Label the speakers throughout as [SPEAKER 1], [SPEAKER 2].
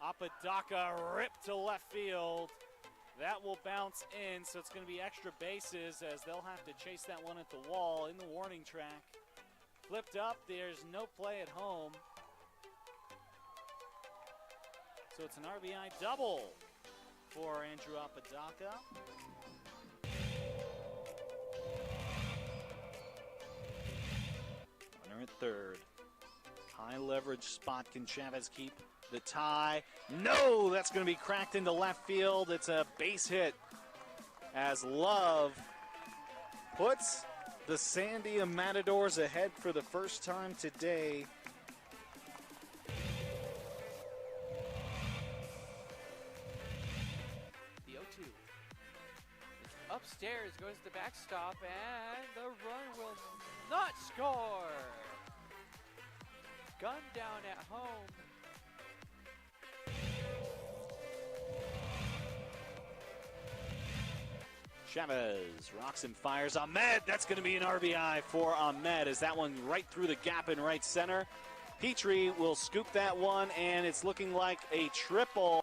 [SPEAKER 1] Apodaca ripped to left field. That will bounce in, so it's going to be extra bases as they'll have to chase that one at the wall in the warning track. Flipped up, there's no play at home. So it's an RBI double for Andrew Apodaca. Runner at third. High leverage spot. Can Chavez keep the tie? No, that's going to be cracked into left field. It's a base hit as Love puts the Sandia Matadors ahead for the first time today.
[SPEAKER 2] The 0-2. Upstairs goes the backstop, and the run will not score. Gun down at home.
[SPEAKER 1] Chavez rocks and fires. Ahmed, that's going to be an RBI for Ahmed as that one right through the gap in right center. Petrie will scoop that one, and it's looking like a triple.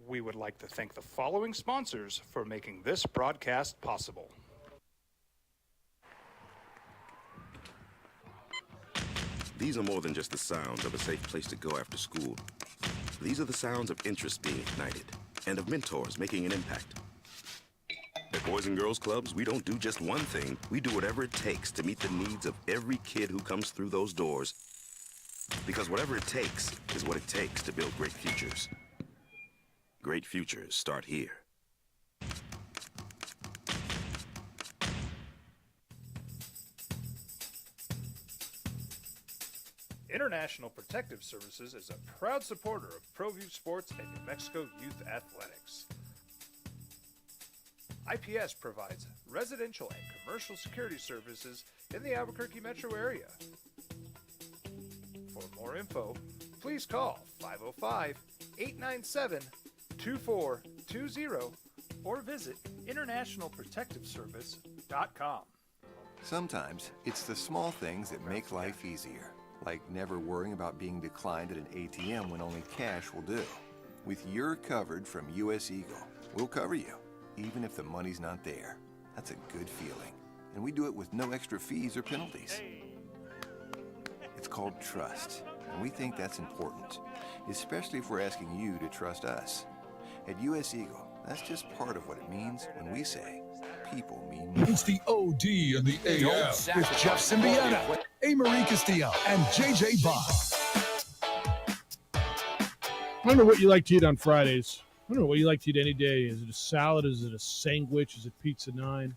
[SPEAKER 3] We would like to thank the following sponsors for making this broadcast possible.
[SPEAKER 4] These are more than just the sounds of a safe place to go after school. These are the sounds of interest being ignited and of mentors making an impact. At Boys and Girls Clubs, we don't do just one thing. We do whatever it takes to meet the needs of every kid who comes through those doors. Because whatever it takes is what it takes to build great futures. Great futures start here.
[SPEAKER 3] International Protective Services is a proud supporter of ProView Sports and New Mexico Youth Athletics. IPS provides residential and commercial security services in the Albuquerque metro area. For more info, please call 505-897-2420 or visit internationalprotectiveservice.com.
[SPEAKER 5] Sometimes it's the small things that make life easier, like never worrying about being declined at an ATM when only cash will do. With your covered from US Eagle, we'll cover you, even if the money's not there. That's a good feeling. And we do it with no extra fees or penalties. It's called trust, and we think that's important, especially if we're asking you to trust us. At US Eagle, that's just part of what it means when we say people mean more.
[SPEAKER 6] It's the OD and the AF with Jeff Symbieta, A. Marie Castillo, and JJ Bob.
[SPEAKER 7] I don't know what you like to eat on Fridays. I don't know what you like to eat any day. Is it a salad? Is it a sandwich? Is it pizza 9?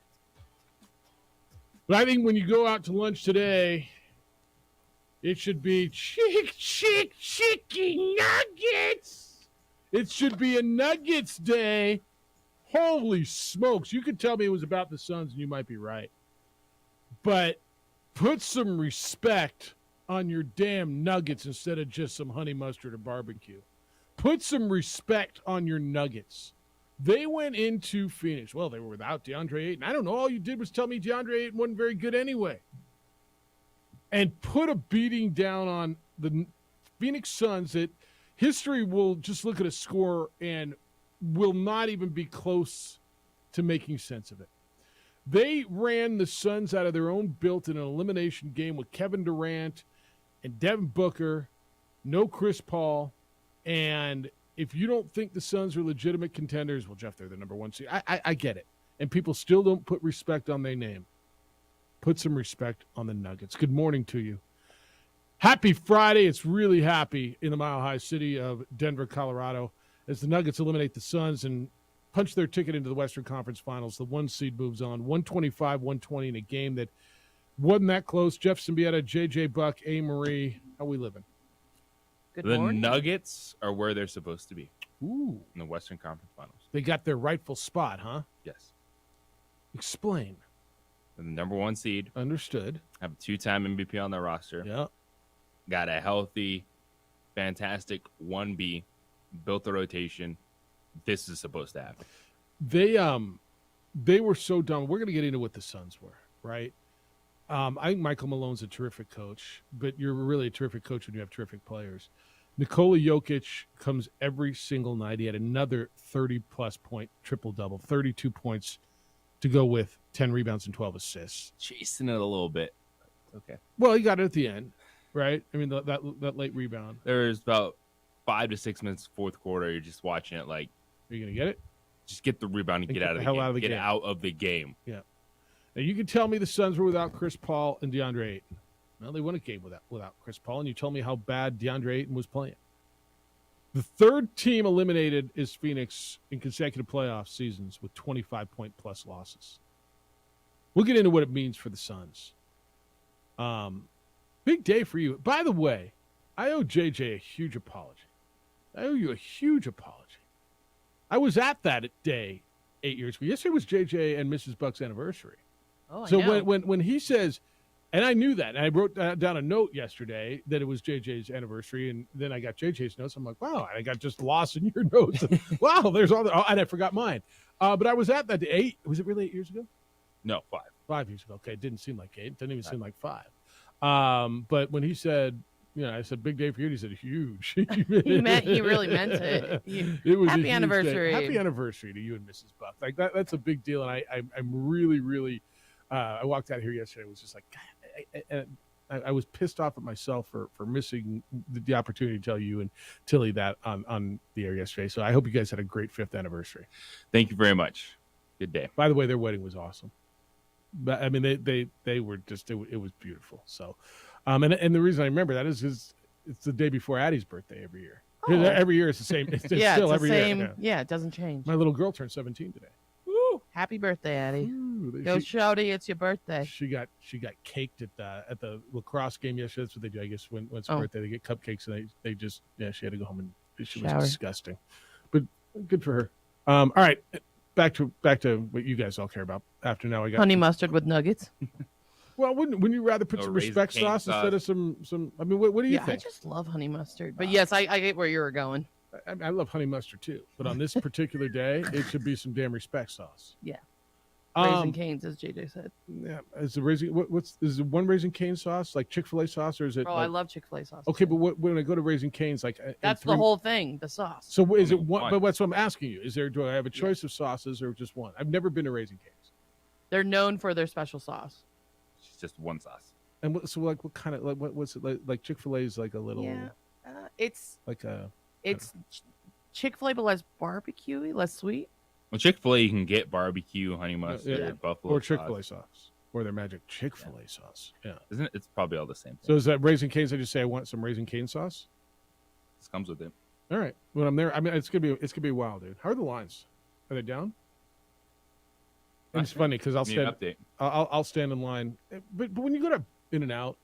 [SPEAKER 7] But I think when you go out to lunch today, it should be chicken nuggets. It should be a Nuggets day. Holy smokes. You could tell me it was about the Suns, and you might be right. But put some respect on your damn Nuggets instead of just some honey mustard or barbecue. Put some respect on your Nuggets. They went into Phoenix. Well, they were without DeAndre Ayton. I don't know. All you did was tell me DeAndre Ayton wasn't very good anyway. And put a beating down on the Phoenix Suns that history will just look at a score and will not even be close to making sense of it. They ran the Suns out of their own built in an elimination game with Kevin Durant and Devin Booker, no Chris Paul. And if you don't think the Suns are legitimate contenders, well, Jeff, they're the number one seed. I get it. And people still don't put respect on their name. Put some respect on the Nuggets. Good morning to you. Happy Friday. It's really happy in the Mile High city of Denver, Colorado, as the Nuggets eliminate the Suns and punch their ticket into the Western Conference Finals. The one seed moves on, 125-120 in a game that wasn't that close. Jeff Symbieta, JJ Buck, A. Marie. How we living?
[SPEAKER 8] Good morning. The Nuggets are where they're supposed to be.
[SPEAKER 7] Ooh.
[SPEAKER 8] In the Western Conference Finals.
[SPEAKER 7] They got their rightful spot, huh?
[SPEAKER 8] Yes.
[SPEAKER 7] Explain.
[SPEAKER 8] The number 1 seed.
[SPEAKER 7] Understood.
[SPEAKER 8] Have a 2-time MVP on their roster.
[SPEAKER 7] Yeah.
[SPEAKER 8] Got a healthy, fantastic 1B. Built the rotation. This is supposed to happen.
[SPEAKER 7] They were so dumb. We're going to get into what the Suns were, right? I think Michael Malone's a terrific coach, but you're really a terrific coach when you have terrific players. Nikola Jokic comes every single night. He had another 30-plus point triple-double, 32 points to go with 10 rebounds and 12 assists.
[SPEAKER 8] Chasing it a little bit. Okay.
[SPEAKER 7] Well, he got it at the end, right? I mean, that late rebound.
[SPEAKER 8] There's about 5 to 6 minutes fourth quarter. You're just watching it like,
[SPEAKER 7] are you going to get it?
[SPEAKER 8] just get the rebound and get out of the
[SPEAKER 7] hell
[SPEAKER 8] game.
[SPEAKER 7] out of the
[SPEAKER 8] Get
[SPEAKER 7] game.
[SPEAKER 8] out of the game.
[SPEAKER 7] Yeah. Now, you can tell me the Suns were without Chris Paul and DeAndre Ayton. Well, they won a game without Chris Paul, and you told me how bad DeAndre Ayton was playing. The third team eliminated is Phoenix in consecutive playoff seasons with 25-point-plus losses. We'll get into what it means for the Suns. Big day for you. By the way, I owe JJ a huge apology. I owe you a huge apology. I was at that day 8 years ago. Yesterday was JJ and Mrs. Buck's anniversary.
[SPEAKER 2] Oh,
[SPEAKER 7] So
[SPEAKER 2] I know.
[SPEAKER 7] when he says, and I knew that, and I wrote down a note yesterday that it was JJ's anniversary, and then I got JJ's notes. I'm like, wow, and I got just lost in your notes. Wow, there's all the, and I forgot mine. But I was at that day. Was it really 8 years ago?
[SPEAKER 8] No, 5.
[SPEAKER 7] 5 years ago. Okay, it didn't seem like 8. It didn't even seem like 5. But when he said, I said, big day for you. He said, huge.
[SPEAKER 9] He really meant it.
[SPEAKER 7] It was a
[SPEAKER 9] Happy
[SPEAKER 7] huge day.
[SPEAKER 9] anniversary.
[SPEAKER 7] Happy anniversary to you and Mrs. Buck. Like that's a big deal. And I'm really, really, I walked out here yesterday. It was just like, God, I was pissed off at myself for missing the opportunity to tell you and Tilly that on the air yesterday. So I hope you guys had a great 5th anniversary.
[SPEAKER 8] Thank you very much. Good day.
[SPEAKER 7] By the way, their wedding was awesome. But I mean, they were just, it was beautiful. So, and the reason I remember that is because it's the day before Addie's birthday every year.
[SPEAKER 9] Oh.
[SPEAKER 7] Every year it's the same. It's
[SPEAKER 9] yeah,
[SPEAKER 7] still
[SPEAKER 9] it's
[SPEAKER 7] every
[SPEAKER 9] the same.
[SPEAKER 7] year.
[SPEAKER 9] Yeah, it doesn't change.
[SPEAKER 7] My little girl turned 17 today.
[SPEAKER 9] Woo! Happy birthday, Addie.
[SPEAKER 7] Ooh,
[SPEAKER 9] Yo, Shouty, it's your birthday.
[SPEAKER 7] She got caked at the lacrosse game yesterday. That's what they do. I guess when it's her
[SPEAKER 9] Oh.
[SPEAKER 7] birthday, they get cupcakes and they just she had to go home and she
[SPEAKER 9] Shower.
[SPEAKER 7] was disgusting. But good for her. All right, back to what you guys all care about. After now, I got
[SPEAKER 9] Honey mustard with nuggets.
[SPEAKER 7] Well, wouldn't you rather put
[SPEAKER 8] No,
[SPEAKER 7] some
[SPEAKER 8] Raising
[SPEAKER 7] respect
[SPEAKER 8] Cane
[SPEAKER 7] sauce
[SPEAKER 8] sauce.
[SPEAKER 7] instead of some? I mean, what do you
[SPEAKER 9] Yeah, I
[SPEAKER 7] think?
[SPEAKER 9] just love honey mustard. But yes, I get where you were going.
[SPEAKER 7] I love honey mustard too, but on this particular day, it should be some damn respect sauce.
[SPEAKER 9] Yeah. Raising
[SPEAKER 7] Um,
[SPEAKER 9] Cane's, as JJ said.
[SPEAKER 7] yeah, is the raising is it one Raising Cane sauce like Chick-fil-A sauce or is it?
[SPEAKER 9] Oh, I love Chick-fil-A sauce.
[SPEAKER 7] Okay, but when I go to Raising Cane's, like
[SPEAKER 9] That's the whole thing, the sauce.
[SPEAKER 7] So is it
[SPEAKER 8] Only
[SPEAKER 7] one?
[SPEAKER 8] one.
[SPEAKER 7] But what's what I'm asking you? Is there? Do I have a choice of sauces or just one? I've never been to Raising Cane's.
[SPEAKER 9] They're known for their special sauce.
[SPEAKER 8] It's just one sauce.
[SPEAKER 7] And what what kind of what's it like Chick-fil-A is like a little
[SPEAKER 9] Yeah. It's
[SPEAKER 7] like a
[SPEAKER 9] Chick-fil-A, but less barbecue-y, less sweet.
[SPEAKER 8] Well, Chick-fil-A, you can get barbecue, honey mustard,
[SPEAKER 7] yeah.
[SPEAKER 8] buffalo
[SPEAKER 7] or
[SPEAKER 8] sauce.
[SPEAKER 7] Chick-fil-A sauce or their magic Chick-fil-A sauce. Yeah.
[SPEAKER 8] Isn't it? It's probably all the same thing.
[SPEAKER 7] So is that Raising Cane's? I just say I want some Raising Cane sauce.
[SPEAKER 8] This comes with it.
[SPEAKER 7] All right. When I'm there, I mean, it's gonna be wild, dude. How are the lines? Are they down? And it's funny because I'll
[SPEAKER 8] Need an
[SPEAKER 7] stand.
[SPEAKER 8] update.
[SPEAKER 7] I'll stand in line, but when you go to In-N-Out,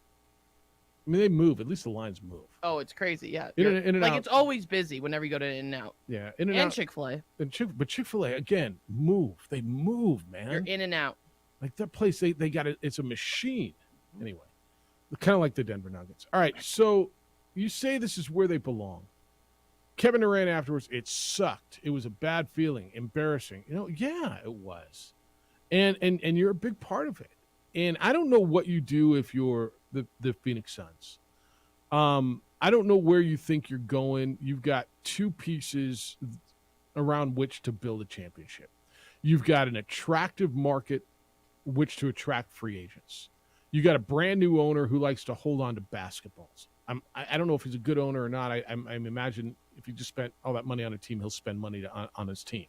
[SPEAKER 7] I mean, they move. At least the lines move.
[SPEAKER 9] Oh, it's crazy, yeah.
[SPEAKER 7] In-N-Out.
[SPEAKER 9] Like, it's always busy whenever you go to In-N-Out.
[SPEAKER 7] Yeah,
[SPEAKER 9] And
[SPEAKER 7] In-N-Out.
[SPEAKER 9] Chick-fil-A.
[SPEAKER 7] But Chick-fil-A again move. They move, man.
[SPEAKER 9] You're in and out.
[SPEAKER 7] Like that place, they got it. It's a machine. Anyway, kind of like the Denver Nuggets. All right, so you say this is where they belong. Kevin Durant afterwards, it sucked. It was a bad feeling, embarrassing. Yeah, it was. And you're a big part of it. And I don't know what you do if you're the Phoenix Suns. I don't know where you think you're going. You've got two pieces around which to build a championship. You've got an attractive market which to attract free agents. You got a brand new owner who likes to hold on to basketballs. I don't know if he's a good owner or not. I imagine if he just spent all that money on a team, he'll spend money on his team.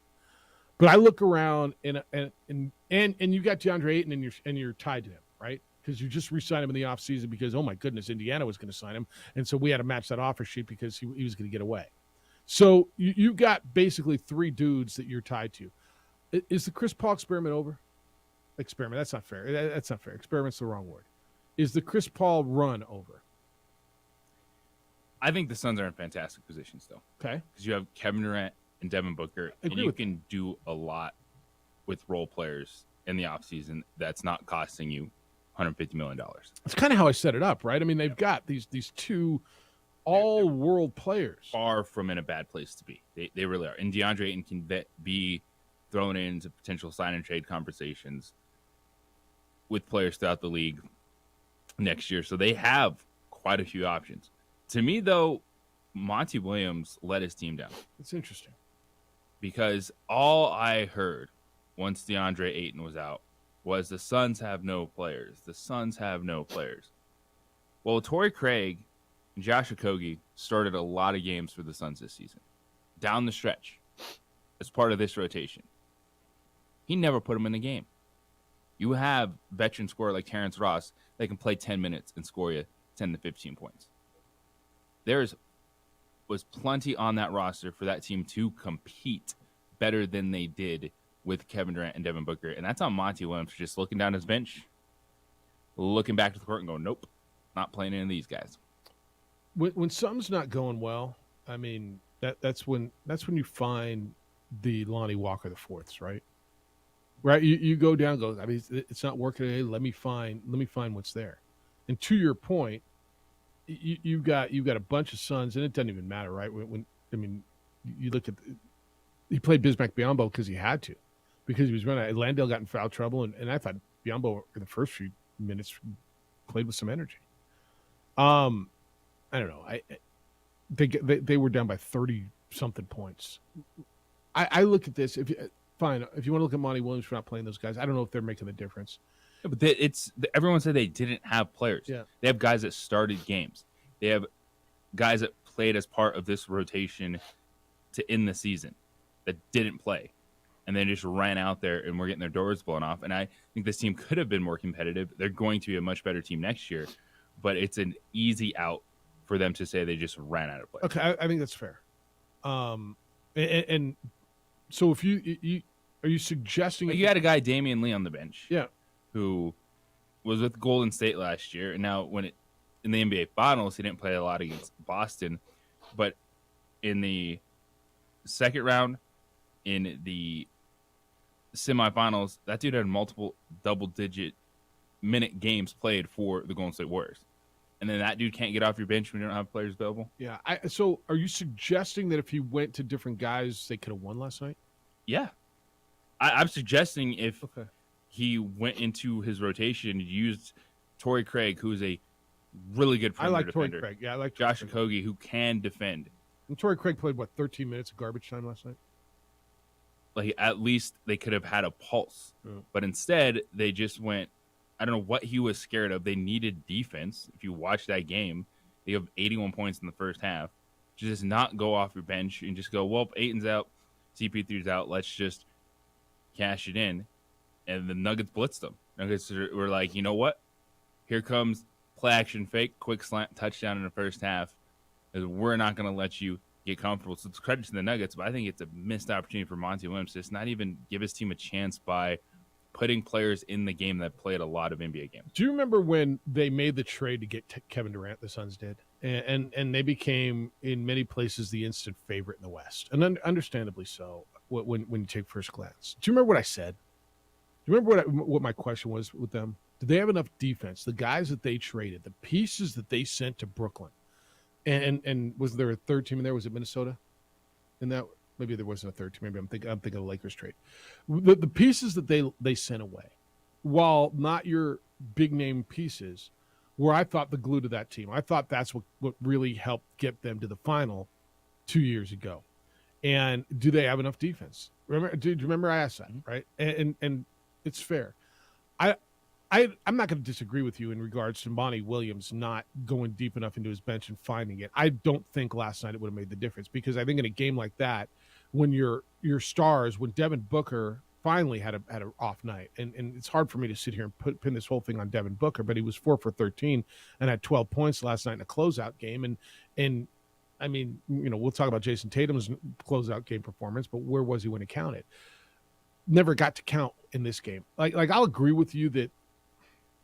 [SPEAKER 7] But I look around and you got DeAndre Ayton and you're tied to him, right? Because you just re-signed him in the offseason because, oh my goodness, Indiana was going to sign him. And so we had to match that offer sheet because he was going to get away. So you got basically three dudes that you're tied to. Is the Chris Paul experiment over? Experiment, that's not fair. That's not fair. Experiment's the wrong word. Is the Chris Paul run over?
[SPEAKER 8] I think the Suns are in fantastic position still.
[SPEAKER 7] Okay.
[SPEAKER 8] Because you have Kevin Durant and Devin Booker, and
[SPEAKER 7] agree
[SPEAKER 8] you
[SPEAKER 7] with
[SPEAKER 8] can do a lot with role players in the offseason that's not costing you $150 million.
[SPEAKER 7] It's kind of how I set it up, right? I mean, they've got these two all-world players.
[SPEAKER 8] Far from in a bad place to be. They really are. And DeAndre Ayton can be thrown into potential sign and trade conversations with players throughout the league next year. So they have quite a few options. To me, though, Monty Williams let his team down.
[SPEAKER 7] It's interesting.
[SPEAKER 8] Because all I heard once DeAndre Ayton was out was the Suns have no players. The Suns have no players. Well, Torrey Craig and Josh Okogie started a lot of games for the Suns this season. Down the stretch, as part of this rotation. He never put them in the game. You have veteran scorer like Terrence Ross that can play 10 minutes and score you 10 to 15 points. Was plenty on that roster for that team to compete better than they did with Kevin Durant and Devin Booker. And that's on Monty Williams just looking down his bench, looking back to the court and going, nope, not playing any of these guys.
[SPEAKER 7] When something's not going well, I mean, that's when you find the Lonnie Walker the fourths, right? Right? You go down, I mean, it's not working today. Let me find what's there. And to your point, you've got a bunch of Suns, and it doesn't even matter, right? When you look at he played Bismack Biyombo because he had to, because he was running. Landale got in foul trouble, and I thought Biyombo in the first few minutes played with some energy. I don't know. They were down by 30 something points. I look at this. If you want to look at Monty Williams for not playing those guys, I don't know if they're making the difference.
[SPEAKER 8] Yeah, but everyone said they didn't have players.
[SPEAKER 7] Yeah.
[SPEAKER 8] They have guys that started games. They have guys that played as part of this rotation to end the season that didn't play, and then just ran out there and were getting their doors blown off. And I think this team could have been more competitive. They're going to be a much better team next year, but it's an easy out for them to say they just ran out of play.
[SPEAKER 7] Okay, I think that's fair. And so if you are you suggesting
[SPEAKER 8] you had a guy Damian Lee on the bench,
[SPEAKER 7] yeah,
[SPEAKER 8] who was with Golden State last year, and now in the NBA Finals, he didn't play a lot against Boston, but in the second round, in the semifinals, that dude had multiple double-digit minute games played for the Golden State Warriors. And then that dude can't get off your bench when you don't have players available?
[SPEAKER 7] Yeah. So are you suggesting that if he went to different guys, they could have won last night?
[SPEAKER 8] Yeah. I'm suggesting if he went into his rotation, used Torrey Craig, who's a really good perimeter defender.
[SPEAKER 7] Torrey Craig. Yeah, I like
[SPEAKER 8] Josh Okogie, who can defend.
[SPEAKER 7] And Torrey Craig played, 13 minutes of garbage time last night?
[SPEAKER 8] Like, at least they could have had a pulse.
[SPEAKER 7] Yeah.
[SPEAKER 8] But instead, they just went, I don't know what he was scared of. They needed defense. If you watch that game, they have 81 points in the first half. Just not go off your bench and just go, well, Ayton's out, CP3's out, let's just cash it in. And the Nuggets blitzed them. Nuggets were like, you know what? Here comes play action fake, quick slant touchdown in the first half. We're not going to let you get comfortable. So it's credit to the Nuggets, but I think it's a missed opportunity for Monty Williams to just not even give his team a chance by putting players in the game that played a lot of NBA games.
[SPEAKER 7] Do you remember when they made the trade to get Kevin Durant, the Suns did? And they became, in many places, the instant favorite in the West. And understandably so, when you take first glance. Do you remember what I said? Do you remember what my question was with them? Did they have enough defense? The guys that they traded, the pieces that they sent to Brooklyn, and was there a third team in there? Was it Minnesota? And that maybe there wasn't a third team. Maybe I'm thinking of the Lakers trade. The pieces that they sent away, while not your big name pieces, were, I thought, the glue to that team. I thought that's what really helped get them to the final 2 years ago. And do they have enough defense? Do you remember I asked that, right? And it's fair. I'm not going to disagree with you in regards to Monty Williams not going deep enough into his bench and finding it. I don't think last night it would have made the difference, because I think in a game like that, when your stars, when Devin Booker finally had an off night, and it's hard for me to sit here and pin this whole thing on Devin Booker, but he was 4 for 13 and had 12 points last night in a closeout game. And I mean, we'll talk about Jason Tatum's closeout game performance, but where was he when it counted? Never got to count in this game. Like I'll agree with you that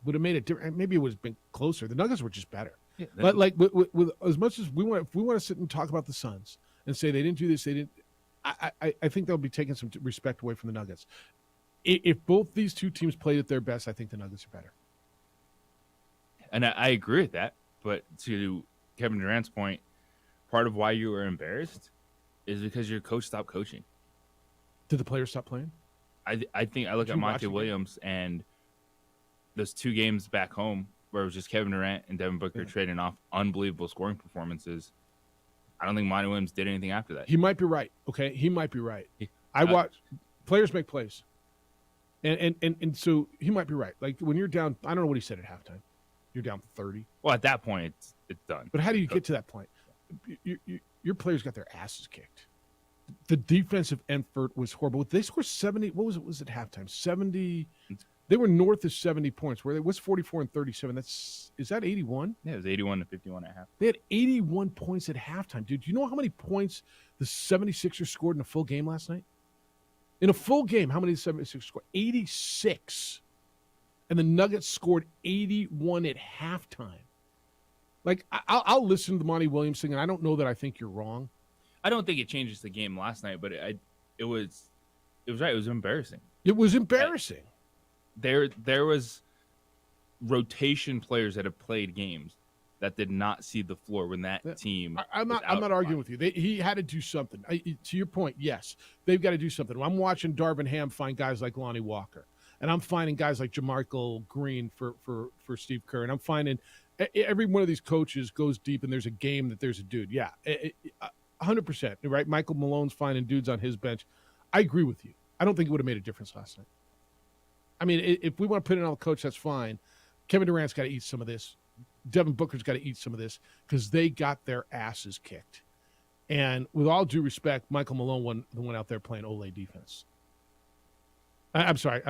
[SPEAKER 7] would have made it different. Maybe it would have been closer. The Nuggets were just better. Yeah, but with as much as if we want to sit and talk about the Suns and say they didn't do this, they didn't. I think they'll be taking some respect away from the Nuggets. if both these two teams played at their best, I think the Nuggets are better.
[SPEAKER 8] And I agree with that. But to Kevin Durant's point, part of why you were embarrassed is because your coach stopped coaching.
[SPEAKER 7] Did the players stop playing?
[SPEAKER 8] I think I look
[SPEAKER 7] Did
[SPEAKER 8] at
[SPEAKER 7] you watch
[SPEAKER 8] Monty
[SPEAKER 7] the game?
[SPEAKER 8] Williams and those 2 games back home where it was just Kevin Durant and Devin Booker trading off unbelievable scoring performances. I don't think Monty Williams did anything after that.
[SPEAKER 7] He might be right. Okay, he might be right. I watch players make plays, and so he might be right. Like when you're down, I don't know what he said at halftime. You're down 30.
[SPEAKER 8] Well, at that point, it's done.
[SPEAKER 7] But how do you get to that point? Your players got their asses kicked. The defensive effort was horrible. They scored 70. What was it? Was it halftime? 70. They were north of 70 points. Where it was 44 and 37. Is that 81?
[SPEAKER 8] Yeah, it was 81 to 51 at half.
[SPEAKER 7] They had 81 points at halftime, dude. Do you know how many points the 76ers scored in a full game last night? In a full game, how many did the 76ers score? 86. And the Nuggets scored 81 at halftime. Like, I'll listen to the Monty Williams thing, and I don't know that I think you're wrong.
[SPEAKER 8] I don't think it changes the game last night, but it was right. It was embarrassing.
[SPEAKER 7] It was embarrassing.
[SPEAKER 8] There was rotation players that have played games that did not see the floor when that team.
[SPEAKER 7] I'm not arguing with you. He had to do something. To your point, yes, they've got to do something. I'm watching Darvin Ham find guys like Lonnie Walker, and I'm finding guys like JaMychal Green for Steve Kerr, and I'm finding every one of these coaches goes deep, and there's a game that there's a dude. Yeah, 100%. Right? Michael Malone's finding dudes on his bench. I agree with you. I don't think it would have made a difference last night. I mean, if we want to put in on the coach, that's fine. Kevin Durant's got to eat some of this. Devin Booker's got to eat some of this because they got their asses kicked. And with all due respect, Michael Malone went out there playing Olay defense. I'm sorry,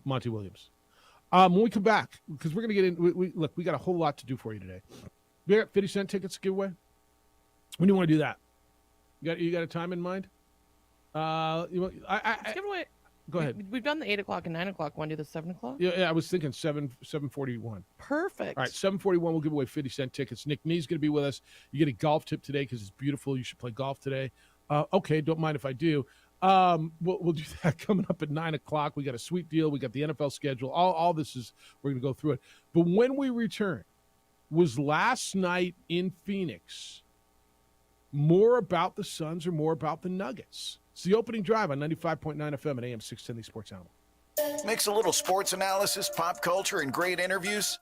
[SPEAKER 7] Monty Williams. When we come back, because we're going to get in, look, we got a whole lot to do for you today. We got 50-cent tickets to give away. When do you want to do that? You got a time in mind?
[SPEAKER 9] Let's give away.
[SPEAKER 7] Go ahead.
[SPEAKER 9] We've done the 8 o'clock and 9 o'clock. Want to do the 7 o'clock?
[SPEAKER 7] Yeah, I was thinking 7:41.
[SPEAKER 9] Perfect.
[SPEAKER 7] All right, 7:41. We'll give away 50-cent tickets. Nick Nee's going to be with us. You get a golf tip today because it's beautiful. You should play golf today. Okay, don't mind if I do. We'll do that coming up at 9 o'clock. We got a sweet deal. We got the NFL schedule. All this is, we're going to go through it. But when we return, was last night in Phoenix more about the Suns or more about the Nuggets? It's the opening drive on 95.9 FM and AM 610, the Sports Animal.
[SPEAKER 10] Mix a little sports analysis, pop culture, and great interviews.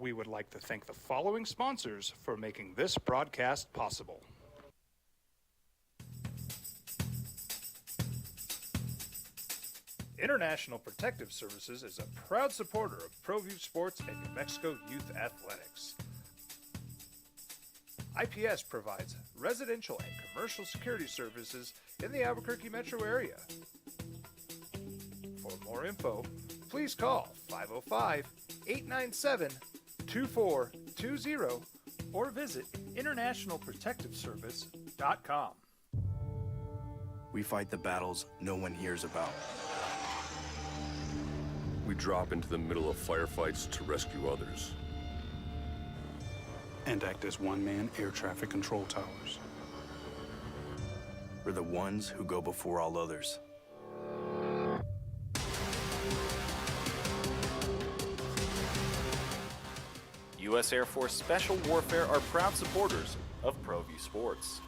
[SPEAKER 3] We would like to thank the following sponsors for making this broadcast possible. International Protective Services is a proud supporter of ProView Sports and New Mexico Youth Athletics. IPS provides residential and commercial security services in the Albuquerque metro area. For more info, please call 505-897-2420 or visit internationalprotectiveservice.com.
[SPEAKER 11] We fight the battles no one hears about.
[SPEAKER 12] We drop into the middle of firefights to rescue others.
[SPEAKER 11] And act as one-man air traffic control towers. We're the ones who go before all others.
[SPEAKER 13] U.S. Air Force Special Warfare are proud supporters of ProView Sports.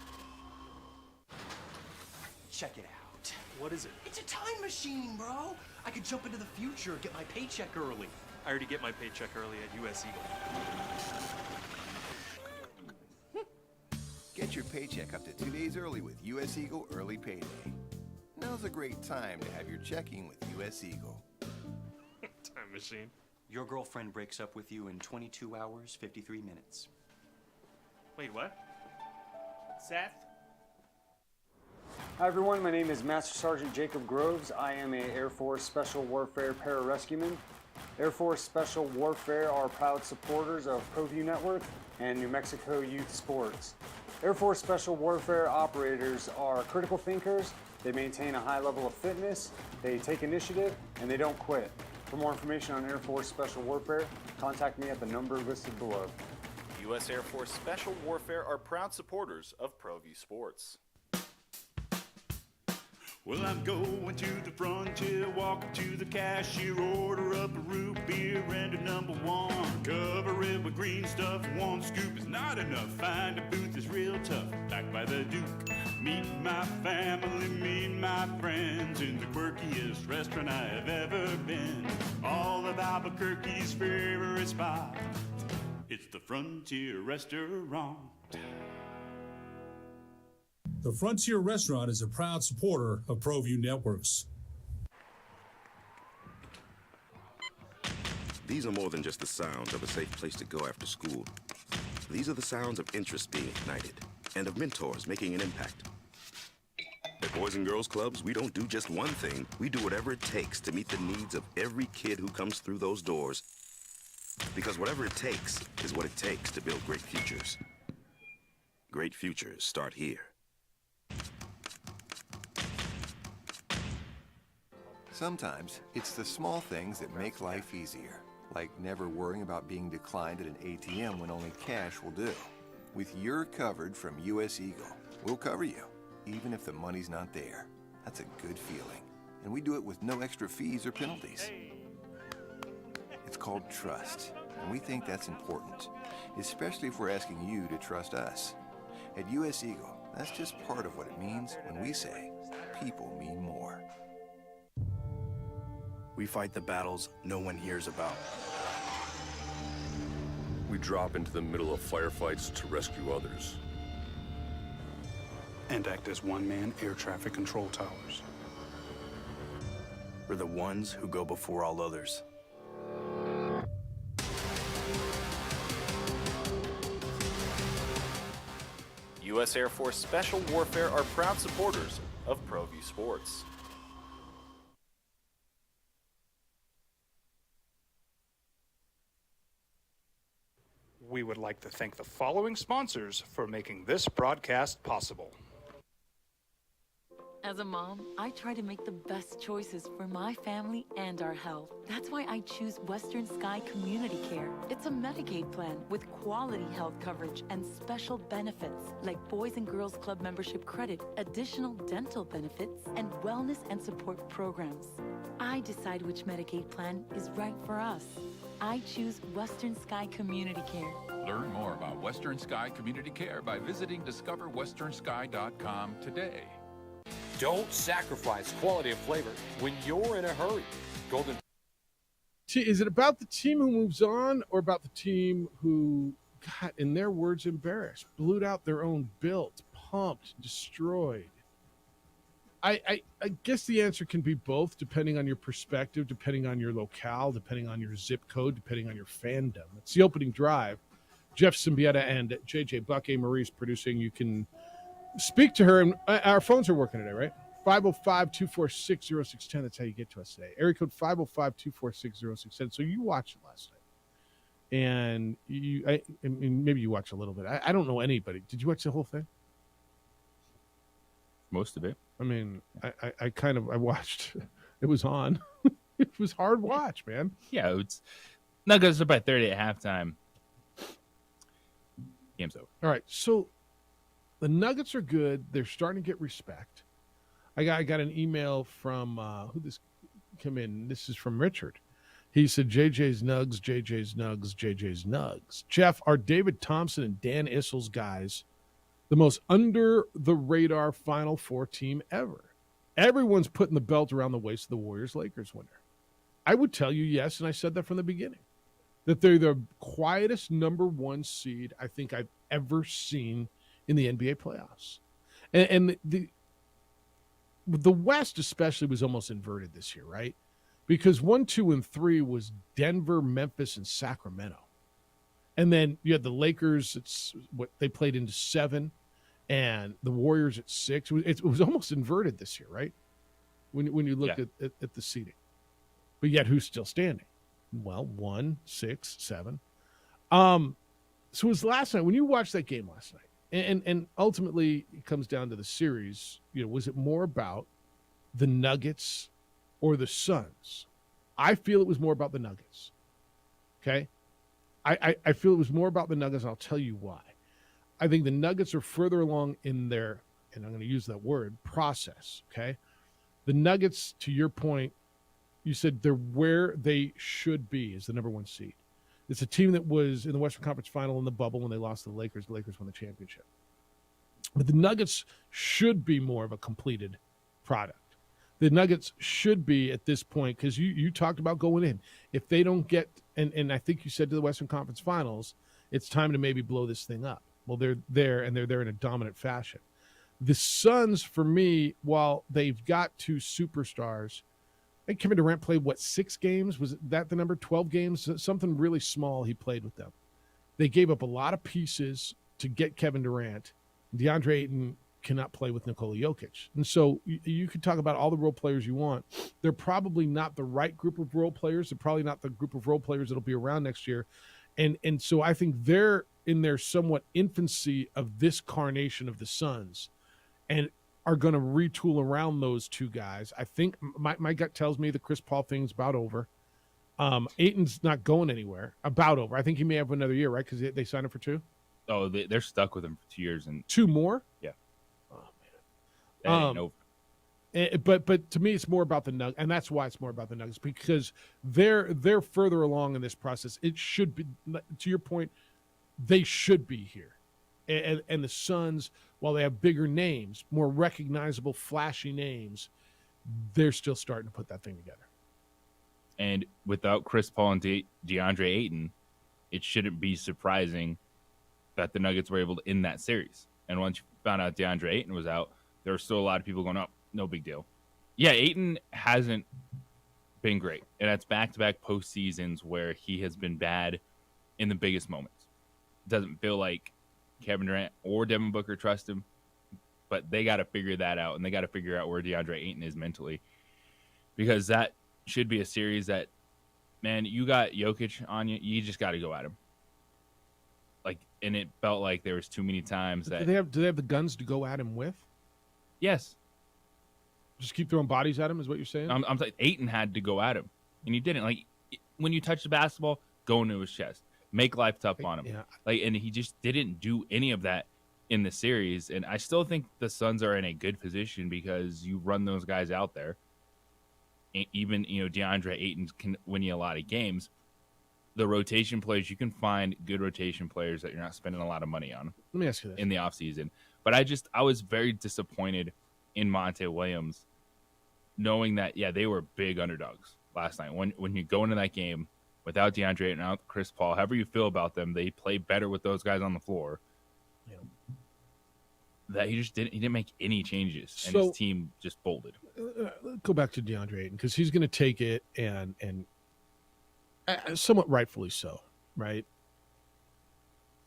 [SPEAKER 14] Check it out. What is it? It's a time machine, bro. I could jump into the future, get my paycheck early.
[SPEAKER 15] I already get my paycheck early at U.S. Eagle.
[SPEAKER 5] Get your paycheck up to 2 days early with U.S. Eagle Early Payday. Now's a great time to have your checking with U.S. Eagle.
[SPEAKER 15] Time machine.
[SPEAKER 14] Your girlfriend breaks up with you in 22 hours, 53 minutes.
[SPEAKER 15] Wait, what? Seth?
[SPEAKER 16] Hi everyone, my name is Master Sergeant Jacob Groves. I am a Air Force Special Warfare pararescueman. Air Force Special Warfare are proud supporters of ProView Network and New Mexico Youth Sports. Air Force Special Warfare operators are critical thinkers. They maintain a high level of fitness, they take initiative, and they don't quit. For more information on Air Force Special Warfare, contact me at the number listed below.
[SPEAKER 13] U.S. Air Force Special Warfare are proud supporters of ProView Sports.
[SPEAKER 17] Well, I'm going to the frontier, walking to the cashier, order up a root beer and a number one. Cover it with green stuff, one scoop is not enough. Find a booth is real tough, back by the Duke. Meet my family, meet my friends in the quirkiest restaurant I have ever been. All of Albuquerque's favorite spot, it's the Frontier Restaurant.
[SPEAKER 18] The Frontier Restaurant is a proud supporter of ProView Networks.
[SPEAKER 4] These are more than just the sounds of a safe place to go after school. These are the sounds of interest being ignited and of mentors making an impact. At Boys and Girls Clubs, we don't do just one thing. We do whatever it takes to meet the needs of every kid who comes through those doors. Because whatever it takes is what it takes to build great futures. Great futures start here.
[SPEAKER 5] Sometimes it's the small things that make life easier, like never worrying about being declined at an ATM when only cash will do. With You're Covered from US Eagle, we'll cover you, even if the money's not there. That's a good feeling. And we do it with no extra fees or penalties. It's called trust, and we think that's important, especially if we're asking you to trust us. At US Eagle, that's just part of what it means when we say people mean more.
[SPEAKER 11] We fight the battles no one hears about.
[SPEAKER 12] We drop into the middle of firefights to rescue others.
[SPEAKER 11] And act as one-man air traffic control towers. We're the ones who go before all others.
[SPEAKER 13] U.S. Air Force Special Warfare are proud supporters of ProView Sports.
[SPEAKER 3] We would like to thank the following sponsors for making this broadcast possible.
[SPEAKER 19] As a mom, I try to make the best choices for my family and our health. That's why I choose Western Sky Community Care. It's a Medicaid plan with quality health coverage and special benefits like Boys and Girls Club membership credit, additional dental benefits, and wellness and support programs. I decide which Medicaid plan is right for us. I choose Western Sky Community Care.
[SPEAKER 20] Learn more about Western Sky Community Care by visiting discoverwesternsky.com today.
[SPEAKER 21] Don't sacrifice quality of flavor when you're in a hurry. Golden.
[SPEAKER 7] Is it about the team who moves on or about the team who got, in their words, embarrassed, blew out their own built, pumped, destroyed? I guess the answer can be both, depending on your perspective, depending on your locale, depending on your zip code, depending on your fandom. It's the opening drive. Jeff Symbieta and JJ Buck, A. Marie's producing. You can speak to her, and our phones are working today, right? 505-246-0610. That's how you get to us today. Area code 505-246-0610. So you watched it last night, and I mean, maybe you watched a little bit. I don't know anybody. Did you watch the whole thing?
[SPEAKER 8] Most of it.
[SPEAKER 7] I mean, I watched. It was on. It was hard watch, man.
[SPEAKER 8] Yeah, it's Nuggets up by 30 at halftime. Game's over.
[SPEAKER 7] All right, so the Nuggets are good. They're starting to get respect. I got an email from who this came in. This is from Richard. He said, JJ's Nugs, JJ's Nugs, JJ's Nugs. Jeff, are David Thompson and Dan Issel's guys the most under-the-radar Final Four team ever? Everyone's putting the belt around the waist of the Warriors-Lakers winner. I would tell you yes, and I said that from the beginning, that they're the quietest number one seed I think I've ever seen in the NBA playoffs. And the West especially was almost inverted this year, right? Because 1, 2, and 3 was Denver, Memphis, and Sacramento. And then you had the Lakers, it's what they played into 7, and the Warriors at 6. It was almost inverted this year, right? When you look at the seeding. But yet who's still standing? Well, 1, 6, 7. So it was last night, when you watched that game last night, and ultimately it comes down to the series, was it more about the Nuggets or the Suns? I feel it was more about the Nuggets. Okay? I feel it was more about the Nuggets, and I'll tell you why. I think the Nuggets are further along in their, and I'm going to use that word, process, okay? The Nuggets, to your point, you said they're where they should be as the number 1 seed. It's a team that was in the Western Conference Final in the bubble when they lost to the Lakers. The Lakers won the championship. But the Nuggets should be more of a completed product. The Nuggets should be at this point, because you talked about going in. If they don't get, and I think you said to the Western Conference Finals, it's time to maybe blow this thing up. Well, they're there, and they're there in a dominant fashion. The Suns, for me, while they've got 2 superstars, I think Kevin Durant played, 6 games? Was that the number? 12 games? Something really small he played with them. They gave up a lot of pieces to get Kevin Durant. DeAndre Ayton cannot play with Nikola Jokic. And so you can talk about all the role players you want. They're probably not the right group of role players. They're probably not the group of role players that'll be around next year. And so I think they're in their somewhat infancy of this carnation of the Suns and are going to retool around those 2 guys. I think my gut tells me the Chris Paul thing's about over. Ayton's not going anywhere. About over. I think he may have another year, right? Because they signed him for 2.
[SPEAKER 8] Oh, they're stuck with him for 2 years and
[SPEAKER 7] 2 more.
[SPEAKER 8] Yeah.
[SPEAKER 7] Oh
[SPEAKER 8] man. That ain't over.
[SPEAKER 7] But to me, it's more about the Nuggets, and that's why it's more about the Nuggets, because they're further along in this process. It should be, to your point, they should be here, and the Suns, while they have bigger names, more recognizable, flashy names, they're still starting to put that thing together.
[SPEAKER 8] And without Chris Paul and DeAndre Ayton, it shouldn't be surprising that the Nuggets were able to end that series. And once you found out DeAndre Ayton was out, there were still a lot of people going, "Oh, no big deal." Yeah, Ayton hasn't been great. And that's back-to-back postseasons where he has been bad in the biggest moments. It doesn't feel like Kevin Durant or Devin Booker trust him, but they got to figure that out, and they got to figure out where DeAndre Ayton is mentally, because that should be a series that, man, you got Jokic on you, you just got to go at him. Like, and it felt like there was too many times that
[SPEAKER 7] do they have the guns to go at him with?
[SPEAKER 8] Yes.
[SPEAKER 7] Just keep throwing bodies at him, is what you're saying?
[SPEAKER 8] I'm saying Ayton had to go at him, and he didn't. Like, when you touch the basketball, go into his chest, make life tough on him.
[SPEAKER 7] Yeah.
[SPEAKER 8] Like, and he just didn't do any of that in the series. And I still think the Suns are in a good position because you run those guys out there. Even, DeAndre Ayton can win you a lot of games. The rotation players, you can find good rotation players that you're not spending a lot of money on.
[SPEAKER 7] Let me ask you this.
[SPEAKER 8] In the offseason. But I was very disappointed in Monte Williams, knowing that, yeah, they were big underdogs last night. When you go into that game without DeAndre Ayton, without Chris Paul, however you feel about them, they play better with those guys on the floor.
[SPEAKER 7] Yeah.
[SPEAKER 8] That he didn't make any changes, and his team just folded.
[SPEAKER 7] Go back to DeAndre Ayton, because he's going to take it, and somewhat rightfully so, right?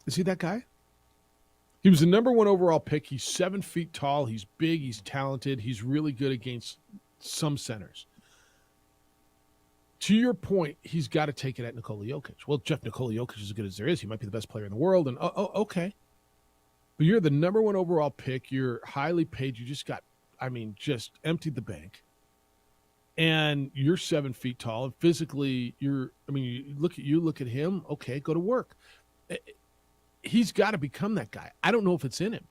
[SPEAKER 7] Is he that guy? He was the number 1 overall pick. He's 7 feet tall. He's big. He's talented. He's really good against some centers. To your point, he's got to take it at Nikola Jokic. Well, Nikola Jokic is as good as there is. He might be the best player in the world. And okay. But you're the number 1 overall pick. You're highly paid. You just just emptied the bank. And you're 7 feet tall. And physically, you look at him. Okay, go to work. He's got to become that guy. I don't know if it's in him,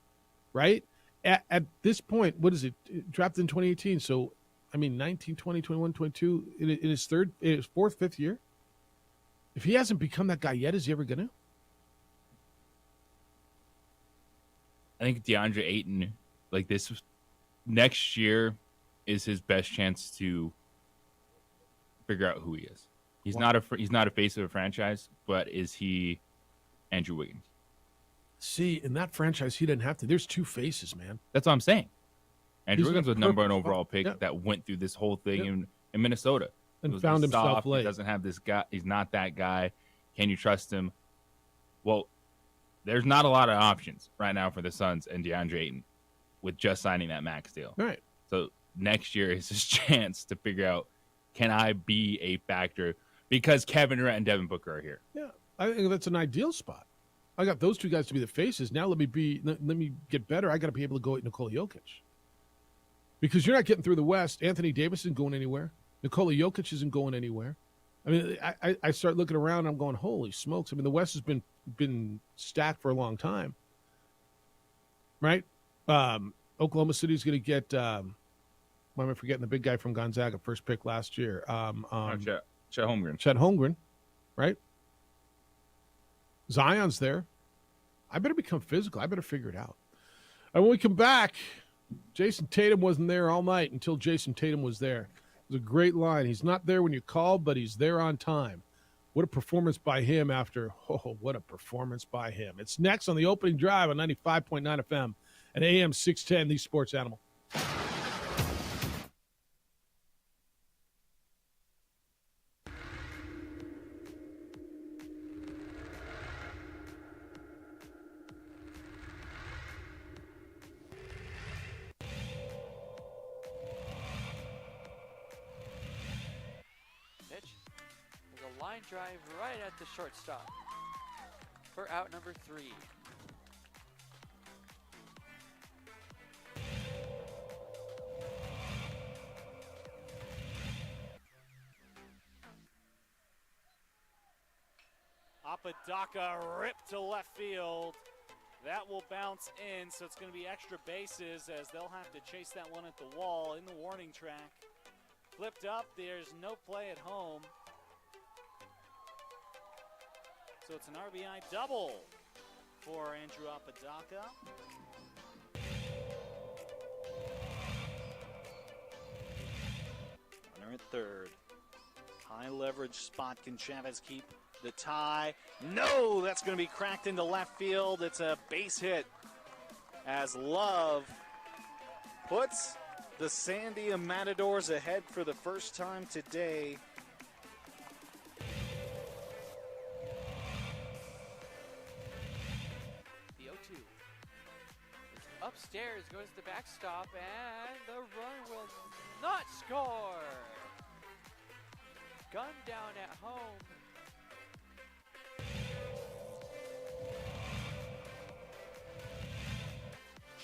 [SPEAKER 7] right? At this point, what is it? Drafted in 2018. So, 19, 20, 21, 22, in his 4th, 5th year. If he hasn't become that guy yet, is he ever going to?
[SPEAKER 8] I think DeAndre Ayton, next year is his best chance to figure out who he is. He's not a face of a franchise, but is he Andrew Wiggins?
[SPEAKER 7] See, in that franchise, he didn't have to. There's 2 faces, man.
[SPEAKER 8] That's what I'm saying. Andrew Wiggins was number 1 overall pick that went through this whole thing in Minnesota.
[SPEAKER 7] And found himself late.
[SPEAKER 8] He doesn't have this guy. He's not that guy. Can you trust him? Well, there's not a lot of options right now for the Suns and DeAndre Ayton with just signing that max deal.
[SPEAKER 7] Right.
[SPEAKER 8] So next year is his chance to figure out, can I be a factor? Because Kevin Durant and Devin Booker are here.
[SPEAKER 7] Yeah, I think that's an ideal spot. I got those 2 guys to be the faces. Now let me get better. I got to be able to go at Nikola Jokic. Because you're not getting through the West. Anthony Davis isn't going anywhere. Nikola Jokic isn't going anywhere. I start looking around. I'm going, holy smokes. The West has been stacked for a long time. Right? Oklahoma City's going to get Why am I forgetting the big guy from Gonzaga, first pick last year?
[SPEAKER 8] Chet Holmgren.
[SPEAKER 7] Chet Holmgren, right? Zion's there. I better become physical. I better figure it out. And when we come back, Jason Tatum wasn't there all night until Jason Tatum was there. It was a great line. He's not there when you call, but he's there on time. What a performance by him after, what a performance by him. It's next on the opening drive on 95.9 FM and AM 610, the Sports Animal.
[SPEAKER 2] Line drive right at the shortstop for out number 3.
[SPEAKER 1] Apodaca ripped to left field. That will bounce in, so it's going to be extra bases as they'll have to chase that one at the wall in the warning track. Flipped up, there's no play at home. So it's an RBI double for Andrew Apodaca. Runner at third. High leverage spot. Can Chavez keep the tie? No, that's going to be cracked into left field. It's a base hit as Love puts the Sandia Matadors ahead for the first time today.
[SPEAKER 2] Upstairs goes the backstop, and the run will not score. Gun down at home.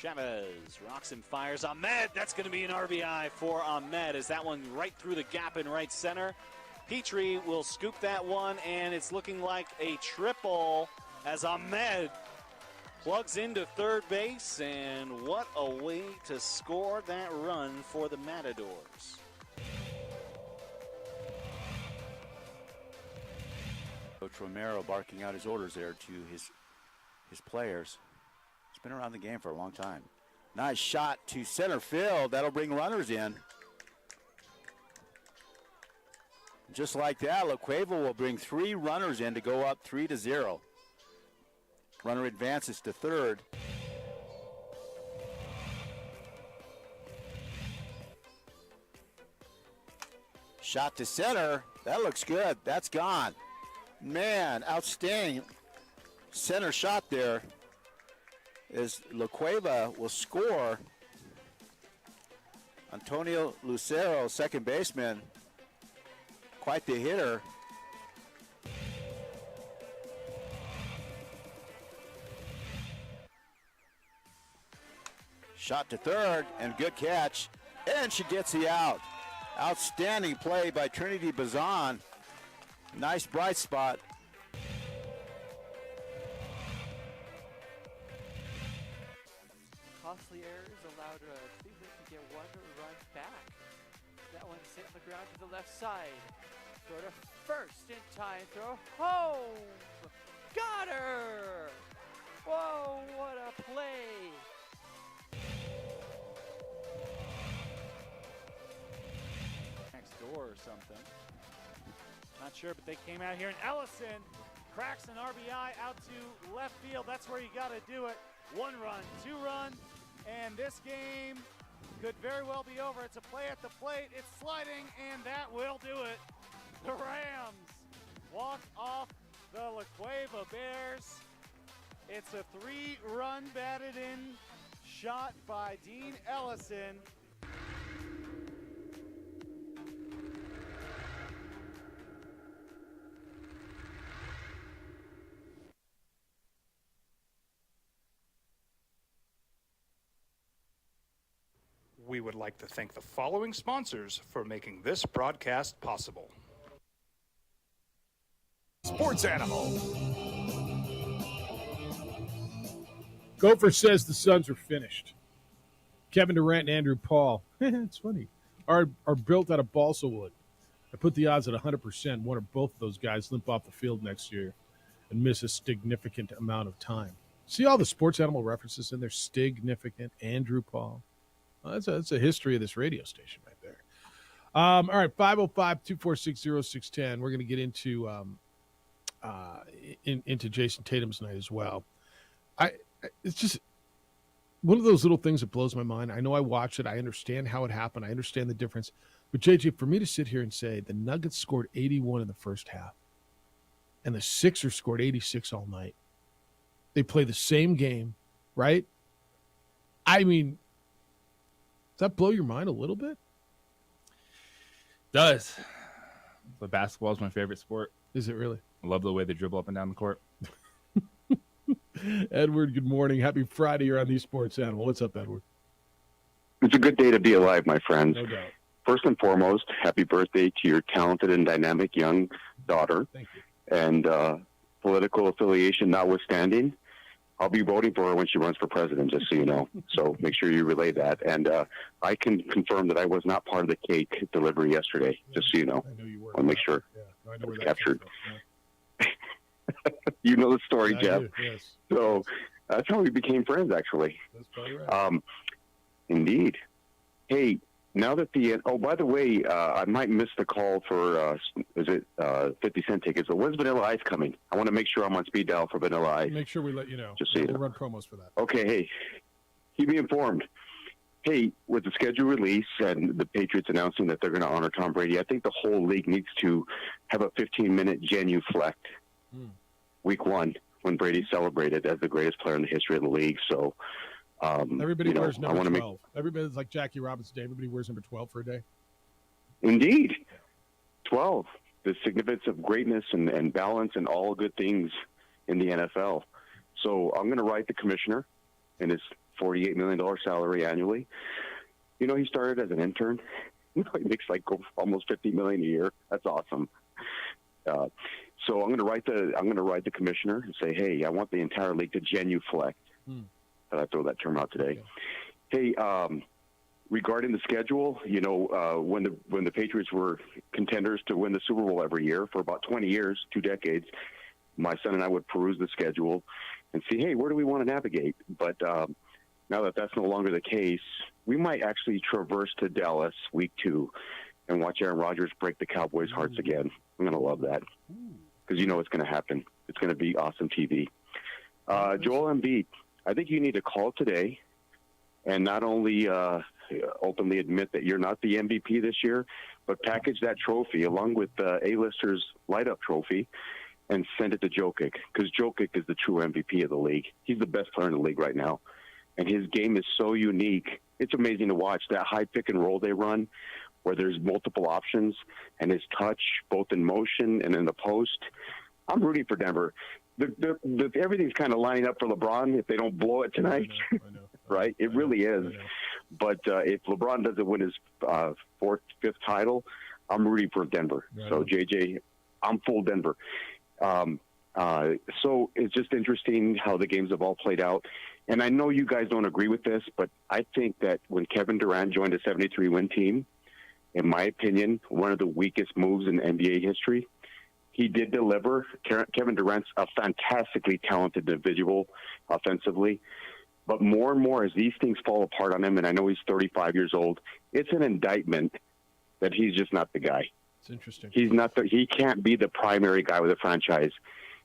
[SPEAKER 1] Chavez rocks and fires. Ahmed, that's going to be an RBI for Ahmed as that one right through the gap in right center. Petrie will scoop that one, and it's looking like a triple as Ahmed plugs into third base, and what a way to score that run for the Matadors.
[SPEAKER 22] Coach Romero barking out his orders there to his players. He's been around the game for a long time. Nice shot to center field. That'll bring runners in. Just like that, LaCueva will bring 3 runners in to go up 3-0. Runner advances to third. Shot to center. That looks good. That's gone. Man, outstanding center shot there. As LaCueva will score. Antonio Lucero, second baseman. Quite the hitter. Shot to third, and good catch. And she gets the out. Outstanding play by Trinity Bazan. Nice bright spot.
[SPEAKER 2] Costly errors allowed Cleveland to get 1 run back. That one hit on the ground to the left side. Throw to first in time. Throw home. Got her. Whoa, what a play.
[SPEAKER 1] Or something. Not sure, but they came out here, and Ellison cracks an RBI out to left field. That's where you got to do it. 1 run, 2 run, and this game could very well be over. It's a play at the plate. It's sliding, and that will do it. The Rams walk off the LaCueva Bears. It's a 3-run batted in shot by Dean Ellison.
[SPEAKER 3] We would like to thank the following sponsors for making this broadcast possible.
[SPEAKER 6] Sports Animal.
[SPEAKER 7] Gopher says the Suns are finished. Kevin Durant and Andrew Paul. It's funny. are built out of balsa wood. I put the odds at 100%. One or both of those guys limp off the field next year and miss a significant amount of time. See all the sports animal references in there? Significant. Andrew Paul. Well, that's a history of this radio station right there. All right, 505-246-0610. We're going to get into into Jason Tatum's night as well. It's just one of those little things that blows my mind. I know I watched it. I understand how it happened. I understand the difference. But, JJ, for me to sit here and say the Nuggets scored 81 in the first half and the Sixers scored 86 all night, they play the same game, right? I mean, does that blow your mind a little bit?
[SPEAKER 8] Does. But basketball is my favorite sport.
[SPEAKER 7] Is it really?
[SPEAKER 8] I love the way they dribble up and down the court.
[SPEAKER 7] Edward, good morning. Happy Friday. You're on the Sports Animal. What's up, Edward?
[SPEAKER 9] It's a good day to be alive, my friends.
[SPEAKER 7] No doubt.
[SPEAKER 9] First and foremost, happy birthday to your talented and dynamic young daughter.
[SPEAKER 7] Thank you.
[SPEAKER 9] And political affiliation notwithstanding, I'll be voting for her when she runs for president, just so you know. So make sure you relay that. And I can confirm that I was not part of the cake delivery yesterday, just so you know.
[SPEAKER 7] I know you were.
[SPEAKER 9] I'll make sure
[SPEAKER 7] Yeah, I know where
[SPEAKER 9] it's
[SPEAKER 7] that
[SPEAKER 9] captured.
[SPEAKER 7] came from.
[SPEAKER 9] You know the story,
[SPEAKER 7] I
[SPEAKER 9] Jeff.
[SPEAKER 7] do, yes.
[SPEAKER 9] So that's how we became friends, actually.
[SPEAKER 7] That's probably right.
[SPEAKER 9] Indeed. Hey, now that by the way, I might miss the call for, 50 Cent tickets. So when's Vanilla Ice coming? I want to make sure I'm on speed dial for Vanilla Ice.
[SPEAKER 7] Make sure we let you know.
[SPEAKER 9] Just so you
[SPEAKER 7] We'll
[SPEAKER 9] know.
[SPEAKER 7] run promos for that.
[SPEAKER 9] Okay, hey, keep me informed. Hey, with the schedule release and the Patriots announcing that they're going to honor Tom Brady, I think the whole league needs to have a 15-minute genuflect week one when Brady celebrated as the greatest player in the history of the league. So
[SPEAKER 7] Everybody wears
[SPEAKER 9] I
[SPEAKER 7] number
[SPEAKER 9] want to
[SPEAKER 7] 12. Everybody's like Jackie Robinson Day. Everybody wears number 12 for a day.
[SPEAKER 9] Indeed. 12, the significance of greatness and balance and all good things in the NFL. So I'm going to write the commissioner and his $48 million salary annually. You know, he started as an intern. He makes like almost $50 million a year. That's awesome. So I'm going to write the commissioner and say, hey, I want the entire league to genuflect. I throw that term out today. Okay. Hey, regarding the schedule, you know, when the Patriots were contenders to win the Super Bowl every year for about 20 years, 2 decades, my son and I would peruse the schedule and see, hey, where do we want to navigate? But now that that's no longer the case, we might actually traverse to Dallas week 2 and watch Aaron Rodgers break the Cowboys' hearts again. I'm going to love that because you know it's going to happen. It's going to be awesome TV. Joel Embiid, I think you need to call today and not only openly admit that you're not the MVP this year, but package that trophy along with A-listers light-up trophy and send it to Jokic, because Jokic is the true MVP of the league. He's the best player in the league right now, and his game is so unique. It's amazing to watch that high pick and roll they run where there's multiple options, and his touch both in motion and in the post. I'm rooting for Denver. Everything's kind of lining up for LeBron if they don't blow it tonight.
[SPEAKER 7] I know.
[SPEAKER 9] Right? It really is. But if LeBron doesn't win his 4th, 5th title, I'm rooting for Denver.
[SPEAKER 7] Right.
[SPEAKER 9] So, JJ, I'm full Denver. So it's just interesting how the games have all played out. And I know you guys don't agree with this, but I think that when Kevin Durant joined a 73-win team, in my opinion, one of the weakest moves in NBA history, he did deliver. Kevin Durant's a fantastically talented individual offensively. But more and more as these things fall apart on him, and I know he's 35 years old, it's an indictment that he's just not the guy.
[SPEAKER 7] It's interesting.
[SPEAKER 9] He can't be the primary guy with a franchise.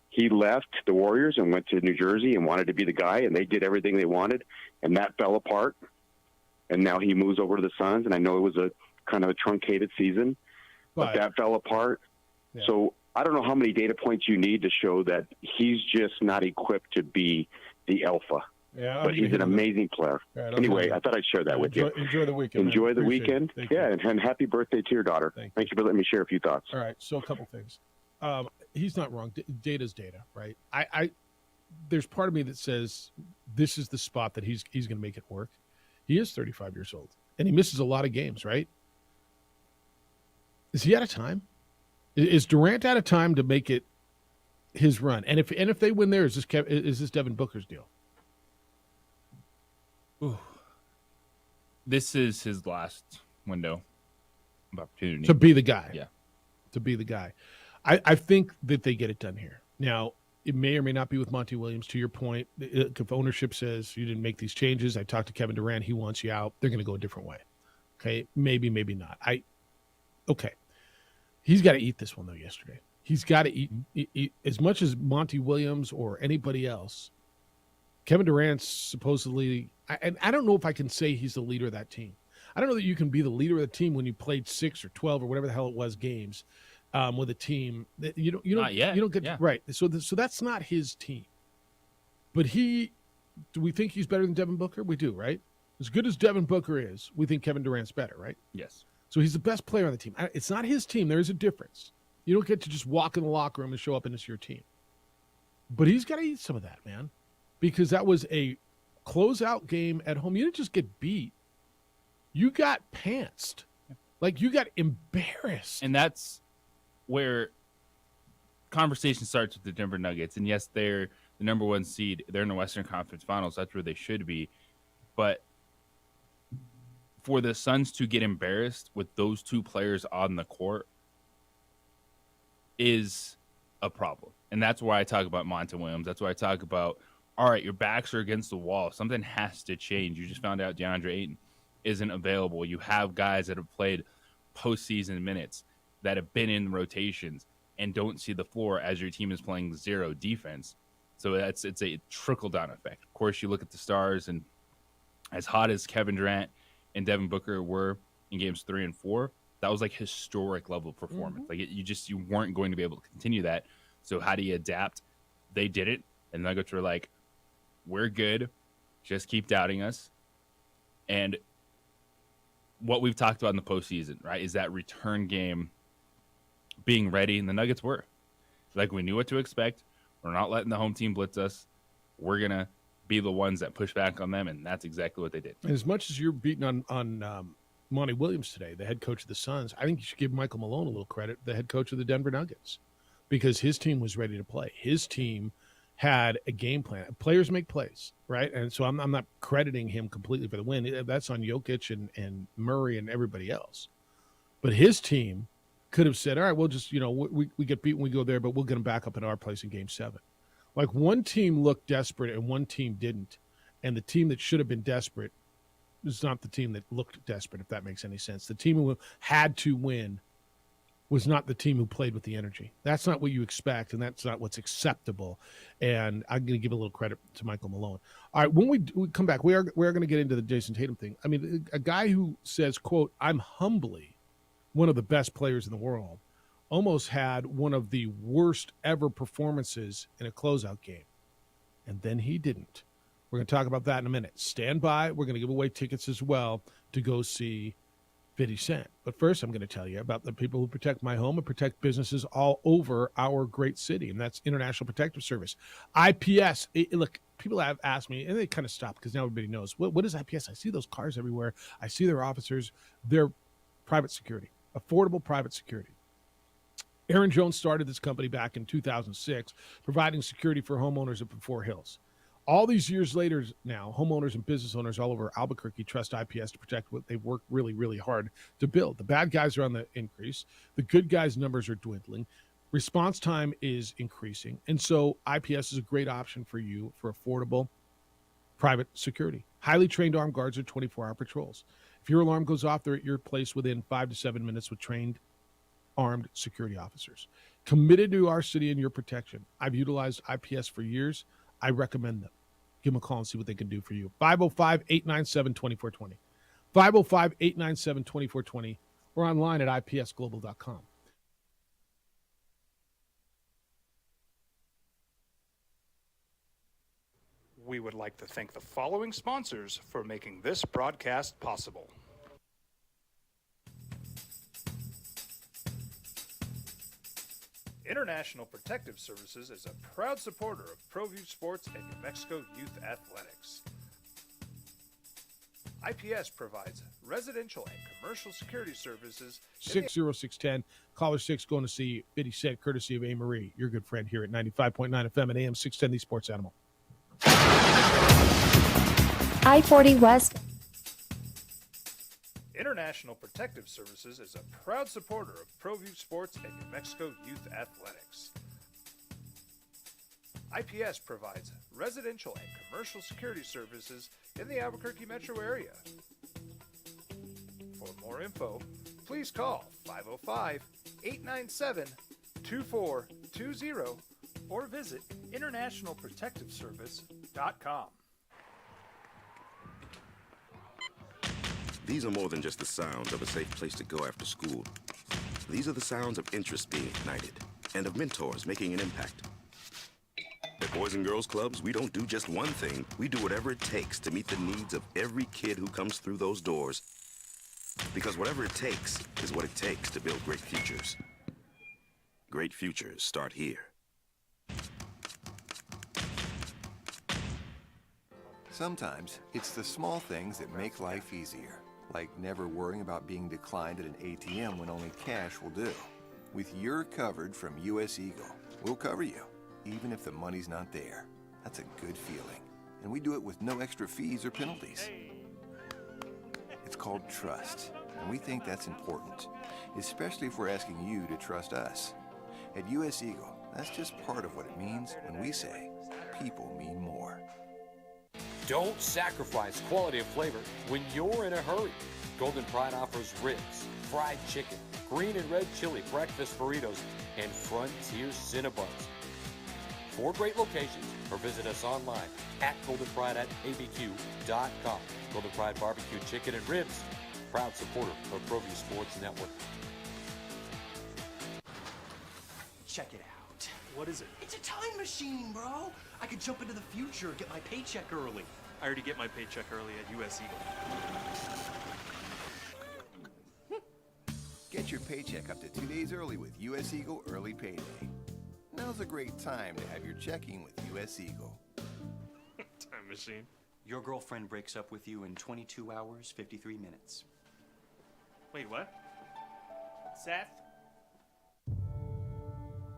[SPEAKER 9] He left the Warriors and went to New Jersey and wanted to be the guy, and they did everything they wanted, and that fell apart. And now he moves over to the Suns, and I know it was a kind of a truncated season, but that fell apart.
[SPEAKER 7] Yeah.
[SPEAKER 9] So I don't know how many data points you need to show that he's just not equipped to be the alpha.
[SPEAKER 7] Yeah,
[SPEAKER 9] but he's an amazing player.
[SPEAKER 7] Right,
[SPEAKER 9] anyway, I thought I'd share that with you.
[SPEAKER 7] Enjoy the weekend.
[SPEAKER 9] Enjoy
[SPEAKER 7] man.
[SPEAKER 9] the
[SPEAKER 7] Appreciate
[SPEAKER 9] weekend.
[SPEAKER 7] it.
[SPEAKER 9] Yeah, and happy birthday to your daughter. Thank you for letting me share a few thoughts.
[SPEAKER 7] All right, so a couple things. He's not wrong. Data's data, right? There's part of me that says this is the spot that he's going to make it work. He is 35 years old, and he misses a lot of games, right? Is he out of time? Is Durant out of time to make it his run? And if they win there, is this Devin Booker's deal?
[SPEAKER 8] Ooh. This is his last window. opportunity
[SPEAKER 7] to be the guy.
[SPEAKER 8] Yeah.
[SPEAKER 7] To be the guy. I think that they get it done here. Now, it may or may not be with Monty Williams. To your point, if ownership says you didn't make these changes, I talked to Kevin Durant, he wants you out, they're going to go a different way. Okay, maybe not. Okay. He's got to eat this one, though, yesterday. He's got to eat as much as Monty Williams or anybody else. Kevin Durant's supposedly – I don't know if I can say he's the leader of that team. I don't know that you can be the leader of the team when you played 6 or 12 or whatever the hell it was games with a team. That you don't get right. So that's not his team. But do we think he's better than Devin Booker? We do, right? As good as Devin Booker is, we think Kevin Durant's better, right?
[SPEAKER 8] Yes.
[SPEAKER 7] So he's the best player on the team. It's not his team. There is a difference. You don't get to just walk in the locker room and show up and it's your team. But he's got to eat some of that, man, because that was a closeout game at home. You didn't just get beat. You got pantsed. Like, you got embarrassed.
[SPEAKER 8] And that's where conversation starts with the Denver Nuggets. And, yes, they're the number 1 seed. They're in the Western Conference Finals. That's where they should be. But for the Suns to get embarrassed with those 2 players on the court is a problem. And that's why I talk about Monty Williams. That's why I talk about, all right, your backs are against the wall. Something has to change. You just found out DeAndre Ayton isn't available. You have guys that have played postseason minutes that have been in rotations and don't see the floor as your team is playing 0 defense. So it's a trickle-down effect. Of course, you look at the stars, and as hot as Kevin Durant and Devin Booker were in games 3 and 4, that was like historic level performance. Like you weren't going to be able to continue that. So how do you adapt? They did it, and the Nuggets were like, we're good. Just keep doubting us. And what we've talked about in the postseason, right, is that return game being ready, and the Nuggets were. Like, we knew what to expect. We're not letting the home team blitz us. We're going to be the ones that push back on them, and that's exactly what they did.
[SPEAKER 7] As much as you're beating on Monty Williams today, the head coach of the Suns, I think you should give Michael Malone a little credit, the head coach of the Denver Nuggets, because his team was ready to play. His team had a game plan. Players make plays, right? And so I'm not crediting him completely for the win. That's on Jokic and Murray and everybody else. But his team could have said, all right, we'll just, we get beat when we go there, but we'll get them back up in our place in Game 7. Like, one team looked desperate and one team didn't. And the team that should have been desperate is not the team that looked desperate, if that makes any sense. The team who had to win was not the team who played with the energy. That's not what you expect, and that's not what's acceptable. And I'm going to give a little credit to Michael Malone. All right, when we come back, we are going to get into the Jason Tatum thing. I mean, a guy who says, quote, I'm humbly one of the best players in the world, almost had one of the worst ever performances in a closeout game. And then he didn't. We're going to talk about that in a minute. Stand by. We're going to give away tickets as well to go see 50 Cent. But first, I'm going to tell you about the people who protect my home and protect businesses all over our great city, and that's International Protective Service. IPS, look, people have asked me, and they kind of stopped because now everybody knows. What is IPS? I see those cars everywhere. I see their officers. They're private security, affordable private security. Aaron Jones started this company back in 2006, providing security for homeowners up in Fort Hills. All these years later now, homeowners and business owners all over Albuquerque trust IPS to protect what they've worked really, really hard to build. The bad guys are on the increase. The good guys' numbers are dwindling. Response time is increasing. And so IPS is a great option for you for affordable private security. Highly trained armed guards are 24-hour patrols. If your alarm goes off, they're at your place within 5 to 7 minutes with trained armed security officers. Committed to our city and your protection. I've utilized IPS for years. I recommend them. Give them a call and see what they can do for you. 505-897-2420. 505-897-2420 or online at ipsglobal.com.
[SPEAKER 3] We would like to thank the following sponsors for making this broadcast possible. International Protective Services is a proud supporter of ProView Sports and New Mexico Youth Athletics. IPS provides residential and commercial security services.
[SPEAKER 7] 60610, caller 6 going to see 50 Cent, courtesy of A. Marie, your good friend here at 95.9 FM and AM 610, the Sports Animal.
[SPEAKER 10] I-40 West.
[SPEAKER 3] International Protective Services is a proud supporter of ProView Sports and New Mexico Youth Athletics. IPS provides residential and commercial security services in the Albuquerque metro area. For more info, please call 505-897-2420 or visit internationalprotectiveservice.com.
[SPEAKER 4] These are more than just the sounds of a safe place to go after school. These are the sounds of interest being ignited and of mentors making an impact. At Boys and Girls Clubs, we don't do just one thing. We do whatever it takes to meet the needs of every kid who comes through those doors. Because whatever it takes is what it takes to build great futures. Great futures start here.
[SPEAKER 5] Sometimes it's the small things that make life easier, like never worrying about being declined at an ATM when only cash will do. With your coverage from US Eagle, we'll cover you, even if the money's not there. That's a good feeling. And we do it with no extra fees or penalties. It's called trust, and we think that's important, especially if we're asking you to trust us. At US Eagle, that's just part of what it means when we say people mean more.
[SPEAKER 21] Don't sacrifice quality of flavor when you're in a hurry. Golden Pride offers ribs, fried chicken, green and red chili breakfast burritos, and Frontier Cinnabons. 4 great locations, or visit us online at goldenpride@abq.com. Golden Pride Barbecue Chicken and Ribs, proud supporter of ProView Sports Network.
[SPEAKER 11] Check it out.
[SPEAKER 15] What is it?
[SPEAKER 11] It's a time machine, bro. I could jump into the future, get my paycheck early.
[SPEAKER 15] I already get my paycheck early at US Eagle.
[SPEAKER 5] Get your paycheck up to 2 days early with US Eagle Early Payday. Now's a great time to have your checking with US Eagle.
[SPEAKER 15] Time machine.
[SPEAKER 11] Your girlfriend breaks up with you in 22 hours, 53 minutes.
[SPEAKER 15] Wait, what? Seth?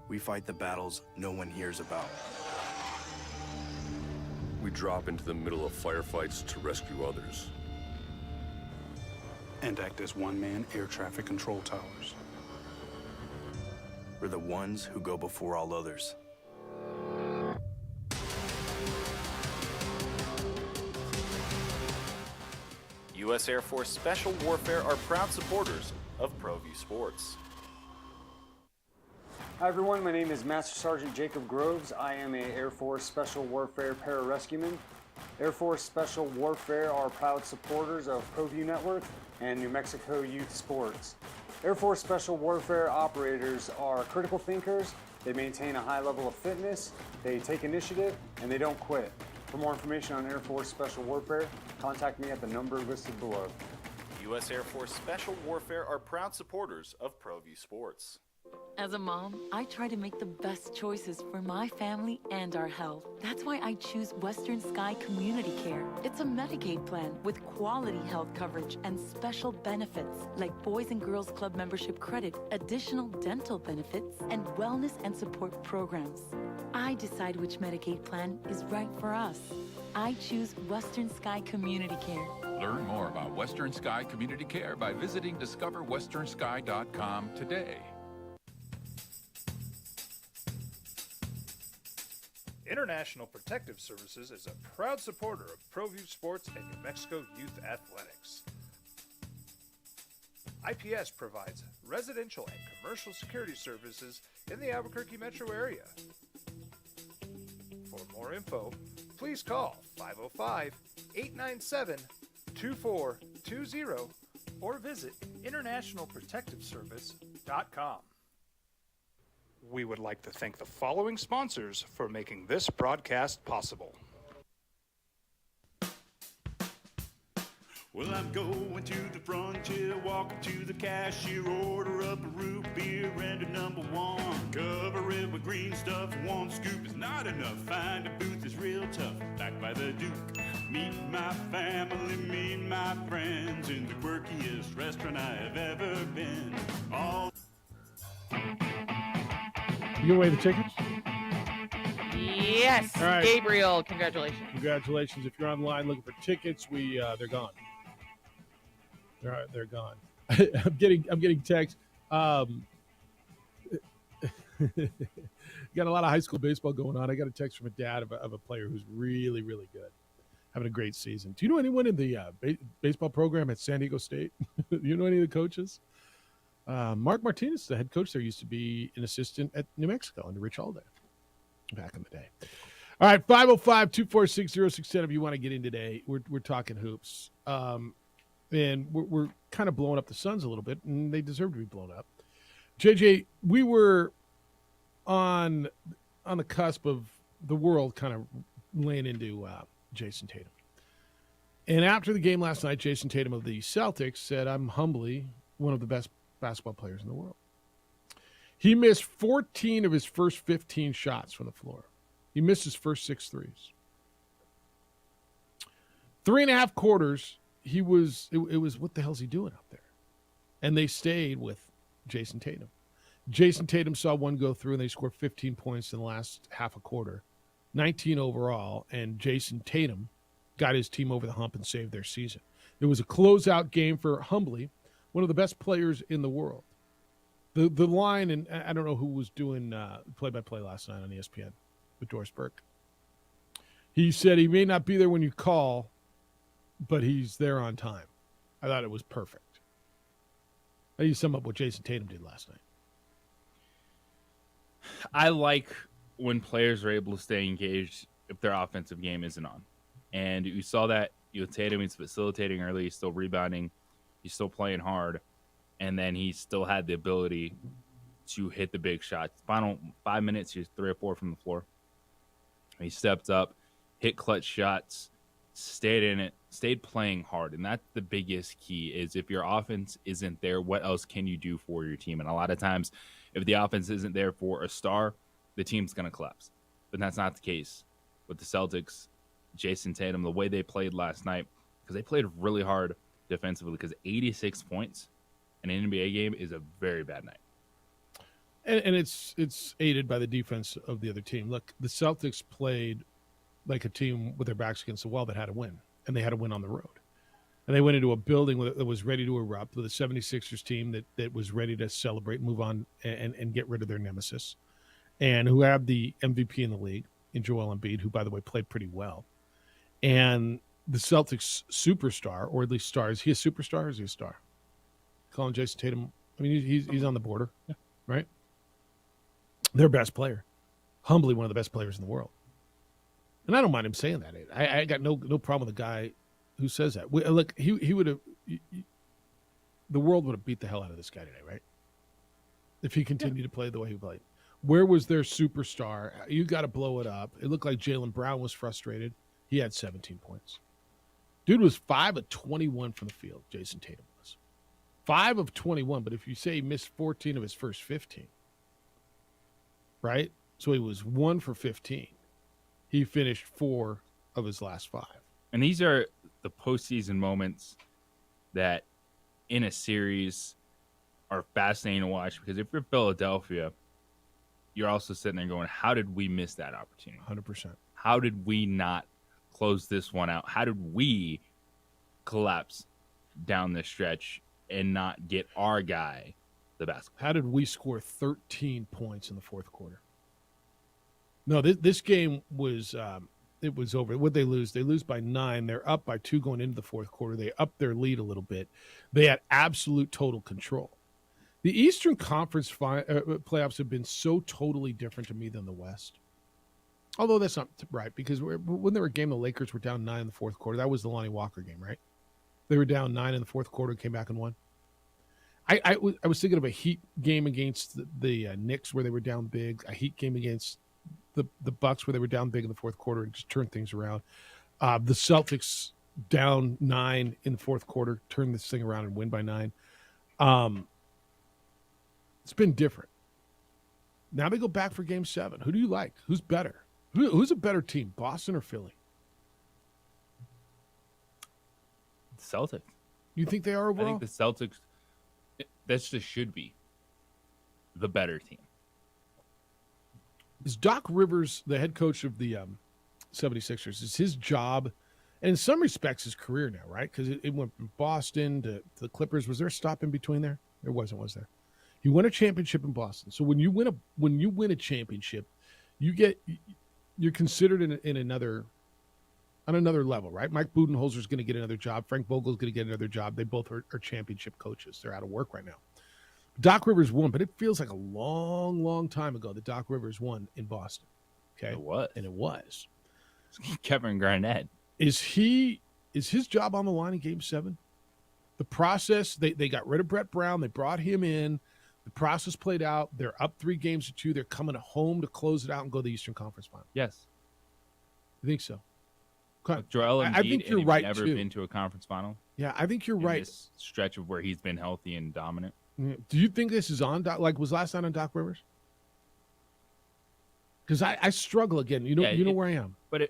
[SPEAKER 11] We fight the battles no one hears about.
[SPEAKER 12] We drop into the middle of firefights to rescue others.
[SPEAKER 10] And act as one-man air traffic control towers.
[SPEAKER 11] We're the ones who go before all others.
[SPEAKER 13] U.S. Air Force Special Warfare are proud supporters of ProView Sports.
[SPEAKER 16] Hi everyone, my name is Master Sergeant Jacob Groves. I am a Air Force Special Warfare pararescueman. Air Force Special Warfare are proud supporters of ProView Network and New Mexico Youth Sports. Air Force Special Warfare operators are critical thinkers. They maintain a high level of fitness, they take initiative, and they don't quit. For more information on Air Force Special Warfare, contact me at the number listed below.
[SPEAKER 13] U.S. Air Force Special Warfare are proud supporters of ProView Sports.
[SPEAKER 19] As a mom, I try to make the best choices for my family and our health. That's why I choose Western Sky Community Care. It's a Medicaid plan with quality health coverage and special benefits like Boys and Girls Club membership credit, additional dental benefits, and wellness and support programs. I decide which Medicaid plan is right for us. I choose Western Sky Community Care.
[SPEAKER 20] Learn more about Western Sky Community Care by visiting discoverwesternsky.com today.
[SPEAKER 3] International Protective Services is a proud supporter of ProView Sports and New Mexico Youth Athletics. IPS provides residential and commercial security services in the Albuquerque metro area. For more info, please call 505-897-2420 or visit internationalprotectiveservice.com. We would like to thank the following sponsors for making this broadcast possible.
[SPEAKER 17] Well, I'm going to the frontier, walking to the cashier, order up a root beer and a number one. Cover it with green stuff, one scoop is not enough. Find a booth that's real tough, backed by the Duke. Meet my family, meet my friends in the quirkiest restaurant I have ever been.
[SPEAKER 7] You give away the tickets?
[SPEAKER 14] Yes,
[SPEAKER 7] All right.
[SPEAKER 14] Gabriel, congratulations.
[SPEAKER 7] Congratulations. If you're online looking for tickets, they're gone. They're gone. I'm getting texts. Got a lot of high school baseball going on. I got a text from a dad of a player who's really, really good, having a great season. Do you know anyone in the baseball program at San Diego State? Do you know any of the coaches? Mark Martinez, the head coach there, used to be an assistant at New Mexico under Rich Holiday back in the day. All right, 505-246-0610 if you want to get in today. We're talking hoops. And we're kind of blowing up the Suns a little bit, and they deserve to be blown up. JJ, we were on the cusp of the world kind of laying into Jason Tatum. And after the game last night, Jason Tatum of the Celtics said, I'm humbly one of the best basketball players in the world. He missed 14 of his first 15 shots from the floor. He missed his first 6 threes. 3.5 quarters, it was, what the hell's he doing out there? And they stayed with Jason Tatum. Jason Tatum saw one go through, and they scored 15 points in the last half a quarter, 19 overall, and Jason Tatum got his team over the hump and saved their season. It was a closeout game for, humbly, one of the best players in the world. The line, and I don't know who was doing play-by-play last night on ESPN with Doris Burke. He said he may not be there when you call, but he's there on time. I thought it was perfect. How do you sum up what Jason Tatum did last night?
[SPEAKER 8] I like when players are able to stay engaged if their offensive game isn't on. And you saw that with Tatum. He's facilitating early. He's still rebounding. He's still playing hard. And then he still had the ability to hit the big shots. Final 5 minutes, he was 3 or 4 from the floor. He stepped up, hit clutch shots, stayed in it, stayed playing hard. And that's the biggest key is if your offense isn't there, what else can you do for your team? And a lot of times, if the offense isn't there for a star, the team's going to collapse. But that's not the case with the Celtics. Jason Tatum, the way they played last night, because they played really hard defensively, because 86 points in an NBA game is a very bad night.
[SPEAKER 7] And it's aided by the defense of the other team. Look, the Celtics played like a team with their backs against the wall that had to win, and they had to win on the road. And they went into a building that was ready to erupt with a 76ers team that was ready to celebrate, move on, and get rid of their nemesis, and who have the MVP in the league in Joel Embiid, who, by the way, played pretty well. And the Celtics superstar, or at least star, is he a superstar or is he a star? Calling Jason Tatum, I mean, he's on the border, right? Their best player. Humbly one of the best players in the world. And I don't mind him saying that. I got no problem with the guy who says that. Look, he would have – the world would have beat the hell out of this guy today, right? If he continued to play the way he played. Where was their superstar? You got to blow it up. It looked like Jaylen Brown was frustrated. He had 17 points. Dude was 5 of 21 from the field, Jason Tatum was. 5 of 21, but if you say he missed 14 of his first 15, right? So he was 1 for 15. He finished 4 of his last 5.
[SPEAKER 8] And these are the postseason moments that in a series are fascinating to watch, because if you're Philadelphia, you're also sitting there going, how did we miss that opportunity?
[SPEAKER 7] 100%.
[SPEAKER 8] How did we not close this one out? How did we collapse down this stretch and not get our guy the basketball?
[SPEAKER 7] How did we score 13 points in the fourth quarter? No, this game was it was over. What'd they lose? They lose by 9. They're up by 2 going into the fourth quarter. They upped their lead a little bit. They had absolute total control. The Eastern Conference playoffs have been so totally different to me than the West. Although that's not right, because when they were a game, the Lakers were down 9 in the fourth quarter. That was the Lonnie Walker game, right? They were down 9 in the fourth quarter, came back and won. I was thinking of a Heat game against the Knicks where they were down big, a Heat game against the Bucks where they were down big in the fourth quarter and just turned things around. The Celtics down 9 in the fourth quarter, turn this thing around and win by 9. It's been different. Now they go back for Game 7. Who do you like? Who's better? Who's a better team, Boston or Philly?
[SPEAKER 8] Celtics.
[SPEAKER 7] You think they are overall?
[SPEAKER 8] I think the Celtics, that just should be the better team.
[SPEAKER 7] Is Doc Rivers, the head coach of the 76ers, is his job, And in some respects, his career now, right? Because it went from Boston to the Clippers. Was there a stop in between there? There wasn't, was there? He won a championship in Boston. So when you win a championship, you're considered in another level, right? Mike Budenholzer is going to get another job. Frank Vogel is going to get another job. They both are championship coaches. They're out of work right now. Doc Rivers won, but it feels like a long, long time ago that Doc Rivers won in Boston. Okay,
[SPEAKER 8] It was.
[SPEAKER 7] and it was.
[SPEAKER 8] Kevin Garnett.
[SPEAKER 7] Is his job on the line in Game 7? The process, they got rid of Brett Brown. They brought him in. The process played out. They're up 3-2. They're coming home to close it out and go to the Eastern Conference Final.
[SPEAKER 8] Yes.
[SPEAKER 7] I think so.
[SPEAKER 8] Joel Embiid,
[SPEAKER 7] I think you're
[SPEAKER 8] and
[SPEAKER 7] right,
[SPEAKER 8] never
[SPEAKER 7] too.
[SPEAKER 8] been to a conference final.
[SPEAKER 7] Yeah, I think you're
[SPEAKER 8] in
[SPEAKER 7] right.
[SPEAKER 8] This stretch of where he's been healthy and dominant.
[SPEAKER 7] Yeah. Do you think this is on Doc? Like, was last night on Doc Rivers? Because I struggle again. You know where I am.
[SPEAKER 8] But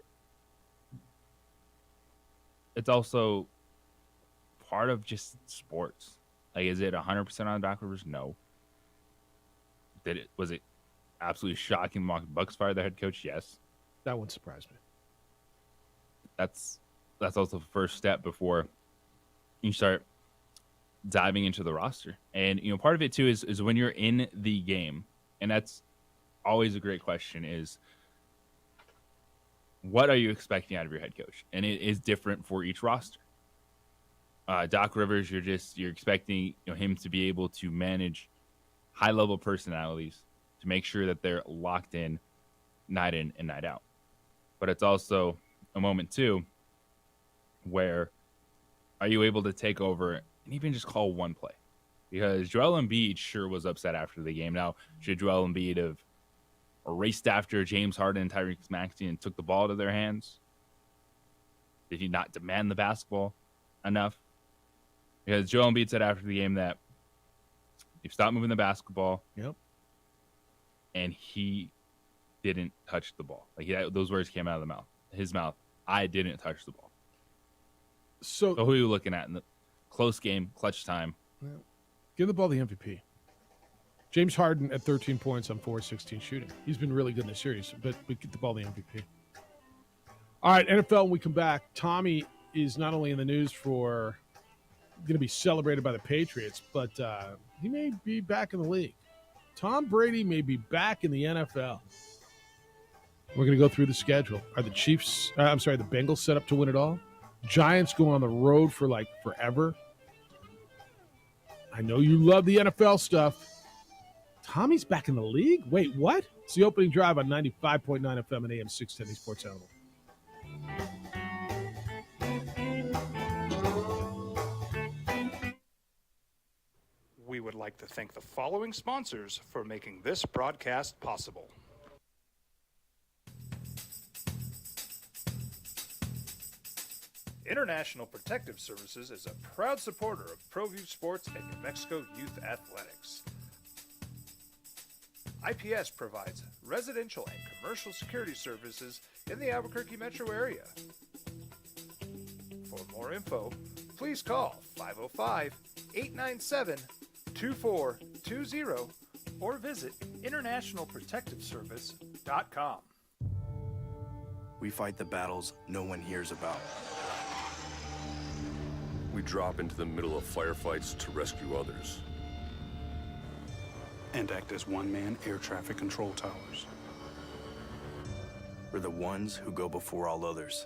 [SPEAKER 8] it's also part of just sports. Like, is it 100% on Doc Rivers? No. Was it absolutely shocking the Bucks fired their head coach? Yes.
[SPEAKER 7] That wouldn't surprise me.
[SPEAKER 8] That's also the first step before you start diving into the roster. And part of it too is when you're in the game, and that's always a great question, is what are you expecting out of your head coach? And it is different for each roster. Doc Rivers, you're expecting him to be able to manage high level personalities to make sure that they're locked in and night out. But it's also a moment too where are you able to take over and even just call one play? Because Joel Embiid sure was upset after the game. Now, should Joel Embiid have raced after James Harden and Tyrese Maxey and took the ball to their hands? Did he not demand the basketball enough? Because Joel Embiid said after the game that he stopped moving the basketball.
[SPEAKER 7] Yep.
[SPEAKER 8] And he didn't touch the ball. Those words came out of his mouth. I didn't touch the ball.
[SPEAKER 7] So
[SPEAKER 8] who are you looking at in the close game, clutch time?
[SPEAKER 7] Give the ball the MVP. James Harden at 13 points on 4-16 shooting. He's been really good in the series, but get the ball the MVP. All right, NFL, when we come back, Tommy is not only in the news for going to be celebrated by the Patriots, but he may be back in the league. Tom Brady may be back in the NFL. We're going to go through the schedule. Are the the Bengals set up to win it all? Giants go on the road for forever. I know you love the NFL stuff. Tommy's back in the league? Wait, what? It's the opening drive on 95.9 FM and AM 610 Sports Animal.
[SPEAKER 3] We would like to thank the following sponsors for making this broadcast possible. International Protective Services is a proud supporter of ProView Sports and New Mexico Youth Athletics. IPS provides residential and commercial security services in the Albuquerque metro area. For more info, please call 505-897-2420 or visit internationalprotectiveservice.com.
[SPEAKER 14] We fight the battles no one hears about.
[SPEAKER 12] We drop into the middle of firefights to rescue others.
[SPEAKER 10] And act as one-man air traffic control towers.
[SPEAKER 14] We're the ones who go before all others.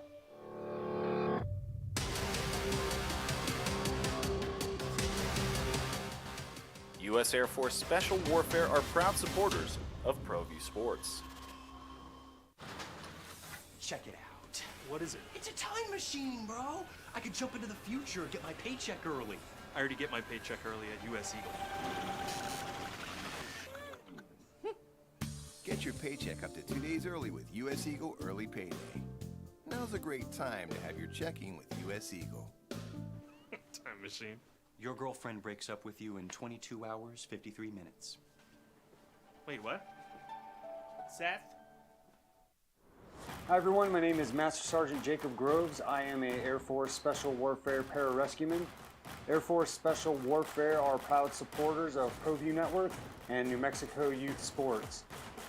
[SPEAKER 13] U.S. Air Force Special Warfare are proud supporters of ProView Sports.
[SPEAKER 11] Check it out.
[SPEAKER 15] What is it?
[SPEAKER 11] It's a time machine, bro. I could jump into the future, get my paycheck early.
[SPEAKER 15] I already get my paycheck early at U.S. Eagle.
[SPEAKER 5] Get your paycheck up to 2 days early with U.S. Eagle Early Payday. Now's a great time to have your checking with U.S. Eagle.
[SPEAKER 15] Time machine.
[SPEAKER 11] Your girlfriend breaks up with you in 22 hours, 53 minutes.
[SPEAKER 15] Wait, what? Seth?
[SPEAKER 16] Hi everyone, my name is Master Sergeant Jacob Groves. I am a Air Force Special Warfare Pararescueman. Air Force Special Warfare are proud supporters of ProView Network and New Mexico Youth Sports.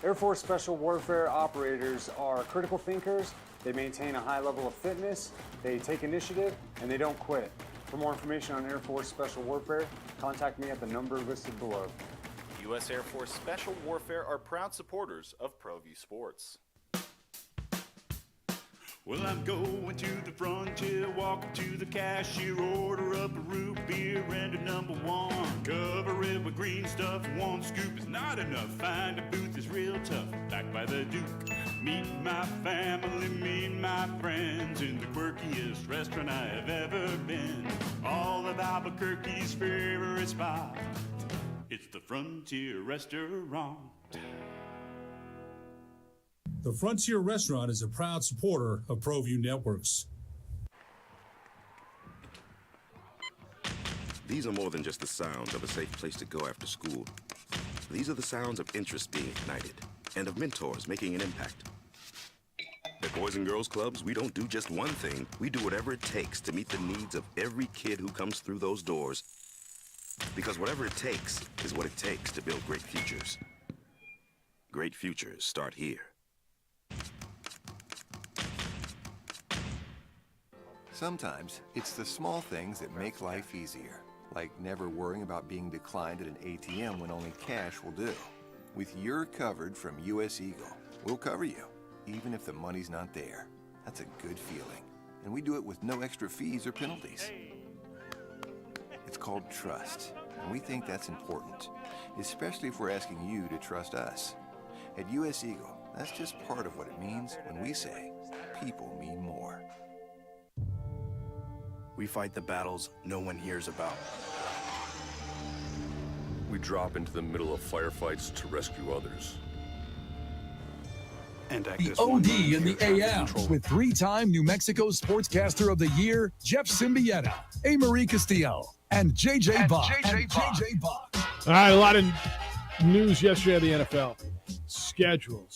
[SPEAKER 16] Air Force Special Warfare operators are critical thinkers They maintain a high level of fitness, they take initiative, and they don't quit. For more information on Air Force Special Warfare, contact me at the number listed below.
[SPEAKER 13] U.S. Air Force Special Warfare are proud supporters of ProView Sports.
[SPEAKER 17] Well, I'm going to the frontier, walking to the cashier, order up a root beer and a number one. Cover it with green stuff, one scoop is not enough. Find a booth is real tough, back by the Duke. Meet my family, meet my friends in the quirkiest restaurant I have ever been. All of Albuquerque's favorite spot, it's the Frontier Restaurant.
[SPEAKER 18] The Frontier Restaurant is a proud supporter of ProView Networks.
[SPEAKER 4] These are more than just the sounds of a safe place to go after school. These are the sounds of interest being ignited and of mentors making an impact. At Boys and Girls Clubs, we don't do just one thing. We do whatever it takes to meet the needs of every kid who comes through those doors. Because whatever it takes is what it takes to build great futures. Great futures start here.
[SPEAKER 5] Sometimes it's the small things that make life easier, like never worrying about being declined at an ATM when only cash will do. With your covered from US Eagle, we'll cover you, even if the money's not there. That's a good feeling, and we do it with no extra fees or penalties. It's called trust, and we think that's important, especially if we're asking you to trust us. At US Eagle, that's just part of what it means when we say people mean more.
[SPEAKER 14] We fight the battles no one hears about.
[SPEAKER 12] We drop into the middle of firefights to rescue others.
[SPEAKER 10] And act
[SPEAKER 6] The
[SPEAKER 10] as one
[SPEAKER 6] OD
[SPEAKER 10] man
[SPEAKER 6] in the
[SPEAKER 10] air traffic
[SPEAKER 6] AM
[SPEAKER 10] controller.
[SPEAKER 6] with three-time New Mexico Sportscaster of the Year, Jeff Symbieta, A. Marie Castillo, and JJ Bach.
[SPEAKER 7] All right, a lot of news yesterday of the NFL. Schedule,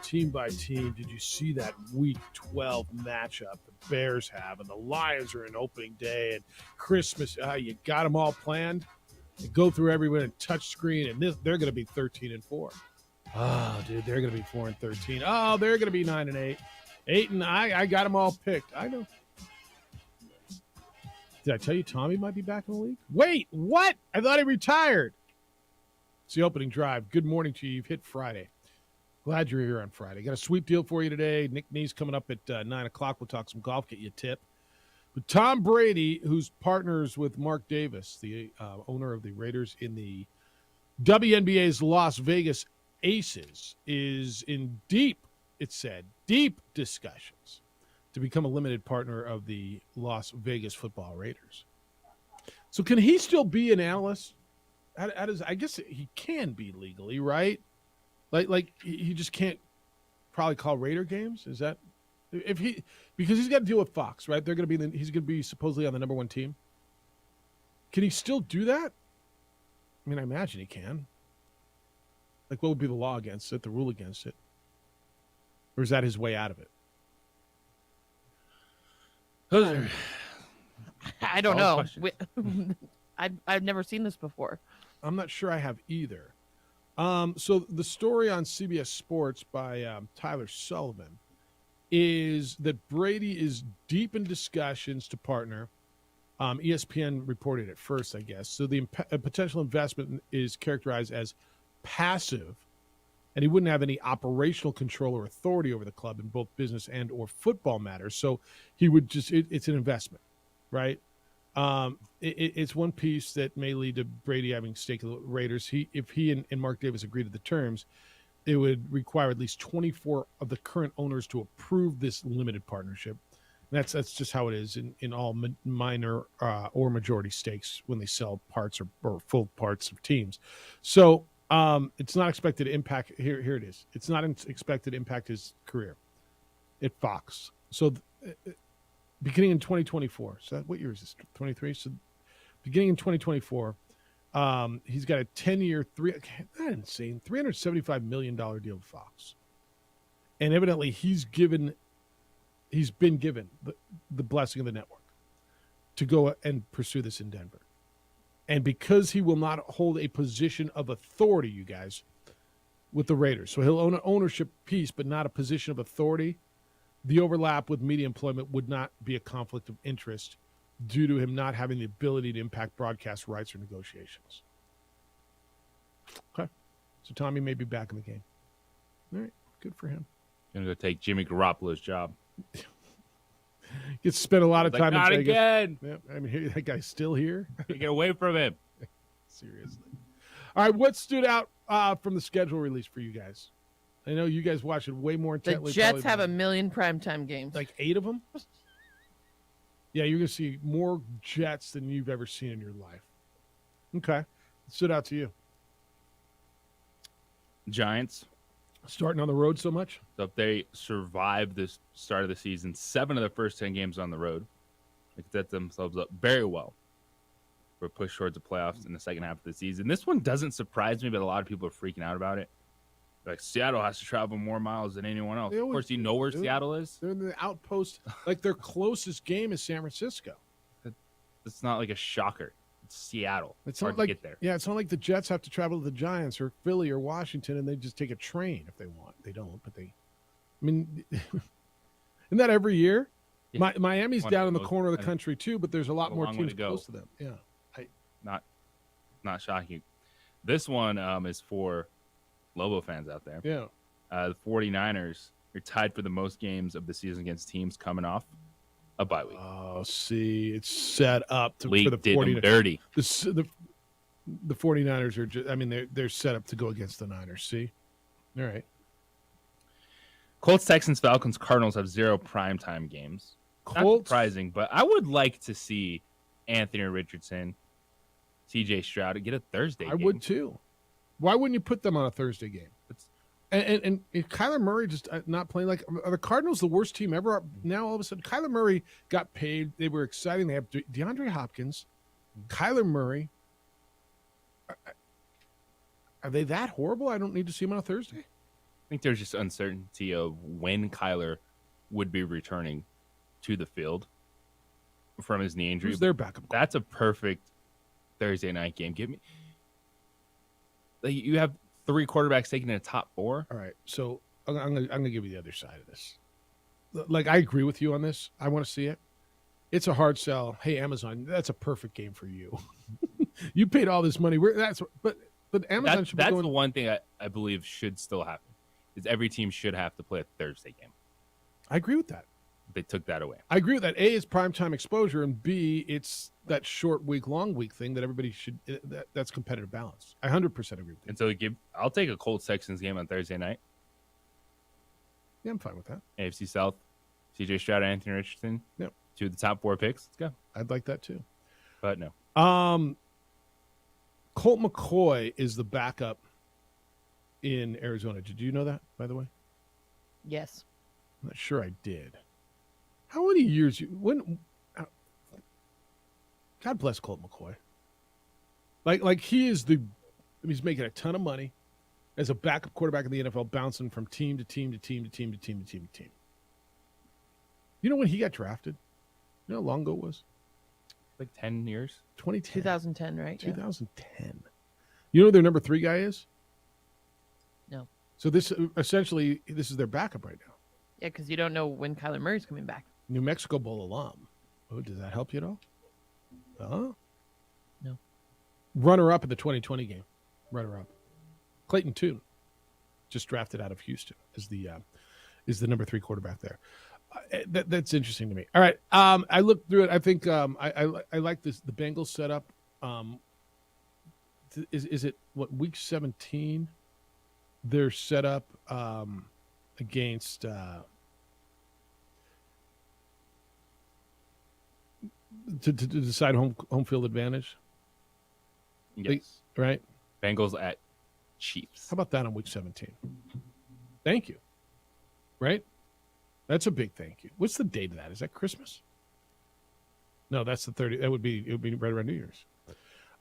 [SPEAKER 7] team by team. Did you see that Week 12 matchup the Bears have? And the Lions are in opening day and Christmas. You got them all planned. You go through everyone in touch screen, and they're going to be 13-4. Oh, dude, they're going to be 4-13. Oh, they're going to be 9-8. 8 I got them all picked. I know. Did I tell you Tommy might be back in the league? Wait, what? I thought he retired. It's the opening drive. Good morning to you. You've hit Friday. Glad you're here on Friday. Got a sweet deal for you today. Nick Nee's coming up at 9 o'clock. We'll talk some golf, get you a tip. But Tom Brady, who's partners with Mark Davis, the owner of the Raiders in the WNBA's Las Vegas Aces, is in deep discussions to become a limited partner of the Las Vegas Football Raiders. So can he still be an analyst? How does, I guess he can be legally, right? Like he just can't probably call Raider games. Is that because he's got to deal with Fox, right? He's going to be supposedly on the number one team. Can he still do that? I mean, I imagine he can. Like, what would be the law against it, the rule against it? Or is that his way out of it?
[SPEAKER 22] I don't know. I've never seen this before.
[SPEAKER 7] I'm not sure I have either. So the story on CBS Sports by Tyler Sullivan is that Brady is deep in discussions to partner. ESPN reported it first, I guess. So the potential investment is characterized as passive, and he wouldn't have any operational control or authority over the club in both business and or football matters. So he would just, it's an investment, right? It's one piece that may lead to Brady having stake in the Raiders. If he and Mark Davis agree to the terms, it would require at least 24 of the current owners to approve this limited partnership. And that's just how it is in all minor or majority stakes when they sell parts or full parts of teams. So it's not expected to impact. Here it is. It's not expected to impact his career at Fox. So beginning in 2024. So what year is this? 23. So beginning in 2024, he's got a 10-year, $375 million deal with Fox. And evidently he's been given the blessing of the network to go and pursue this in Denver. And because he will not hold a position of authority, you guys, with the Raiders. So he'll own an ownership piece, but not a position of authority. the overlap with media employment would not be a conflict of interest due to him not having the ability to impact broadcast rights or negotiations. Okay. So Tommy may be back in the game. All right. Good for him.
[SPEAKER 8] Gonna go take Jimmy Garoppolo's job.
[SPEAKER 7] Gets to spend a lot of time
[SPEAKER 8] not
[SPEAKER 7] in Vegas.
[SPEAKER 8] again.
[SPEAKER 7] Yeah, I mean, that guy's still here.
[SPEAKER 8] Get away from him.
[SPEAKER 7] Seriously. All right. What stood out from the schedule release for you guys? I know you guys watch it way more
[SPEAKER 22] The
[SPEAKER 7] intently.
[SPEAKER 22] Jets
[SPEAKER 7] probably
[SPEAKER 22] have a
[SPEAKER 7] than-
[SPEAKER 22] million primetime games.
[SPEAKER 7] like 8 of them. Yeah, you're going to see more Jets than you've ever seen in your life. Okay. It stood out to you.
[SPEAKER 8] Giants.
[SPEAKER 7] Starting on the road so much?
[SPEAKER 8] So if they survive this start of the season, 7 of the first 10 games on the road, they set themselves up very well for a push towards the playoffs in the second half of the season. This one doesn't surprise me, but a lot of people are freaking out about it. Like, Seattle has to travel more miles than anyone else. Of course, you know where Seattle is.
[SPEAKER 7] They're in the outpost. Like, their closest game is San Francisco.
[SPEAKER 8] It's not like a shocker. It's Seattle.
[SPEAKER 7] It's
[SPEAKER 8] hard
[SPEAKER 7] not like
[SPEAKER 8] to get there.
[SPEAKER 7] Yeah, it's not like the Jets have to travel to the Giants or Philly or Washington and they just take a train if they want. They don't, but they. I mean, isn't that every year?
[SPEAKER 8] Yeah.
[SPEAKER 7] Miami's
[SPEAKER 8] One
[SPEAKER 7] down in the
[SPEAKER 8] close-
[SPEAKER 7] corner of the country too, but there's a lot
[SPEAKER 8] a
[SPEAKER 7] more
[SPEAKER 8] long way
[SPEAKER 7] teams
[SPEAKER 8] to go.
[SPEAKER 7] close to them. Yeah,
[SPEAKER 8] Not shocking. This one is for Lobo fans out there.
[SPEAKER 7] yeah.
[SPEAKER 8] The 49ers are tied for the most games of the season against teams coming off a bye week.
[SPEAKER 7] Oh, see, it's set up for
[SPEAKER 8] League
[SPEAKER 7] the
[SPEAKER 8] did them
[SPEAKER 7] 49ers.
[SPEAKER 8] dirty.
[SPEAKER 7] The 49ers are just, I mean, they're set up to go against the Niners. See, all right.
[SPEAKER 8] Colts, Texans, Falcons, Cardinals have 0 primetime games. Not
[SPEAKER 7] Colts,
[SPEAKER 8] surprising, but I would like to see Anthony Richardson, CJ Stroud get a Thursday
[SPEAKER 7] I
[SPEAKER 8] game.
[SPEAKER 7] would too. Why wouldn't you put them on a Thursday game? And Kyler Murray just not playing like, are the Cardinals the worst team ever? Now all of a sudden, Kyler Murray got paid. They were exciting. They have DeAndre Hopkins, Kyler Murray. Are they that horrible? I don't need to see them on a Thursday.
[SPEAKER 8] I think there's just uncertainty of when Kyler would be returning to the field from his knee injury.
[SPEAKER 7] Who's their backup?
[SPEAKER 8] That's a perfect Thursday night game. Give me. Like, you have 3 quarterbacks taking in a top 4.
[SPEAKER 7] All right, so I'm gonna give you the other side of this. Like, I agree with you on this. I want to see it. It's a hard sell. Hey, Amazon, that's a perfect game for you. You paid all this money. But Amazon should be
[SPEAKER 8] That's
[SPEAKER 7] going.
[SPEAKER 8] the one thing I believe should still happen. Is every team should have to play a Thursday game.
[SPEAKER 7] I agree with that.
[SPEAKER 8] They took that away.
[SPEAKER 7] I agree with that. A, it's primetime exposure, and B, it's that short week, long week thing that everybody should. That's competitive balance. I 100% agree with that.
[SPEAKER 8] And so I'll take a Colts Texans game on Thursday night.
[SPEAKER 7] Yeah, I'm fine with that.
[SPEAKER 8] AFC South, CJ Stroud, Anthony Richardson.
[SPEAKER 7] Yep.
[SPEAKER 8] 2 of the top 4 picks. Let's go.
[SPEAKER 7] I'd like that too.
[SPEAKER 8] But no.
[SPEAKER 7] Colt McCoy is the backup in Arizona. Did you know that, by the way?
[SPEAKER 22] Yes.
[SPEAKER 7] I'm not sure I did. How many years God bless Colt McCoy. Like he's making a ton of money as a backup quarterback in the NFL, bouncing from team to team to team to team to team to team to team. You know when he got drafted? You know how long ago it was?
[SPEAKER 8] Like 10 years?
[SPEAKER 7] 2010.
[SPEAKER 22] 2010, right? Yeah.
[SPEAKER 7] 2010. You know who their number 3 guy is?
[SPEAKER 22] No.
[SPEAKER 7] So this is their backup right now.
[SPEAKER 22] Yeah, because you don't know when Kyler Murray's coming back.
[SPEAKER 7] New Mexico Bowl alum. Oh, does that help you at all? Huh?
[SPEAKER 22] No.
[SPEAKER 7] Runner-up in the 2020 game. Runner-up. Clayton Tune, just drafted out of Houston, is the number 3 quarterback there. That's interesting to me. All right, I looked through it. I think I like this. The Bengals setup. Is it what week 17? They're set up against. To decide home field advantage.
[SPEAKER 8] Yes.
[SPEAKER 7] Right.
[SPEAKER 8] Bengals at Chiefs.
[SPEAKER 7] How about that on week 17? Thank you. Right? That's a big thank you. What's the date of that? Is that Christmas? No, that's the 30th. It would be right around New Year's.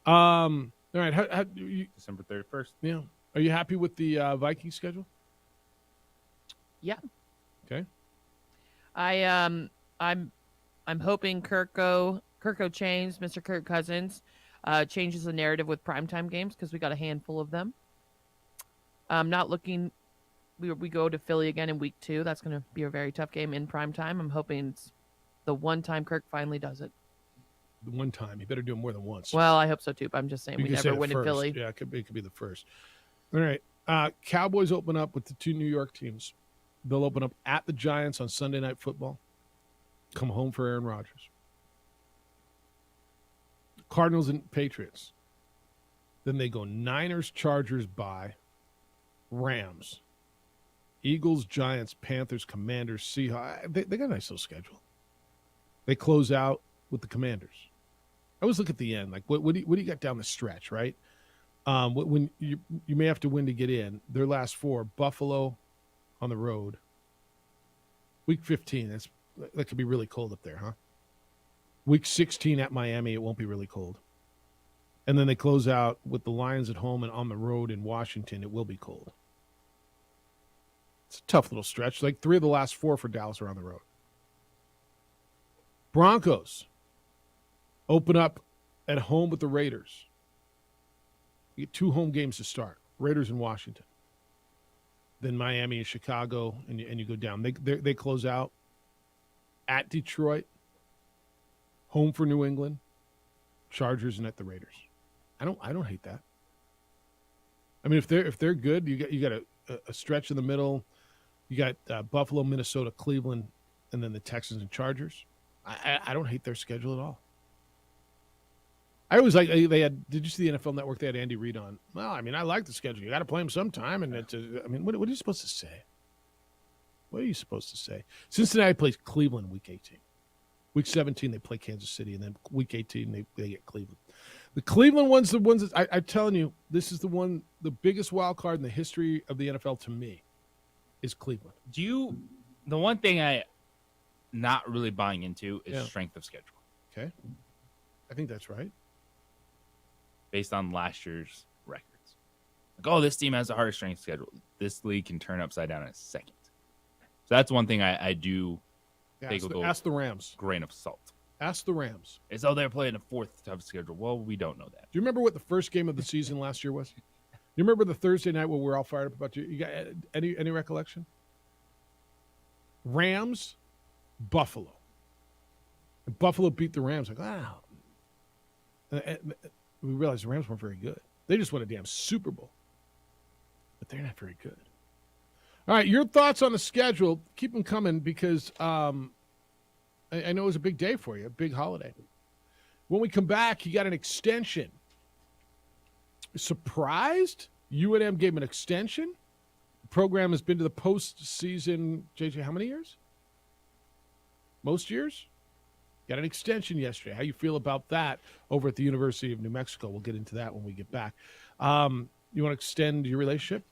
[SPEAKER 7] All right. How you,
[SPEAKER 8] December 31st.
[SPEAKER 7] Yeah. Are you happy with the Viking schedule?
[SPEAKER 22] Yeah.
[SPEAKER 7] Okay.
[SPEAKER 22] I'm hoping Mr. Kirk Cousins, changes the narrative with primetime games because we got a handful of them. I'm not looking we go to Philly again in week 2. That's going to be a very tough game in prime time. I'm hoping it's the one time Kirk finally does it.
[SPEAKER 7] The one time. He better do it more than once.
[SPEAKER 22] Well, I hope so too, but I'm just saying
[SPEAKER 7] You
[SPEAKER 22] we
[SPEAKER 7] can say
[SPEAKER 22] never
[SPEAKER 7] the
[SPEAKER 22] win in
[SPEAKER 7] first.
[SPEAKER 22] Philly.
[SPEAKER 7] Yeah, it could be the first. All right. Cowboys open up with the 2 New York teams. They'll open up at the Giants on Sunday Night Football. Come home for Aaron Rodgers. Cardinals and Patriots. Then they go Niners, Chargers, bye. Rams. Eagles, Giants, Panthers, Commanders, Seahawks. They got a nice little schedule. They close out with the Commanders. I always look at the end. Like, what do you got down the stretch, right? When you may have to win to get in. Their last 4, Buffalo on the road. Week 15, that could be really cold up there, huh? Week 16 at Miami, it won't be really cold. And then they close out with the Lions at home and on the road in Washington, it will be cold. It's a tough little stretch. Like 3 of the last 4 for Dallas are on the road. Broncos open up at home with the Raiders. You get 2 home games to start. Raiders in Washington. Then Miami and Chicago, and you go down. They close out at Detroit, home for New England, Chargers, and at the Raiders. I don't hate that. I mean, if they're good, you got a stretch in the middle. You got Buffalo, Minnesota, Cleveland, and then the Texans and Chargers. I don't hate their schedule at all. I always like they had. Did you see the NFL Network? They had Andy Reid on. Well, I mean, I like the schedule. You got to play them sometime, and it's. I mean, what are you supposed to say? What are you supposed to say? Cincinnati plays Cleveland week 18. Week 17 they play Kansas City, and then week 18 they get Cleveland. The Cleveland one's the ones that I'm telling you, this is the biggest wild card in the history of the NFL to me, is Cleveland.
[SPEAKER 8] The one thing I not really buying into is strength of schedule.
[SPEAKER 7] Okay, I think that's right.
[SPEAKER 8] Based on last year's records. Like, oh, this team has a harder strength schedule. This league can turn upside down in a second. So that's one thing I do take with
[SPEAKER 7] ask the Rams.
[SPEAKER 8] Grain of salt.
[SPEAKER 7] Ask the Rams.
[SPEAKER 8] It's they're playing a 4th tough schedule. Well, we don't know that.
[SPEAKER 7] Do you remember what the first game of the season last year was? You remember the Thursday night where we're all fired up about you got any recollection? Rams, Buffalo. And Buffalo beat the Rams. Like, wow. And we realized the Rams weren't very good. They just won a damn Super Bowl. But they're not very good. All right, your thoughts on the schedule. Keep them coming because I know it was a big day for you, a big holiday. When we come back, you got an extension. Surprised? UNM gave him an extension. The program has been to the postseason, JJ, how many years? Most years? Got an extension yesterday. How you feel about that over at the University of New Mexico? We'll get into that when we get back. You want to extend your relationship?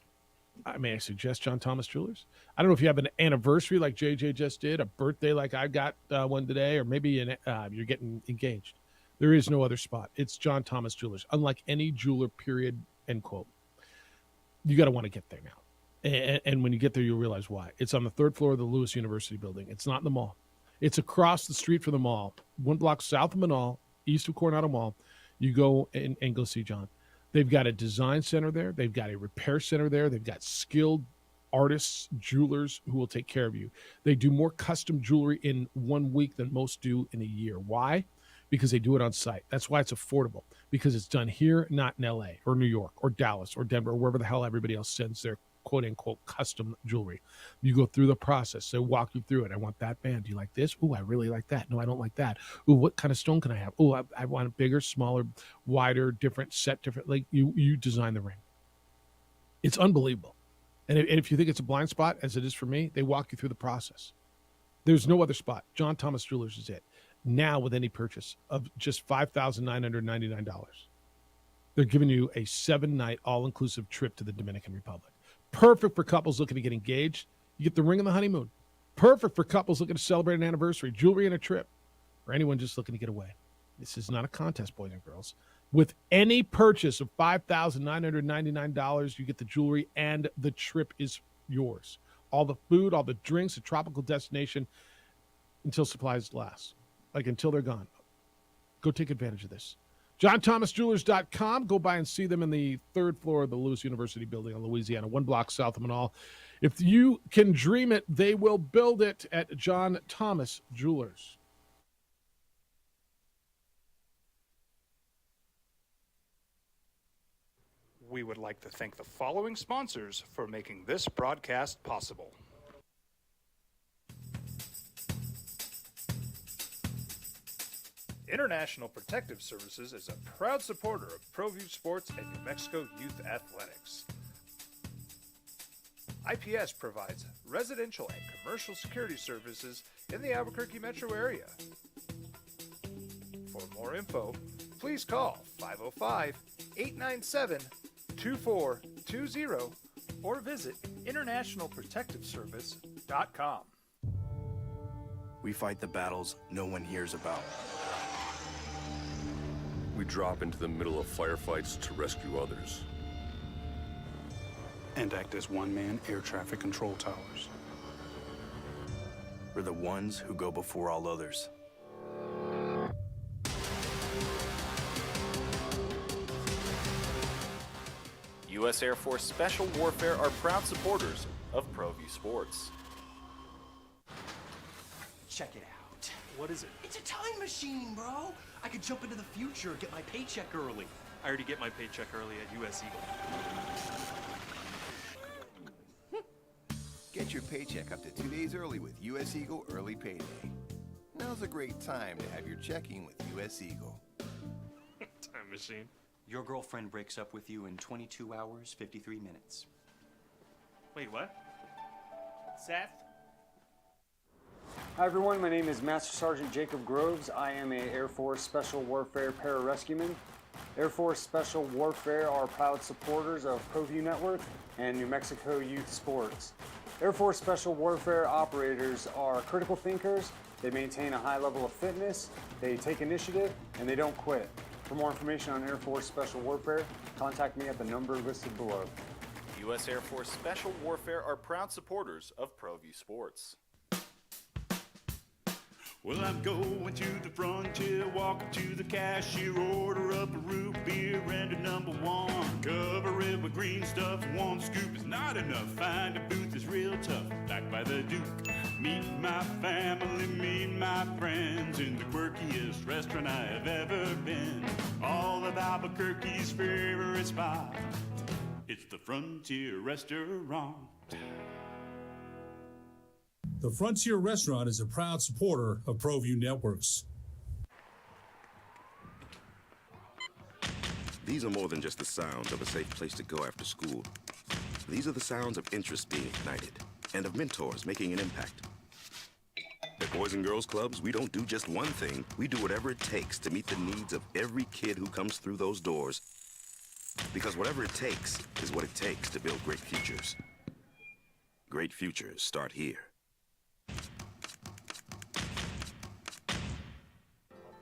[SPEAKER 7] May I suggest John Thomas Jewelers? I don't know if you have an anniversary like JJ just did, a birthday like I got one today, or maybe you're getting engaged. There is no other spot. It's John Thomas Jewelers. Unlike any jeweler, period, end quote. You got to want to get there now. And when you get there, you'll realize why. It's on the 3rd floor of the Lewis University building. It's not in the mall. It's across the street from the mall, 1 block south of Manal, east of Coronado Mall. You go and go see John. They've got a design center there. They've got a repair center there. They've got skilled artists, jewelers who will take care of you. They do more custom jewelry in 1 week than most do in a year. Why? Because they do it on site. That's why it's affordable, because it's done here, not in LA or New York or Dallas or Denver or wherever the hell everybody else sends their quote-unquote custom jewelry. You go through the process. They walk you through it. I want that band. Do you like this? Oh, I really like that. No, I don't like that. Oh, what kind of stone can I have? Oh, I want it bigger, smaller, wider, different, set different. Like you design the ring. It's unbelievable. And if you think it's a blind spot, as it is for me, they walk you through the process. There's no other spot. John Thomas Jewelers is it. Now with any purchase of just $5,999. They're giving you a 7-night all-inclusive trip to the Dominican Republic. Perfect for couples looking to get engaged. You get the ring on the honeymoon. Perfect for couples looking to celebrate an anniversary, jewelry, and a trip. Or anyone just looking to get away. This is not a contest, boys and girls. With any purchase of $5,999, you get the jewelry and the trip is yours. All the food, all the drinks, a tropical destination until supplies last. Like until they're gone. Go take advantage of this. JohnThomasJewelers.com. Go by and see them in the third floor of the Lewis University building in Louisiana, 1 block south of Manal. If you can dream it, they will build it at John Thomas Jewelers.
[SPEAKER 3] We would like to thank the following sponsors for making this broadcast possible. International Protective Services is a proud supporter of ProView Sports and New Mexico Youth Athletics. IPS provides residential and commercial security services in the Albuquerque metro area. For more info, please call 505-897-2420 or visit internationalprotectiveservice.com.
[SPEAKER 14] We fight the battles no one hears about.
[SPEAKER 12] We drop into the middle of firefights to rescue others.
[SPEAKER 10] And act as one-man air traffic control towers.
[SPEAKER 14] We're the ones who go before all others.
[SPEAKER 13] U.S. Air Force Special Warfare are proud supporters of ProView Sports.
[SPEAKER 11] Check it out.
[SPEAKER 15] What is it?
[SPEAKER 11] It's a time machine, bro. I could jump into the future, get my paycheck early.
[SPEAKER 15] I already get my paycheck early at U.S. Eagle.
[SPEAKER 5] Get your paycheck up to 2 days early with U.S. Eagle Early Payday. Now's a great time to have your checking with U.S. Eagle.
[SPEAKER 15] Time machine.
[SPEAKER 11] Your girlfriend breaks up with you in 22 hours, 53 minutes.
[SPEAKER 15] Wait, what? Seth?
[SPEAKER 16] Hi everyone, my name is Master Sergeant Jacob Groves. I am a Air Force Special Warfare pararescueman. Air Force Special Warfare are proud supporters of ProView Network and New Mexico Youth Sports. Air Force Special Warfare operators are critical thinkers. They maintain a high level of fitness, they take initiative, and they don't quit. For more information on Air Force Special Warfare, contact me at the number listed below.
[SPEAKER 13] U.S. Air Force Special Warfare are proud supporters of ProView Sports.
[SPEAKER 17] Well, I'm going to the frontier, walking to the cashier, order up a root beer and a number one. Cover it with green stuff, one scoop is not enough. Find a booth that's real tough, back by the Duke. Meet my family, meet my friends in the quirkiest restaurant I have ever been. All of Albuquerque's favorite spot, it's the Frontier Restaurant.
[SPEAKER 18] The Frontier Restaurant is a proud supporter of ProView Networks.
[SPEAKER 4] These are more than just the sounds of a safe place to go after school. These are the sounds of interest being ignited and of mentors making an impact. At Boys and Girls Clubs, we don't do just one thing. We do whatever it takes to meet the needs of every kid who comes through those doors. Because whatever it takes is what it takes to build great futures. Great futures start here.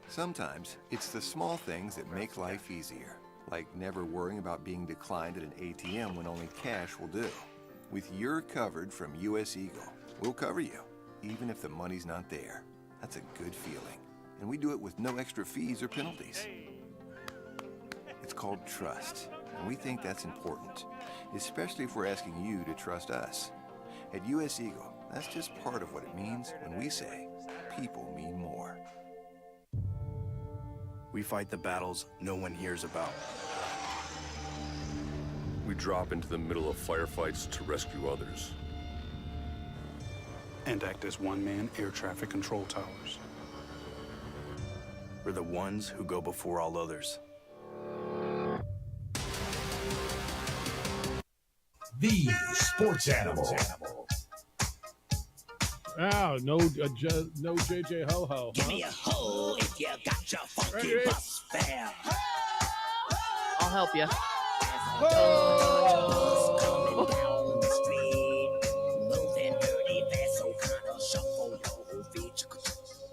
[SPEAKER 5] Sometimes it's the small things that make life easier, like never worrying about being declined at an ATM when only cash will do. With your covered from U.S. Eagle, we'll cover you, even if the money's not there. That's a good feeling. And we do it with no extra fees or penalties. It's called trust, and we think that's important, especially if we're asking you to trust us. At U.S. Eagle, that's just part of what it means when we say people mean more.
[SPEAKER 14] We fight the battles no one hears about.
[SPEAKER 12] We drop into the middle of firefights to rescue others.
[SPEAKER 10] And act as one-man air traffic control towers.
[SPEAKER 14] We're the ones who go before all others.
[SPEAKER 6] The Sports Animal.
[SPEAKER 7] Oh, no JJ Ho Ho.
[SPEAKER 1] Give me a ho if you got your funky
[SPEAKER 7] Ready?
[SPEAKER 1] bus fare.
[SPEAKER 22] I'll help you.
[SPEAKER 1] Coming down the street, moving dirty fast, so kinda shuffle your feet.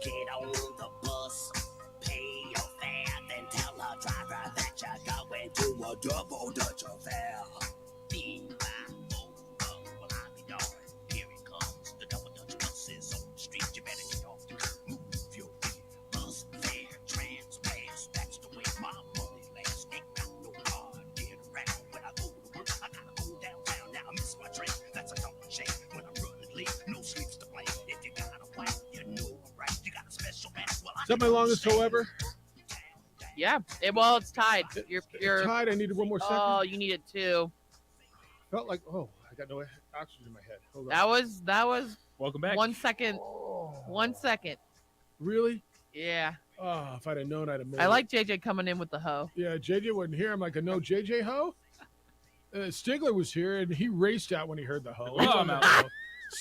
[SPEAKER 1] Get on the bus, pay your fare, then tell the driver that you're going to a double Dutch affair. Be my well, I'll be darned. Here it comes, the double Dutch bus is on the street. You better get off the curb, move your feet. Bus fare, trans, pass, that's the way my
[SPEAKER 7] that my longest hoe ever?
[SPEAKER 22] Yeah. Well, it's tied. You're
[SPEAKER 7] tied. I needed one more second.
[SPEAKER 22] Oh, you needed 2.
[SPEAKER 7] Felt like, I got no oxygen in my head. Hold on.
[SPEAKER 22] That was.
[SPEAKER 8] Welcome back.
[SPEAKER 22] 1 second. 1 second.
[SPEAKER 7] Really?
[SPEAKER 22] Yeah.
[SPEAKER 7] Oh, if I'd have known, I'd have made
[SPEAKER 22] I
[SPEAKER 7] it.
[SPEAKER 22] like JJ coming in with the hoe.
[SPEAKER 7] Yeah, JJ wasn't here. I'm like, a no JJ hoe? Stigler was here, and he raced out when he heard the hoe.
[SPEAKER 8] Oh, I'm out.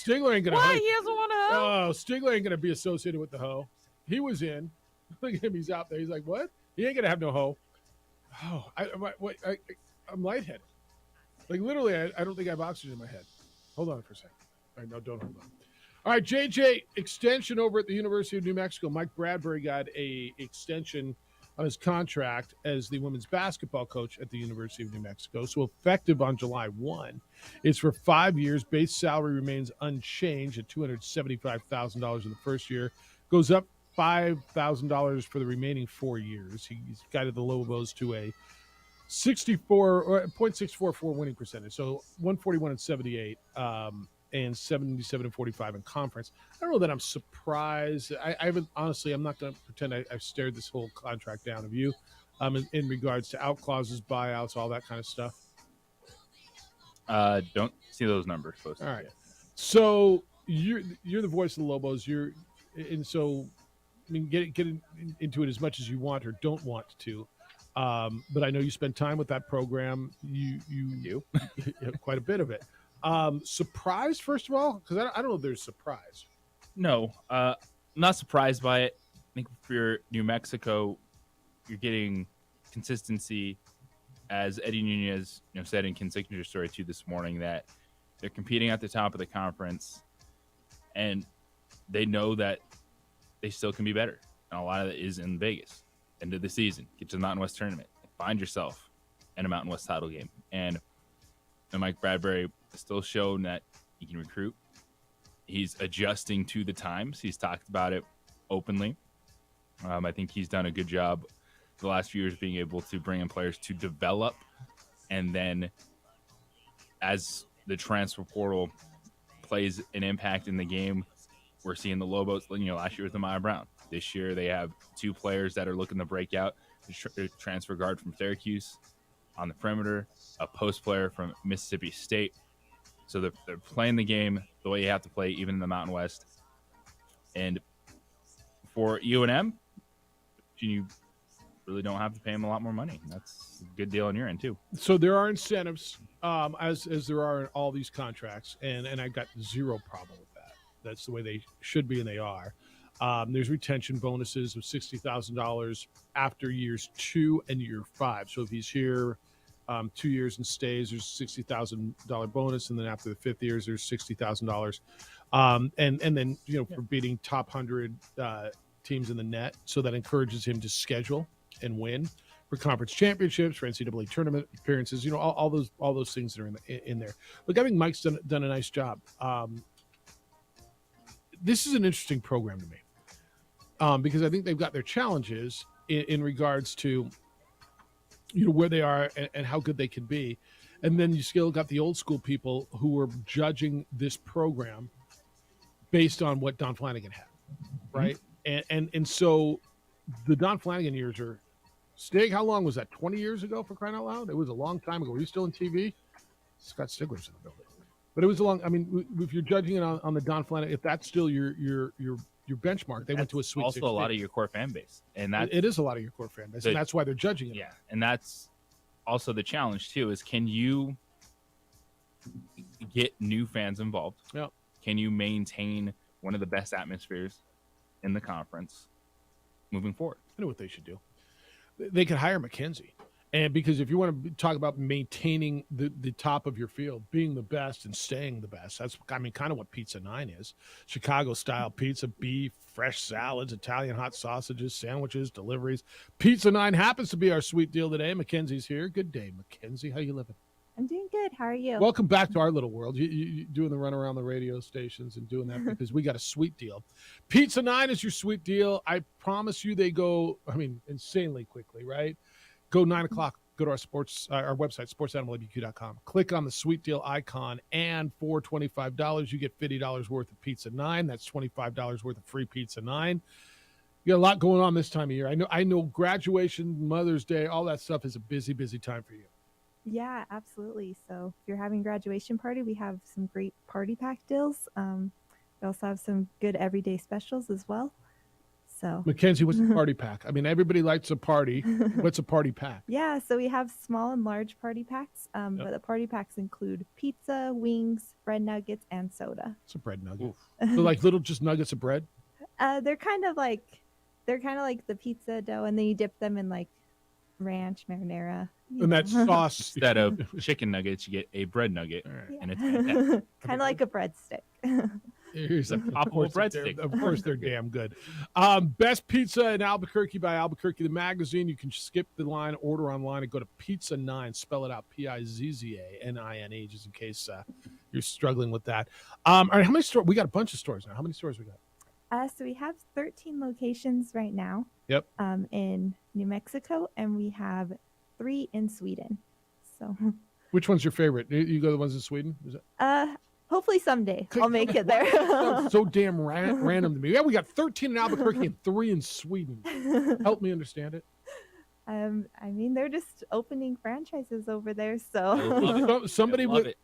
[SPEAKER 7] Stigler ain't going to
[SPEAKER 22] Why? He doesn't want a hoe?
[SPEAKER 7] Oh, Stigler ain't going to be associated with the hoe. He was in. Look at him. He's out there. He's like, what? He ain't going to have no hoe. Oh, I'm lightheaded. Like, literally, I don't think I have oxygen in my head. Hold on for a second. All right, no, don't hold on. All right, JJ, extension over at the University of New Mexico. Mike Bradbury got a extension on his contract as the women's basketball coach at the University of New Mexico. So effective on July 1. It's for 5 years. Base salary remains unchanged at $275,000 in the first year. Goes up $5,000 for the remaining 4 years. He's guided the Lobos to a 0.644 winning percentage. So 141-78 and 77-45 in conference. I don't know that I'm surprised. I haven't, honestly, I'm not going to pretend I've stared this whole contract down. Have you? In regards to out clauses, buyouts, all that kind of stuff.
[SPEAKER 8] Don't see those numbers posted.
[SPEAKER 7] All right. So you're the voice of the Lobos. So I mean, get into it as much as you want or don't want to. But I know you spend time with that program. You quite a bit of it. Surprised, first of all, because I don't know if there's surprise.
[SPEAKER 8] No, I'm not surprised by it. I think for New Mexico, you're getting consistency, as Eddie Nunez said in Ken Signature Story 2 this morning, that they're competing at the top of the conference, and they know that they still can be better. And a lot of it is in Vegas. End of the season, get to the Mountain West tournament, find yourself in a Mountain West title game. And Mike Bradbury has still shown that he can recruit. He's adjusting to the times. He's talked about it openly. I think he's done a good job the last few years being able to bring in players to develop. And then as the transfer portal plays an impact in the game, we're seeing the Lobos, last year with Amaya Brown. This year they have 2 players that are looking to break out. A transfer guard from Syracuse on the perimeter, a post player from Mississippi State. So they're playing the game the way you have to play, even in the Mountain West. And for UNM, you really don't have to pay them a lot more money. That's a good deal on your end, too.
[SPEAKER 7] So there are incentives, as there are in all these contracts, and I've got zero problem with that. That's the way they should be, and they are. There's retention bonuses of $60,000 after years 2 and year 5. So if he's here 2 years and stays, there's a $60,000 bonus, and then after the 5th years, there's $60,000. And then for beating top 100 teams in the net, so that encourages him to schedule and win for conference championships, for NCAA tournament appearances. All those things that are in there. Look, I think Mike's done a nice job. This is an interesting program to me because I think they've got their challenges in regards to where they are and how good they can be. And then you still got the old school people who were judging this program based on what Don Flanagan had, right? Mm-hmm. And so the Don Flanagan years are, Stig, how long was that? 20 years ago, for crying out loud? It was a long time ago. Were you still in TV? Scott Stigler's in the building. But it was a long. I mean, if you're judging it on the Don Flanagan, if that's still your benchmark, they went to a Sweet 16.
[SPEAKER 8] Also, a lot of your core fan base, and that
[SPEAKER 7] it is a lot of your core fan base, and that's why they're judging it.
[SPEAKER 8] Yeah, and that's also the challenge too. Is can you get new fans involved?
[SPEAKER 7] Yeah.
[SPEAKER 8] Can you maintain one of the best atmospheres in the conference moving forward?
[SPEAKER 7] I know what they should do. They could hire McKenzie. And because if you want to talk about maintaining the top of your field, being the best and staying the best, that's, kind of what Pizza 9 is. Chicago-style pizza, beef, fresh salads, Italian hot sausages, sandwiches, deliveries. Pizza 9 happens to be our sweet deal today. Mackenzie's here. Good day, Mackenzie. How you living?
[SPEAKER 2] I'm doing good. How are you?
[SPEAKER 7] Welcome back to our little world. You doing the run around the radio stations and doing that because we got a sweet deal. Pizza 9 is your sweet deal. I promise you they go, insanely quickly, right? Go 9 o'clock. Go to our website, sportsanimalabq.com. Click on the sweet deal icon, and for $25, you get $50 worth of Pizza 9. That's $25 worth of free Pizza 9. You got a lot going on this time of year. I know graduation, Mother's Day, all that stuff is a busy, busy time for you.
[SPEAKER 2] Yeah, absolutely. So if you're having graduation party, we have some great party pack deals. We also have some good everyday specials as well. So
[SPEAKER 7] Mackenzie, what's a party pack? I mean, everybody likes a party. What's a party pack?
[SPEAKER 2] yeah, so we have small and large party packs, but the party packs include pizza, wings, bread nuggets, and soda.
[SPEAKER 7] It's a bread nugget. So like little just nuggets of bread?
[SPEAKER 2] They're kind of like the pizza dough, and then you dip them in like ranch marinara.
[SPEAKER 7] And that sauce.
[SPEAKER 8] Instead of chicken nuggets, you get a bread nugget, and it's fantastic.
[SPEAKER 2] Kind of like a breadstick.
[SPEAKER 7] Here's a
[SPEAKER 8] poppable breadstick.
[SPEAKER 7] Of course, they're damn good. Best pizza in Albuquerque by Albuquerque, the magazine. You can skip the line, order online, and go to Pizza 9. Spell it out, Pizzanine, just in case you're struggling with that. All right, how many stores? We got a bunch of stores now. How many stores we got?
[SPEAKER 2] So we have 13 locations right now.
[SPEAKER 7] Yep.
[SPEAKER 2] In New Mexico, and we have 3 in Sweden. So.
[SPEAKER 7] Which one's your favorite? You go the ones in Sweden? Is it?
[SPEAKER 2] Hopefully someday I'll make it there.
[SPEAKER 7] so damn random to me. Yeah, we got 13 in Albuquerque and 3 in Sweden. Help me understand it.
[SPEAKER 2] I mean, they're just opening franchises over there, so
[SPEAKER 7] somebody with a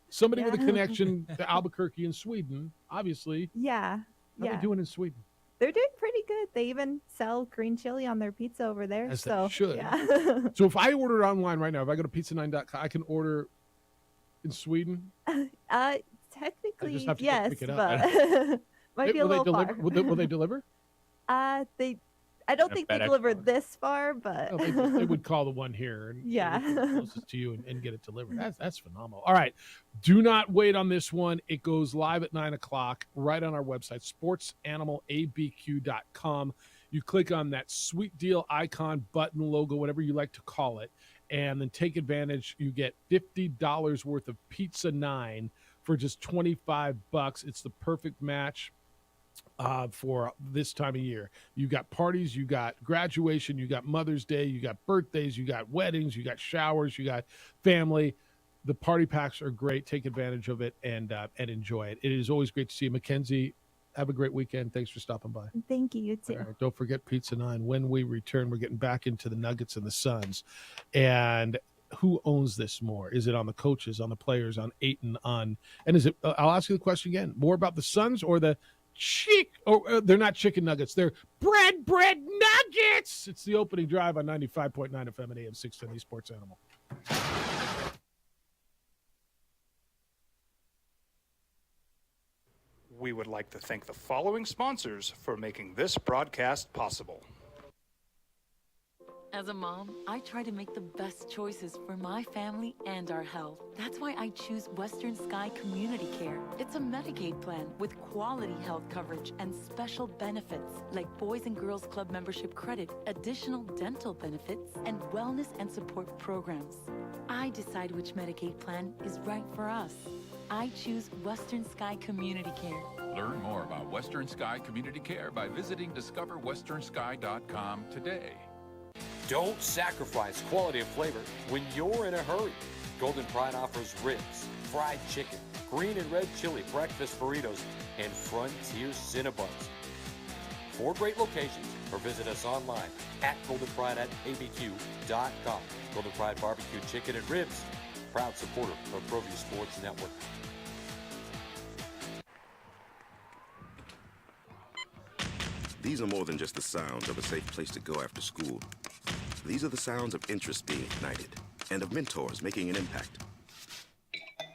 [SPEAKER 7] connection to Albuquerque and Sweden, obviously.
[SPEAKER 2] Yeah.
[SPEAKER 7] How are they doing in Sweden?
[SPEAKER 2] They're doing pretty good. They even sell green chili on their pizza over there.
[SPEAKER 7] As
[SPEAKER 2] so
[SPEAKER 7] they should.
[SPEAKER 2] Yeah.
[SPEAKER 7] So if I order it online right now, if I go to pizza9.com, I can order in Sweden?
[SPEAKER 2] Technically,
[SPEAKER 7] just have to
[SPEAKER 2] yes,
[SPEAKER 7] pick it up.
[SPEAKER 2] but might be a little far.
[SPEAKER 7] Will they deliver?
[SPEAKER 2] I don't think they deliver this far, but
[SPEAKER 7] they would call the one here and
[SPEAKER 2] yeah,
[SPEAKER 7] closest to you and get it delivered. That's phenomenal. All right, do not wait on this one. It goes live at 9:00 right on our website, sportsanimалabq.com. You click on that sweet deal icon, button, logo, whatever you like to call it, and then take advantage. You get $50 worth of Pizza 9 for just $25. It's the perfect match for this time of year. You got parties, you got graduation, you got Mother's Day, you got birthdays, you got weddings, you got showers, you got family. The party packs are great. Take advantage of it and enjoy it. It is always great to see you. Mackenzie, have a great weekend. Thanks for stopping by.
[SPEAKER 2] Thank you. You too.
[SPEAKER 7] All right, don't forget Pizza 9. When we return, we're getting back into the Nuggets and the Suns. And who owns this more? Is it on the coaches, on the players, on Ayton, and is it, I'll ask you the question again, more about the Suns or the they're not chicken nuggets, they're bread nuggets. It's the opening drive on 95.9 FM and AM 610 Sports Animal.
[SPEAKER 3] We would like to thank the following sponsors for making this broadcast possible.
[SPEAKER 19] As a mom, I try to make the best choices for my family and our health. That's why I choose Western Sky Community Care. It's a Medicaid plan with quality health coverage and special benefits like Boys and Girls Club membership credit, additional dental benefits, and wellness and support programs. I decide which Medicaid plan is right for us. I choose Western Sky Community Care.
[SPEAKER 20] Learn more about Western Sky Community Care by visiting discoverwesternsky.com today.
[SPEAKER 9] Don't sacrifice quality and flavor when you're in a hurry. Golden Pride offers ribs, fried chicken, green and red chili, breakfast burritos, and Frontier Cinnabons. 4 great locations, or visit us online at goldenpride@abq.com. Golden Pride Barbecue Chicken and Ribs, proud supporter of ProView Sports Network.
[SPEAKER 4] These are more than just the sounds of a safe place to go after school. These are the sounds of interest being ignited and of mentors making an impact.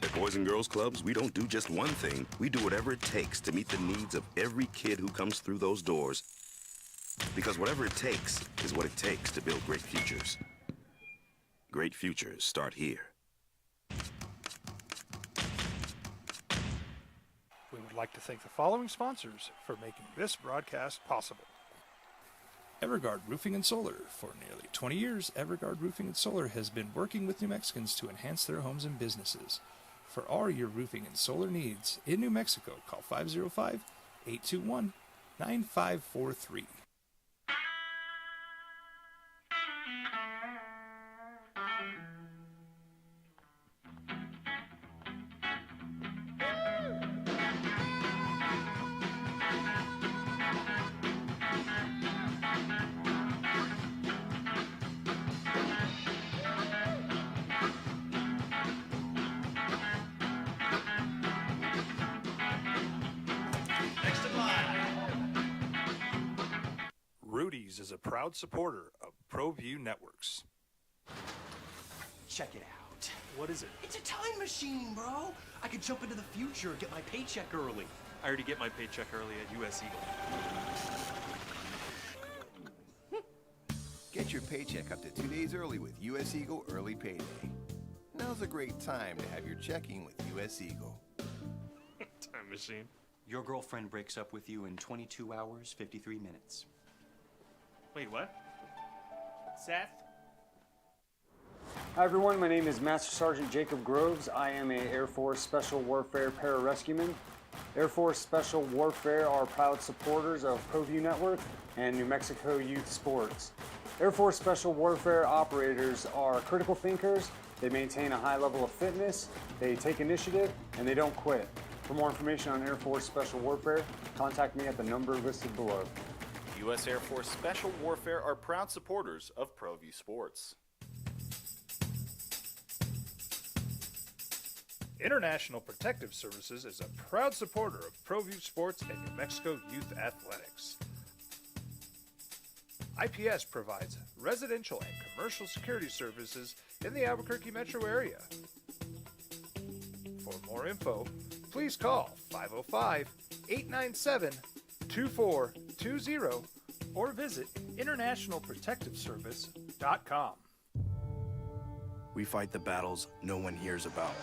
[SPEAKER 4] At Boys and Girls Clubs, we don't do just one thing. We do whatever it takes to meet the needs of every kid who comes through those doors. Because whatever it takes is what it takes to build great futures. Great futures start here.
[SPEAKER 3] We would like to thank the following sponsors for making this broadcast possible.
[SPEAKER 21] Evergard Roofing and Solar. For nearly 20 years, Evergard Roofing and Solar has been working with New Mexicans to enhance their homes and businesses. For all your roofing and solar needs in New Mexico, call 505-821-9543.
[SPEAKER 3] is a proud supporter of ProView Networks.
[SPEAKER 14] Check it out.
[SPEAKER 3] What is it?
[SPEAKER 14] It's a time machine, bro. I could jump into the future, get my paycheck early.
[SPEAKER 11] I already get my paycheck early at US Eagle.
[SPEAKER 5] Get your paycheck up to 2 days early with US Eagle Early Payday. Now's a great time to have your checking with US Eagle.
[SPEAKER 11] Time machine.
[SPEAKER 14] Your girlfriend breaks up with you in 22 hours, 53 minutes.
[SPEAKER 11] Wait, what? Seth?
[SPEAKER 16] Hi everyone, my name is Master Sergeant Jacob Groves. I am a Air Force Special Warfare Pararescueman. Air Force Special Warfare are proud supporters of ProView Network and New Mexico Youth Sports. Air Force Special Warfare operators are critical thinkers. They maintain a high level of fitness, they take initiative, and they don't quit. For more information on Air Force Special Warfare, contact me at the number listed below.
[SPEAKER 13] U.S. Air Force Special Warfare are proud supporters of ProView Sports.
[SPEAKER 3] International Protective Services is a proud supporter of ProView Sports and New Mexico Youth Athletics. IPS provides residential and commercial security services in the Albuquerque metro area. For more info, please call 505-897-2420 or visit internationalprotectiveservice.com.
[SPEAKER 14] We fight the battles no one hears about.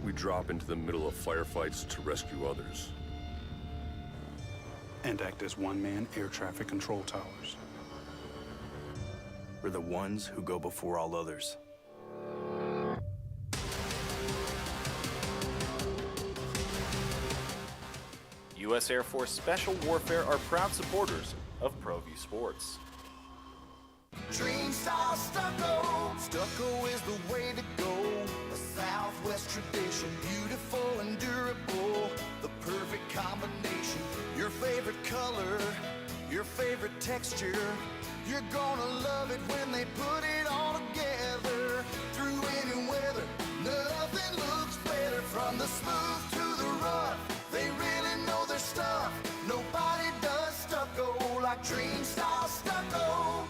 [SPEAKER 12] We drop into the middle of firefights to rescue others.
[SPEAKER 10] And act as one-man air traffic control towers.
[SPEAKER 14] We're the ones who go before all others.
[SPEAKER 13] U.S. Air Force Special Warfare are proud supporters of ProView Sports.
[SPEAKER 1] Dream style stucco. Stucco is the way to go. A Southwest tradition, beautiful and durable. The perfect combination. Your favorite color, your favorite texture. You're gonna love it when they put it all together. Through any weather, nothing looks better. From the smooth to the rough, they really know their stuff. Nobody does stucco like Dream style stucco.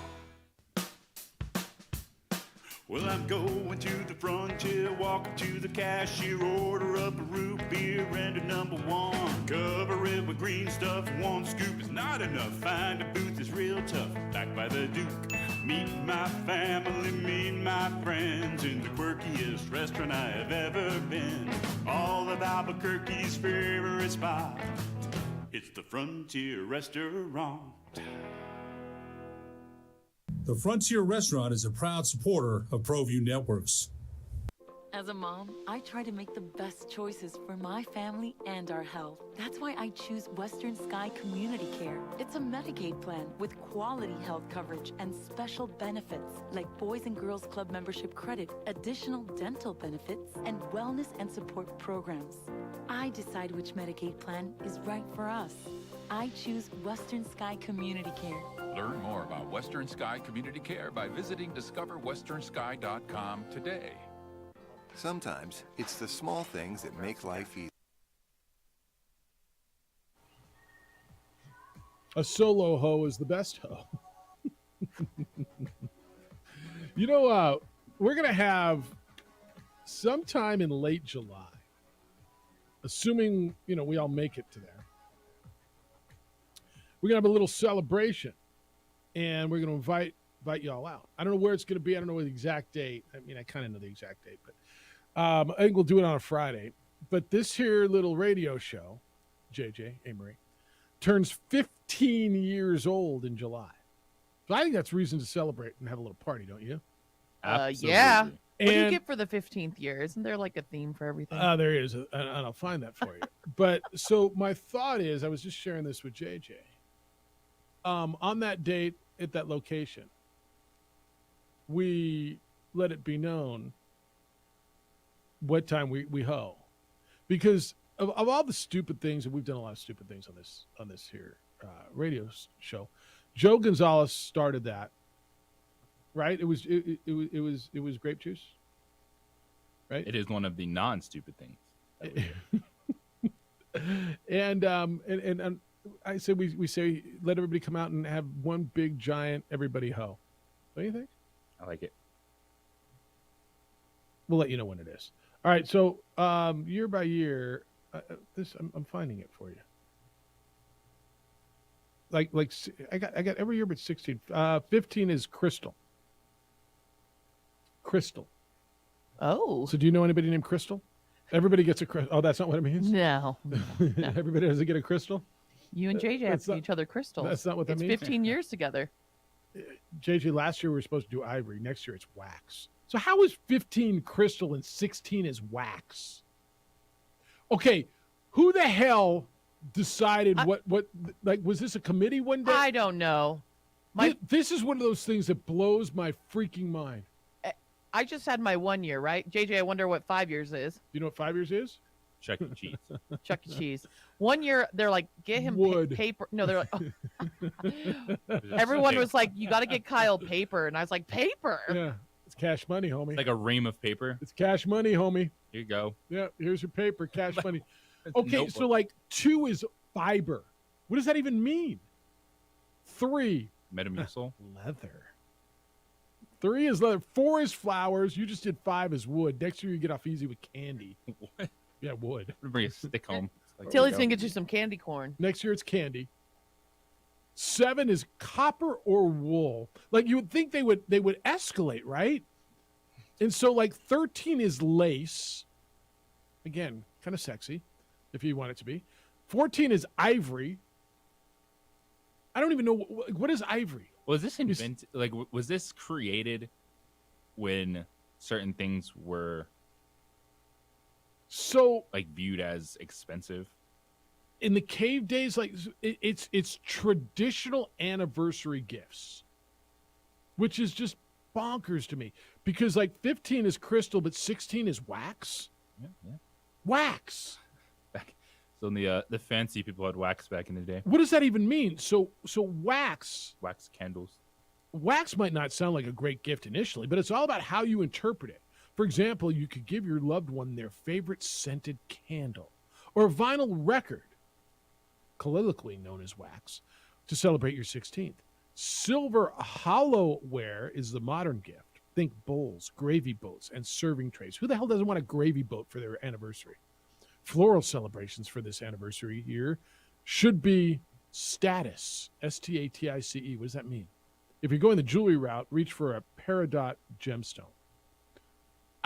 [SPEAKER 17] Well, I'm going to the frontier, walking to the cashier, order up a root beer and a number one. Cover it with green stuff, one scoop is not enough. Find a booth is real tough, back by the Duke. Meet my family, meet my friends in the quirkiest restaurant I have ever been. All of Albuquerque's favorite spot, it's the Frontier Restaurant.
[SPEAKER 18] The Frontier Restaurant is a proud supporter of ProView Networks.
[SPEAKER 19] As a mom, I try to make the best choices for my family and our health. That's why I choose Western Sky Community Care. It's a Medicaid plan with quality health coverage and special benefits like Boys and Girls Club membership credit, additional dental benefits, and wellness and support programs. I decide which Medicaid plan is right for us. I choose Western Sky Community Care.
[SPEAKER 20] Learn more about Western Sky Community Care by visiting discoverwesternsky.com today.
[SPEAKER 5] Sometimes it's the small things that make life easy.
[SPEAKER 7] A solo hoe is the best hoe. You know, we're going to have sometime in late July, assuming, we all make it to there, we're going to have a little celebration, and we're going to invite y'all out. I don't know where it's going to be. I don't know the exact date. I mean, I kind of know the exact date, but I think we'll do it on a Friday. But this here little radio show, JJ, Amory, turns 15 years old in July. So I think that's reason to celebrate and have a little party, don't you?
[SPEAKER 22] Yeah. What do you
[SPEAKER 7] And-
[SPEAKER 22] get for the 15th year? Isn't there like a theme for everything?
[SPEAKER 7] There is, and I'll find that for you. But so my thought is, I was just sharing this with JJ. On that date at that location, we let it be known what time we hoe, because of all the stupid things, and we've done a lot of stupid things on this here radio show. Joe Gonzalez started that, right? It was grape juice, right?
[SPEAKER 8] It is one of the non-stupid things.
[SPEAKER 7] And I say we say let everybody come out and have one big giant everybody ho. What do you think?
[SPEAKER 8] I like it.
[SPEAKER 7] We'll let you know when it is. All right. So year by year, I'm finding it for you. Like I got every year but 16. 15 is Crystal. Crystal.
[SPEAKER 22] Oh.
[SPEAKER 7] So do you know anybody named Crystal? Everybody gets a crystal. Oh, that's not what it means?
[SPEAKER 22] No.
[SPEAKER 7] Everybody doesn't get a crystal?
[SPEAKER 22] You and JJ have
[SPEAKER 7] That's
[SPEAKER 22] to
[SPEAKER 7] not-
[SPEAKER 22] each other crystals.
[SPEAKER 7] that's not what that
[SPEAKER 22] it's
[SPEAKER 7] means?
[SPEAKER 22] 15 years together.
[SPEAKER 7] JJ, last year we were supposed to do ivory. Next year it's wax. So how is 15 crystal and 16 is wax? Okay, who the hell decided what like was this a committee one day?
[SPEAKER 22] I don't know.
[SPEAKER 7] This is one of those things that blows my freaking mind.
[SPEAKER 22] I just had my 1 year, right? JJ, I wonder what 5 years is.
[SPEAKER 7] You know what 5 years is?
[SPEAKER 8] Chuck E. Cheese.
[SPEAKER 22] Chuck E. Cheese. 1 year, they're like, get him paper. No, they're like, everyone was like, you got to get Kyle paper. And I was like, paper?
[SPEAKER 7] Yeah, it's cash money, homie.
[SPEAKER 8] It's like a ream of paper.
[SPEAKER 7] It's cash money, homie.
[SPEAKER 8] Here you go.
[SPEAKER 7] Yeah, here's your paper, cash money.
[SPEAKER 8] It's
[SPEAKER 7] Okay,
[SPEAKER 8] notebook.
[SPEAKER 7] so like 2 is fiber. What does that even mean? 3.
[SPEAKER 8] Metamucil.
[SPEAKER 7] Leather. 3 is leather. 4 is flowers. You just did 5 as wood. Next year you get off easy with candy.
[SPEAKER 8] What?
[SPEAKER 7] Yeah, wood.
[SPEAKER 8] Bring a stick home. Like,
[SPEAKER 22] Tilly's
[SPEAKER 8] there
[SPEAKER 22] going
[SPEAKER 8] you
[SPEAKER 22] to get you some candy corn.
[SPEAKER 7] Next year it's candy. 7 is copper or wool. Like you would think they would escalate, right? And so like 13 is lace. Again, kind of sexy if you want it to be. 14 is ivory. I don't even know what is ivory.
[SPEAKER 8] Was this invented? Like, was this created when certain things were
[SPEAKER 7] so
[SPEAKER 8] like viewed as expensive?
[SPEAKER 7] In the cave days, like it's traditional anniversary gifts, which is just bonkers to me because like 15 is crystal, but 16 is wax.
[SPEAKER 8] Yeah.
[SPEAKER 7] Wax.
[SPEAKER 8] So the fancy people had wax back in the day.
[SPEAKER 7] What does that even mean? So wax
[SPEAKER 8] candles.
[SPEAKER 7] Wax might not sound like a great gift initially, but it's all about how you interpret it. For example, you could give your loved one their favorite scented candle or a vinyl record, colloquially known as wax, to celebrate your 16th. Silver hollowware is the modern gift. Think bowls, gravy boats, and serving trays. Who the hell doesn't want a gravy boat for their anniversary? Floral celebrations for this anniversary year should be status, S-T-A-T-I-C-E. What does that mean? If you're going the jewelry route, reach for a peridot gemstone.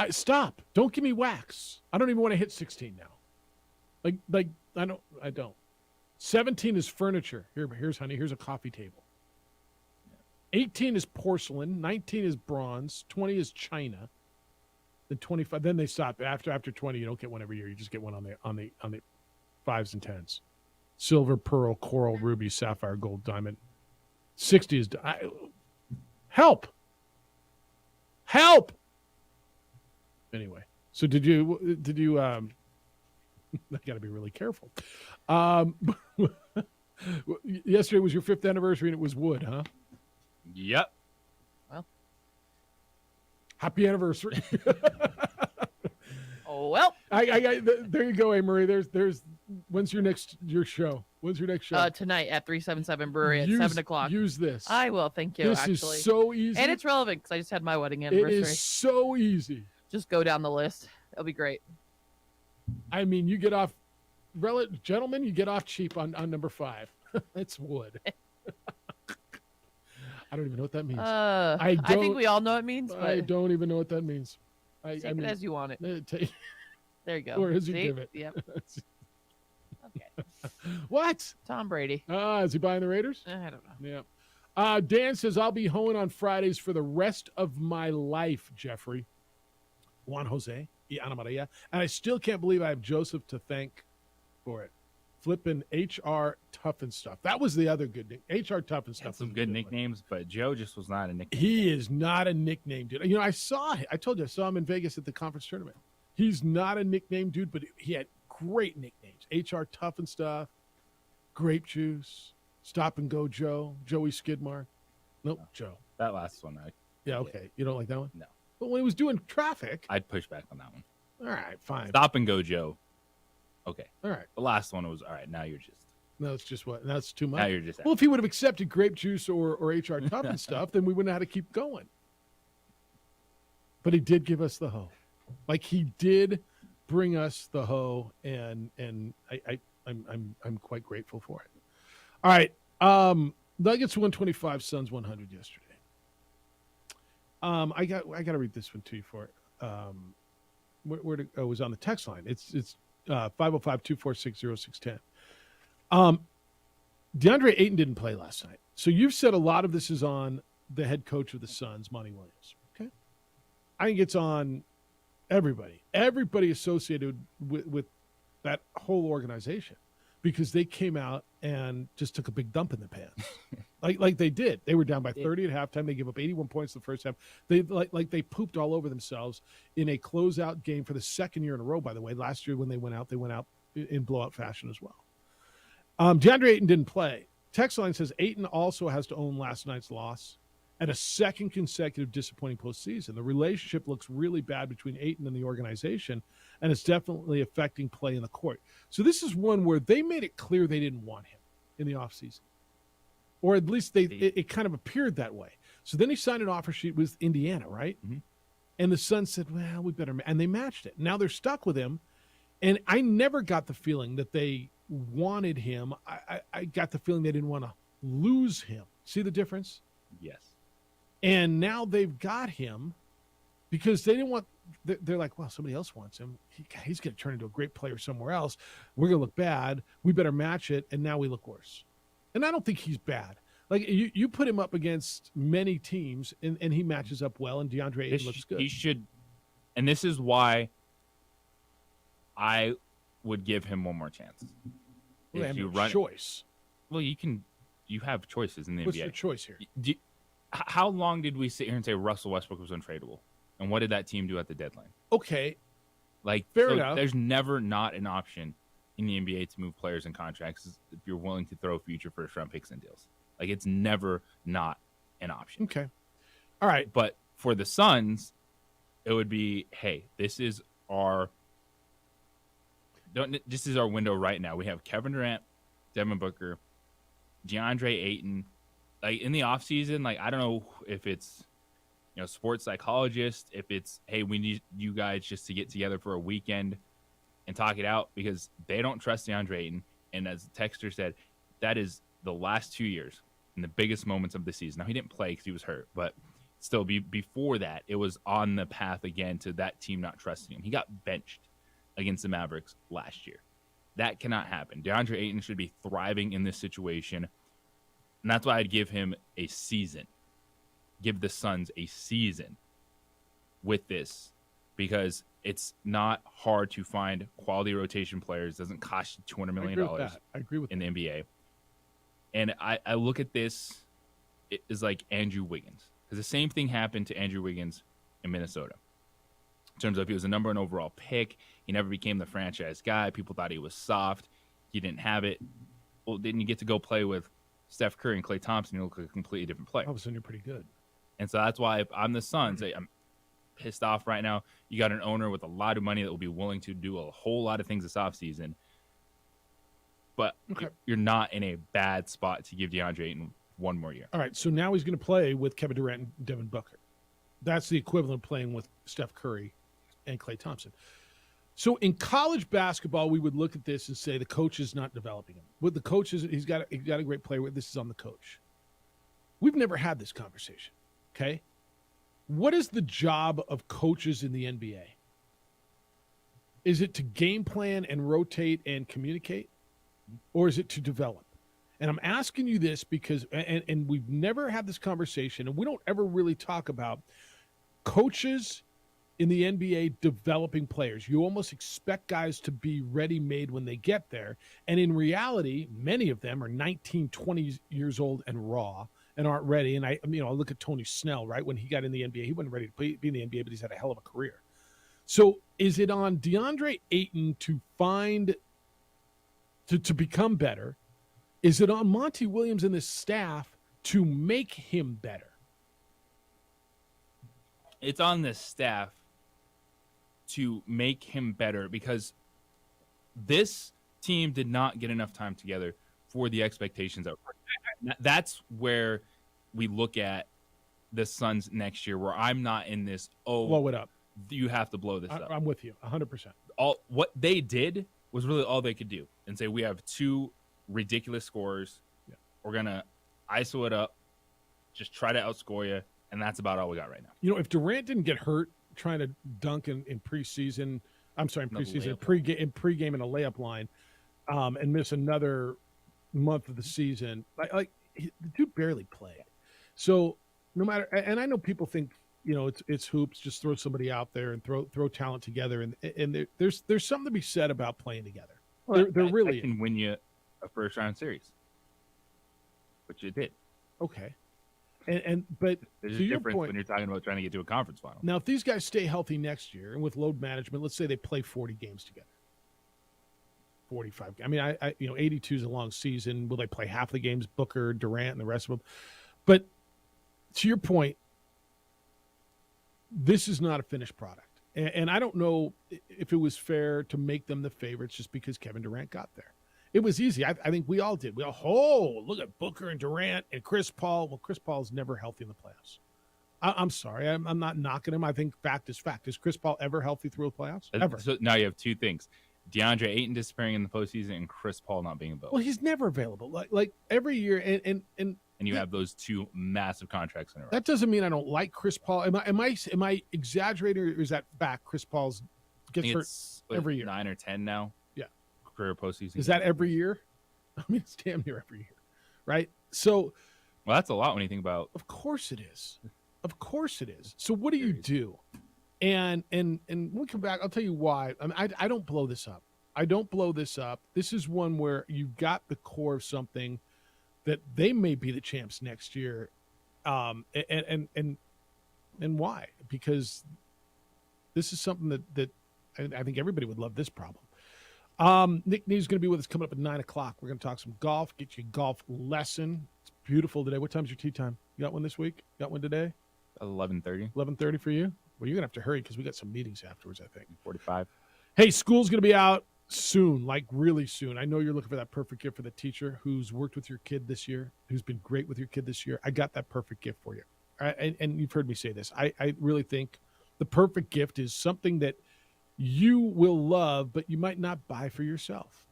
[SPEAKER 7] Stop. Don't give me wax. I don't even want to hit 16 now. Like I don't. 17 is furniture. Here's honey. Here's a coffee table. 18 is porcelain. 19 is bronze. 20 is china. Then 25. Then they stop after 20. You don't get one every year. You just get one on the 5s and 10s. Silver, pearl, coral, ruby, sapphire, gold, diamond. 60 is help. Anyway, so did you I got to be really careful. Yesterday was your 5th anniversary and it was wood, huh?
[SPEAKER 8] Yep.
[SPEAKER 22] Well,
[SPEAKER 7] happy anniversary.
[SPEAKER 22] Oh well.
[SPEAKER 7] There you go, Marie. There's when's your show? When's your next show?
[SPEAKER 22] Tonight at 377 Brewery at 7 o'clock.
[SPEAKER 7] Use this.
[SPEAKER 22] I will. Thank you.
[SPEAKER 7] This
[SPEAKER 22] actually,
[SPEAKER 7] is so easy,
[SPEAKER 22] and it's relevant because I just had my wedding anniversary.
[SPEAKER 7] It is so easy.
[SPEAKER 22] Just go down the list. It'll be great.
[SPEAKER 7] I mean, you get off, gentlemen. You get off cheap on number 5. It's wood. I don't even know what that means.
[SPEAKER 22] I think we all know what it means. But
[SPEAKER 7] I don't even know what that means.
[SPEAKER 22] take it as you want it. There you go.
[SPEAKER 7] Or as you
[SPEAKER 22] See?
[SPEAKER 7] give it.
[SPEAKER 22] Yep. Okay.
[SPEAKER 7] What?
[SPEAKER 22] Tom Brady.
[SPEAKER 7] Is he buying the Raiders?
[SPEAKER 22] I don't know.
[SPEAKER 7] Yeah. Dan says, I'll be hoeing on Fridays for the rest of my life, Jeffrey. Juan Jose y Ana Maria. And I still can't believe I have Joseph to thank for it. Flipping HR Tough and Stuff. That was the other good name. HR Tough and Stuff.
[SPEAKER 8] Had some good nicknames, but Joe just was not a nickname.
[SPEAKER 7] He is not a nickname dude. You know, I told you, I saw him in Vegas at the conference tournament. He's not a nickname dude, but he had great nicknames. HR Tough and Stuff, Grape Juice, Stop and Go Joe, Joey Skidmark. Nope, Joe.
[SPEAKER 8] That last one,
[SPEAKER 7] Yeah, okay. You don't like that one?
[SPEAKER 8] No.
[SPEAKER 7] But when he was doing traffic.
[SPEAKER 8] I'd push back on that one.
[SPEAKER 7] All right, fine.
[SPEAKER 8] Stop and Go Joe. Okay.
[SPEAKER 7] All right.
[SPEAKER 8] The last one was all right. Now you're just
[SPEAKER 7] No, it's just what? That's too much.
[SPEAKER 8] Now you're just
[SPEAKER 7] well, if he would have accepted grape juice or HR Tough and stuff, then we wouldn't have had to keep going. But he did give us the hoe. Like he did bring us the hoe, and I'm quite grateful for it. All right. Nuggets 125, Suns 100 yesterday. I got to read this one to you for it. It was on the text line. It's 505-246-0610. DeAndre Ayton didn't play last night. So you've said a lot of this is on the head coach of the Suns, Monty Williams. Okay. I think it's on everybody associated with that whole organization, because they came out and just took a big dump in the pants. like they did. They were down by 30 at halftime. They gave up 81 points the first half. They they pooped all over themselves in a closeout game for the second year in a row, by the way. Last year when they went out in blowout fashion as well. DeAndre Ayton didn't play. Text line says Ayton also has to own last night's loss and a second consecutive disappointing postseason. The relationship looks really bad between Ayton and the organization, and it's definitely affecting play in the court. So this is one where they made it clear they didn't want him in the offseason. Or at least it kind of appeared that way. So then he signed an offer sheet with Indiana, right? Mm-hmm. And the Suns said, well, we better – and they matched it. Now they're stuck with him. And I never got the feeling that they wanted him. I got the feeling they didn't want to lose him. See the difference?
[SPEAKER 8] Yes.
[SPEAKER 7] And now they've got him because they didn't want – they're like, well, somebody else wants him. He's going to turn into a great player somewhere else. We're going to look bad. We better match it, and now we look worse. And I don't think he's bad. Like, you put him up against many teams, and he matches up well, and DeAndre Ayton looks good.
[SPEAKER 8] He should – and this is why I would give him one more chance.
[SPEAKER 7] Well, if you run choice.
[SPEAKER 8] Well, you have choices in the NBA.
[SPEAKER 7] What's your choice here?
[SPEAKER 8] How long did we sit here and say Russell Westbrook was untradeable? And what did that team do at the deadline?
[SPEAKER 7] Okay.
[SPEAKER 8] Like,
[SPEAKER 7] fair enough.
[SPEAKER 8] There's never not an option in the NBA to move players and contracts if you're willing to throw future first-round picks and deals. Like, it's never not an option.
[SPEAKER 7] Okay. All right.
[SPEAKER 8] But for the Suns, it would be, hey, this is our window right now. We have Kevin Durant, Devin Booker, DeAndre Ayton. Like, in the offseason, like, I don't know if it's, sports psychologist, if it's, hey, we need you guys just to get together for a weekend and talk it out, because they don't trust DeAndre Ayton. And as the texter said, that is the last 2 years in the biggest moments of the season. Now, he didn't play because he was hurt, but still, before that, it was on the path again to that team not trusting him. He got benched against the Mavericks last year. That cannot happen. DeAndre Ayton should be thriving in this situation. And that's why I'd give him a season. Give the Suns a season with this, because it's not hard to find quality rotation players. It doesn't cost you $200 million.
[SPEAKER 7] I agree with
[SPEAKER 8] in the NBA. And I look at this as like Andrew Wiggins, because the same thing happened to Andrew Wiggins in Minnesota. In terms of, he was a number one overall pick. He never became the franchise guy. People thought he was soft. He didn't have it. Well, didn't you get to go play with Steph Curry and Klay Thompson? You look like a completely different player.
[SPEAKER 7] All of a sudden, you're pretty good.
[SPEAKER 8] And so that's why if I'm the Suns, I'm pissed off right now. You got an owner with a lot of money that will be willing to do a whole lot of things this offseason. But you're not in a bad spot to give DeAndre Ayton one more year.
[SPEAKER 7] All right, so now he's going to play with Kevin Durant and Devin Booker. That's the equivalent of playing with Steph Curry and Klay Thompson. So in college basketball, we would look at this and say the coach is not developing him. With the coaches, he's got a great player. This is on the coach. We've never had this conversation, okay? What is the job of coaches in the NBA? Is it to game plan and rotate and communicate? Or is it to develop? And I'm asking you this because, and we've never had this conversation, and we don't ever really talk about coaches in the NBA developing players. You almost expect guys to be ready-made when they get there. And in reality, many of them are 19, 20 years old and raw and aren't ready. And I look at Tony Snell, right? When he got in the NBA, he wasn't ready to be in the NBA, but he's had a hell of a career. So is it on DeAndre Ayton to find, to become better? Is it on Monty Williams and this staff to make him better?
[SPEAKER 8] It's on the staff to make him better, because this team did not get enough time together for the expectations that that's where we look at the Suns next year, where I'm not in this,
[SPEAKER 7] blow it up.
[SPEAKER 8] You have to blow this up.
[SPEAKER 7] I'm with you 100%.
[SPEAKER 8] What they did was really all they could do and say, we have two ridiculous scorers.
[SPEAKER 7] Yeah.
[SPEAKER 8] We're going to ISO it up, just try to outscore you, and that's about all we got right now.
[SPEAKER 7] You know, if Durant didn't get hurt trying to dunk in preseason, in pregame in a layup line, and miss another month of the season, the dude barely played. So no matter, and I know people think, you know, it's hoops, just throw somebody out there and throw talent together, and there's something to be said about playing together.
[SPEAKER 8] Well,
[SPEAKER 7] there really
[SPEAKER 8] can win you a first round series, which it did.
[SPEAKER 7] Okay. But
[SPEAKER 8] there's
[SPEAKER 7] to
[SPEAKER 8] a
[SPEAKER 7] your
[SPEAKER 8] difference
[SPEAKER 7] point,
[SPEAKER 8] when you're talking about trying to get to a conference final.
[SPEAKER 7] Now, if these guys stay healthy next year and with load management, let's say they play 40 games together, 45. I mean, I 82 is a long season. Will they play half the games? Booker, Durant, and the rest of them. But to your point, this is not a finished product, and I don't know if it was fair to make them the favorites just because Kevin Durant got there. It was easy. I think we all did. Look at Booker and Durant and Chris Paul. Well, Chris Paul is never healthy in the playoffs. I'm sorry. I'm not knocking him. I think fact is fact. Is Chris Paul ever healthy through the playoffs? Ever.
[SPEAKER 8] So now you have two things. DeAndre Ayton disappearing in the postseason and Chris Paul not being available.
[SPEAKER 7] Well, he's never available. Like every year, and
[SPEAKER 8] you have those two massive contracts in a row.
[SPEAKER 7] That doesn't mean I don't like Chris Paul. Am I exaggerating, or is that fact? Chris Paul's gets hurt every year.
[SPEAKER 8] 9 or 10 now.
[SPEAKER 7] Yeah,
[SPEAKER 8] career postseason.
[SPEAKER 7] Is that every year? I mean, it's damn near every year, right? So,
[SPEAKER 8] well, that's a lot when you think about.
[SPEAKER 7] Of course it is. Of course it is. So what do you do? And when we come back, I'll tell you why. I mean, I don't blow this up. I don't blow this up. This is one where you've got the core of something that they may be the champs next year. And why? Because this is something that I think everybody would love this problem. Nick Nee's going to be with us coming up at 9 o'clock. We're going to talk some golf, get you a golf lesson. It's beautiful today. What time's your tee time? You got one this week? You got one today?
[SPEAKER 8] 11:30.
[SPEAKER 7] 11:30 for you? Well, you're going to have to hurry because we got some meetings afterwards, I think.
[SPEAKER 8] 45.
[SPEAKER 7] Hey, school's going to be out soon, like really soon. I know you're looking for that perfect gift for the teacher who's worked with your kid this year, who's been great with your kid this year. I got that perfect gift for you. And you've heard me say this. I really think the perfect gift is something that you will love, but you might not buy for yourself.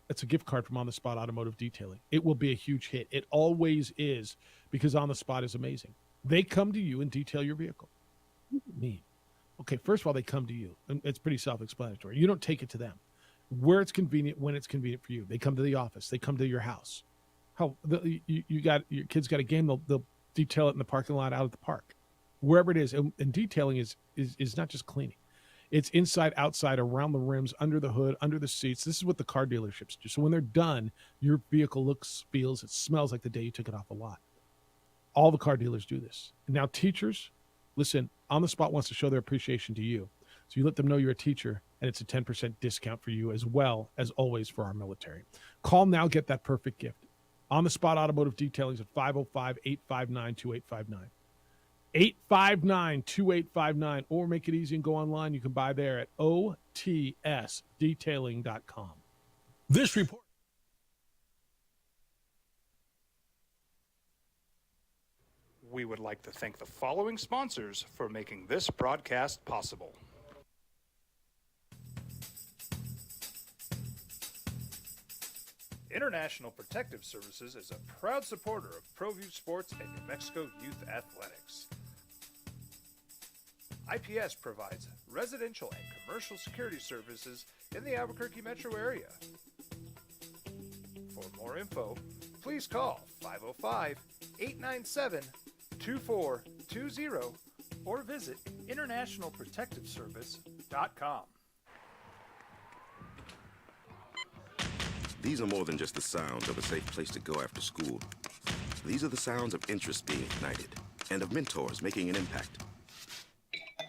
[SPEAKER 7] It's a gift card from On the Spot Automotive Detailing. It will be a huge hit. It always is, because On the Spot is amazing. They come to you and detail your vehicle. What do you mean? Okay, first of all, they come to you. And it's pretty self-explanatory. You don't take it to them. Where it's convenient, when it's convenient for you. They come to the office. They come to your house. You got your kid's got a game. They'll detail it in the parking lot, out at the park, wherever it is. And detailing is not just cleaning. It's inside, outside, around the rims, under the hood, under the seats. This is what the car dealerships do. So when they're done, your vehicle looks, feels, it smells like the day you took it off the lot. All the car dealers do this. And now teachers, listen, On the Spot wants to show their appreciation to you. So you let them know you're a teacher, and it's a 10% discount for you, as well as always for our military. Call now, get that perfect gift. On the Spot Automotive Detailing is at 505-859-2859. 859-2859, or make it easy and go online. You can buy there at otsdetailing.com.
[SPEAKER 18] This report.
[SPEAKER 10] We would like to thank the following sponsors for making this broadcast possible. International Protective Services is a proud supporter of ProView Sports and New Mexico Youth Athletics. IPS provides residential and commercial security services in the Albuquerque metro area. For more info, please call 505-897-2420 or visit internationalprotectiveservice.com.
[SPEAKER 4] These are more than just the sounds of a safe place to go after school. These are the sounds of interest being ignited and of mentors making an impact.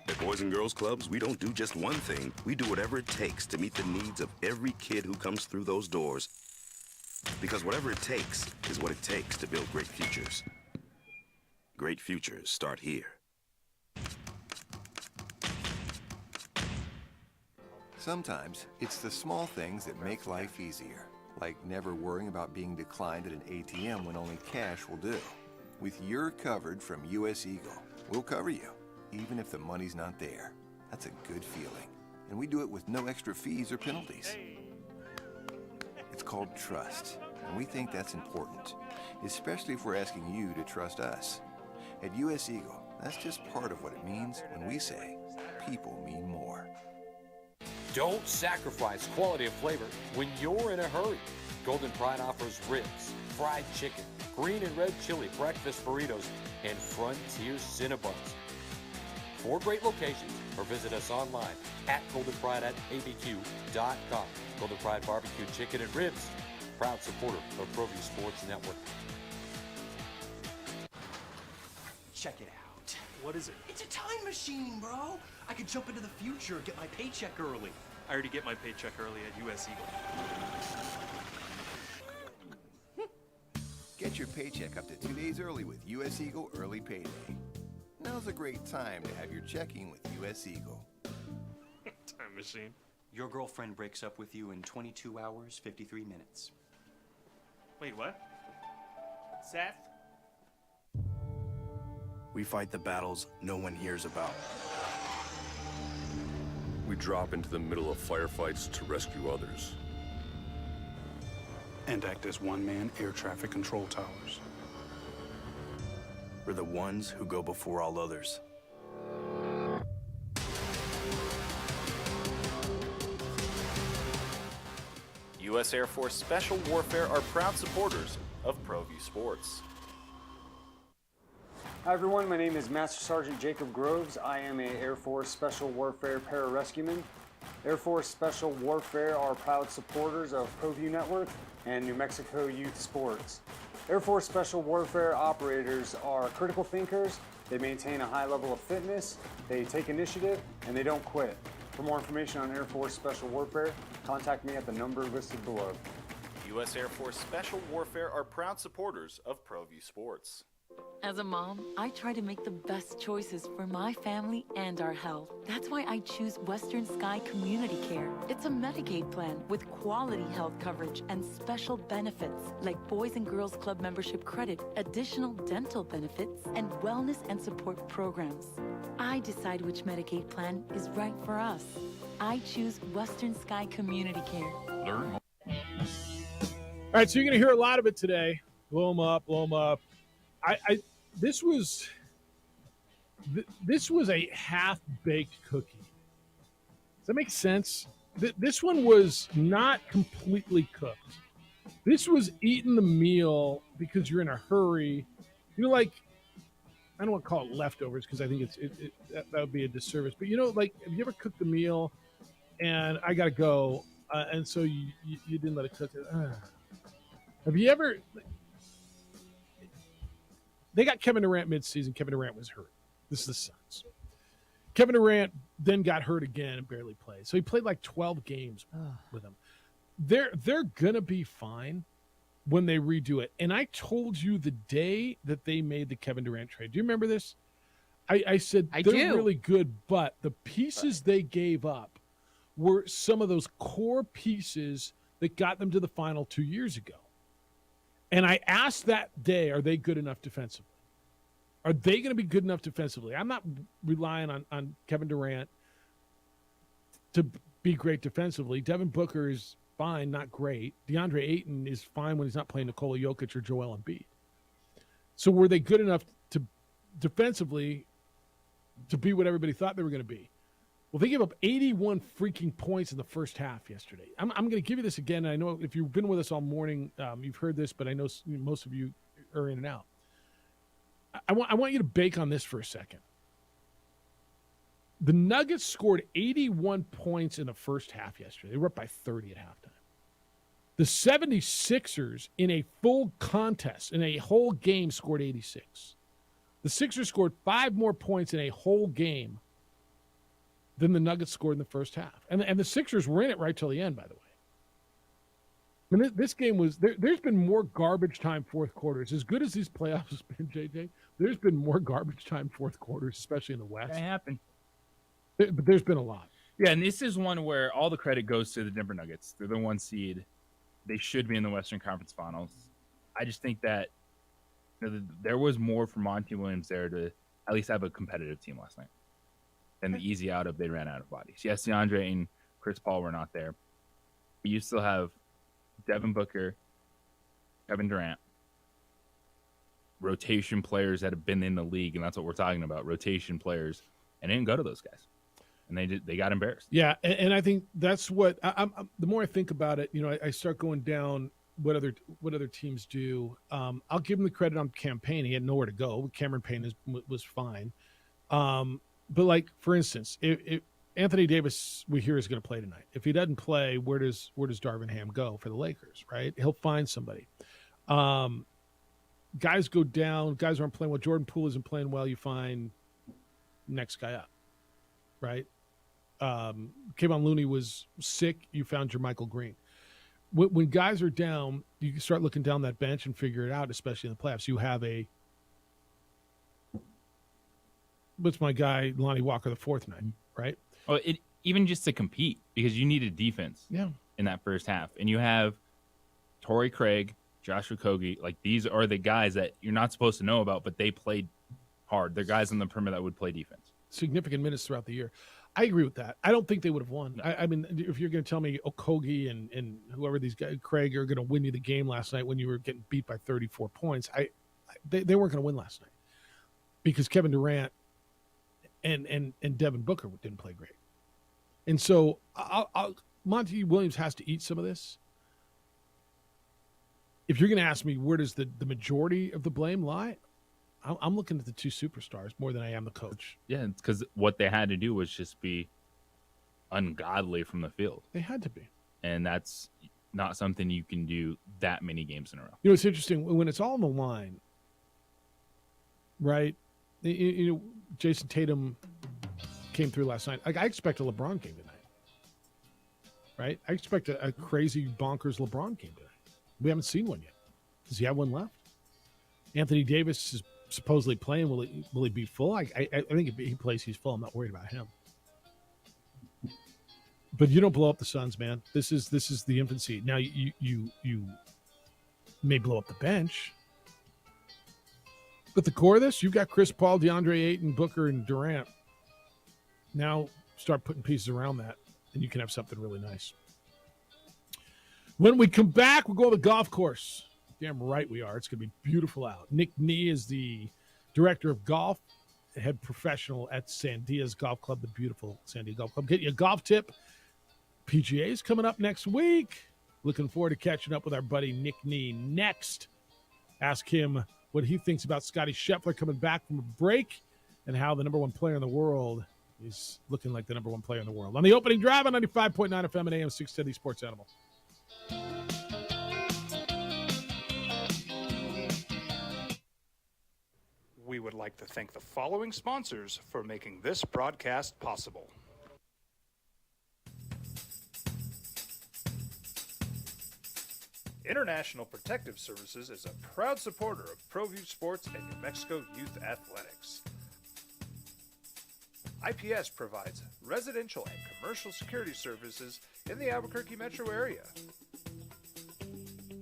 [SPEAKER 4] At Boys and Girls Clubs, we don't do just one thing. We do whatever it takes to meet the needs of every kid who comes through those doors. Because whatever it takes is what it takes to build great futures. Great futures start here.
[SPEAKER 5] Sometimes it's the small things that make life easier. like never worrying about being declined at an ATM when only cash will do. With your coverage from US Eagle, we'll cover you, even if the money's not there. That's a good feeling. And we do it with no extra fees or penalties. It's called trust, and we think that's important, especially if we're asking you to trust us. At US Eagle, that's just part of what it means when we say people mean more.
[SPEAKER 9] Don't sacrifice quality of flavor when you're in a hurry. Golden Pride offers ribs, fried chicken, green and red chili breakfast burritos, and Frontier Cinnabons. 4 great locations, or visit us online at goldenprideabq.com. Golden Pride Barbecue Chicken and Ribs, proud supporter of ProView Sports Network.
[SPEAKER 14] Check it out.
[SPEAKER 11] What is it?
[SPEAKER 14] It's a time machine, bro. I could jump into the future, get my paycheck early.
[SPEAKER 11] I already get my paycheck early at US Eagle.
[SPEAKER 5] Get your paycheck up to 2 days early with US Eagle Early Payday. Now's a great time to have your checking with US Eagle.
[SPEAKER 11] Time machine.
[SPEAKER 14] Your girlfriend breaks up with you in 22 hours, 53 minutes.
[SPEAKER 11] Wait, what? Seth?
[SPEAKER 6] We fight the battles no one hears about.
[SPEAKER 12] We drop into the middle of firefights to rescue others.
[SPEAKER 6] And act as one-man air traffic control towers. We're the ones who go before all others.
[SPEAKER 13] U.S. Air Force Special Warfare are proud supporters of ProView Sports.
[SPEAKER 16] Hi everyone, my name is Master Sergeant Jacob Groves. I am a Air Force Special Warfare pararescueman. Air Force Special Warfare are proud supporters of ProView Network and New Mexico Youth Sports. Air Force Special Warfare operators are critical thinkers. They maintain a high level of fitness, they take initiative, and they don't quit. For more information on Air Force Special Warfare, contact me at the number listed below.
[SPEAKER 13] U.S. Air Force Special Warfare are proud supporters of ProView Sports.
[SPEAKER 19] As a mom, I try to make the best choices for my family and our health. That's why I choose Western Sky Community Care. It's a Medicaid plan with quality health coverage and special benefits like Boys and Girls Club membership credit, additional dental benefits, and wellness and support programs. I decide which Medicaid plan is right for us. I choose Western Sky Community Care.
[SPEAKER 20] Learn more.
[SPEAKER 7] All right, so you're going to hear a lot of it today. Blow them up, blow them up. This was a half-baked cookie. Does that make sense? This one was not completely cooked. This was eating the meal because you're in a hurry. You know, like, I don't want to call it leftovers because I think that would be a disservice. But, you know, like, have you ever cooked the meal and I got to go, and so you didn't let it cook? Have you ever... They got Kevin Durant midseason. Kevin Durant was hurt. This is the Suns. Kevin Durant then got hurt again and barely played. So he played like 12 games with them. They're going to be fine when they redo it. And I told you the day that they made the Kevin Durant trade. Do you remember this? I said they're really good, but the pieces they gave up were some of those core pieces that got them to the final 2 years ago. And I asked that day, are they good enough defensively? Are they going to be good enough defensively? I'm not relying on Kevin Durant to be great defensively. Devin Booker is fine, not great. DeAndre Ayton is fine when he's not playing Nikola Jokic or Joel Embiid. So were they good enough to defensively to be what everybody thought they were going to be? Well, they gave up 81 freaking points in the first half yesterday. I'm going to give you this again. I know if you've been with us all morning, you've heard this, but I know most of you are in and out. I want you to bake on this for a second. The Nuggets scored 81 points in the first half yesterday. They were up by 30 at halftime. The 76ers, in a full contest, in a whole game, scored 86. The Sixers scored 5 more points in a whole game than the Nuggets scored in the first half. And the Sixers were in it right till the end, by the way. I mean, this game was... There's been more garbage time fourth quarters. As good as these playoffs have been, JJ, there's been more garbage time fourth quarters, especially in the West.
[SPEAKER 8] That happened.
[SPEAKER 7] But there's been a lot.
[SPEAKER 8] Yeah, and this is one where all the credit goes to the Denver Nuggets. They're the 1 seed. they should be in the Western Conference Finals. I just think that there was more for Monty Williams there to at least have a competitive team last night than the easy out of they ran out of bodies. Yes, DeAndre and Chris Paul were not there. But you still have Devin Booker, Kevin Durant, rotation players that have been in the league, and that's what we're talking about, rotation players, and they didn't go to those guys. And they got embarrassed.
[SPEAKER 2] Yeah, and I think that's what I'm the more I think about it, I start going down what other teams do. I'll give him the credit on campaign. He had nowhere to go. Cameron Payne was fine. But like for instance, if Anthony Davis we hear is going to play tonight. If he doesn't play, where does Darvin Ham go for the Lakers? Right? He'll find somebody. Guys go down. Guys aren't playing well. Jordan Poole isn't playing well. You find next guy up. Right? Kevon Looney was sick. You found Jermichael Green. When guys are down, you can start looking down that bench and figure it out, especially in the playoffs. You have what's my guy, Lonnie Walker, the fourth night, right?
[SPEAKER 8] Well, even just to compete, because you needed defense in that first half. And you have Torrey Craig, Joshua Okogie. Like, these are the guys that you're not supposed to know about, but they played hard. They're guys on the perimeter that would play defense.
[SPEAKER 2] Significant minutes throughout the year. I agree with that. I don't think they would have won. No. I mean, if you're going to tell me Okogie and whoever these guys, Craig, are going to win you the game last night when you were getting beat by 34 points, they weren't going to win last night because Kevin Durant and Devin Booker didn't play great. And so Monty Williams has to eat some of this. If you're going to ask me where does the majority of the blame lie, I'm looking at the two superstars more than I am the coach.
[SPEAKER 8] Yeah, it's because what they had to do was just be ungodly from the field.
[SPEAKER 2] They had to be.
[SPEAKER 8] And that's not something you can do that many games in a row.
[SPEAKER 2] It's interesting. When it's all on the line, right? Jason Tatum came through last night. I expect a LeBron game tonight. Right? I expect a crazy, bonkers LeBron game tonight. We haven't seen one yet. Does he have one left? Anthony Davis is supposedly playing. Will he be full? I think if he plays, he's full. I'm not worried about him. But you don't blow up the Suns, man. This is the infancy. Now you may blow up the bench, but the core of this, you've got Chris Paul, DeAndre Ayton, Booker, and Durant. Now start putting pieces around that, and you can have something really nice. When we come back, we'll go to the golf course. Damn right we are. It's going to be beautiful out. Nick Nee is the director of golf, head professional at Sandias Golf Club, the beautiful Sandia Golf Club. Get you a golf tip. PGA is coming up next week. Looking forward to catching up with our buddy Nick Nee next. Ask him what he thinks about Scottie Scheffler coming back from a break and how the number one player in the world is looking like the number one player in the world. On the opening drive on 95.9 FM and AM 610 Sports Animal.
[SPEAKER 3] We would like to thank the following sponsors for making this broadcast possible. International Protective Services is a proud supporter of ProView Sports and New Mexico Youth Athletics. IPS provides residential and commercial security services in the Albuquerque metro area.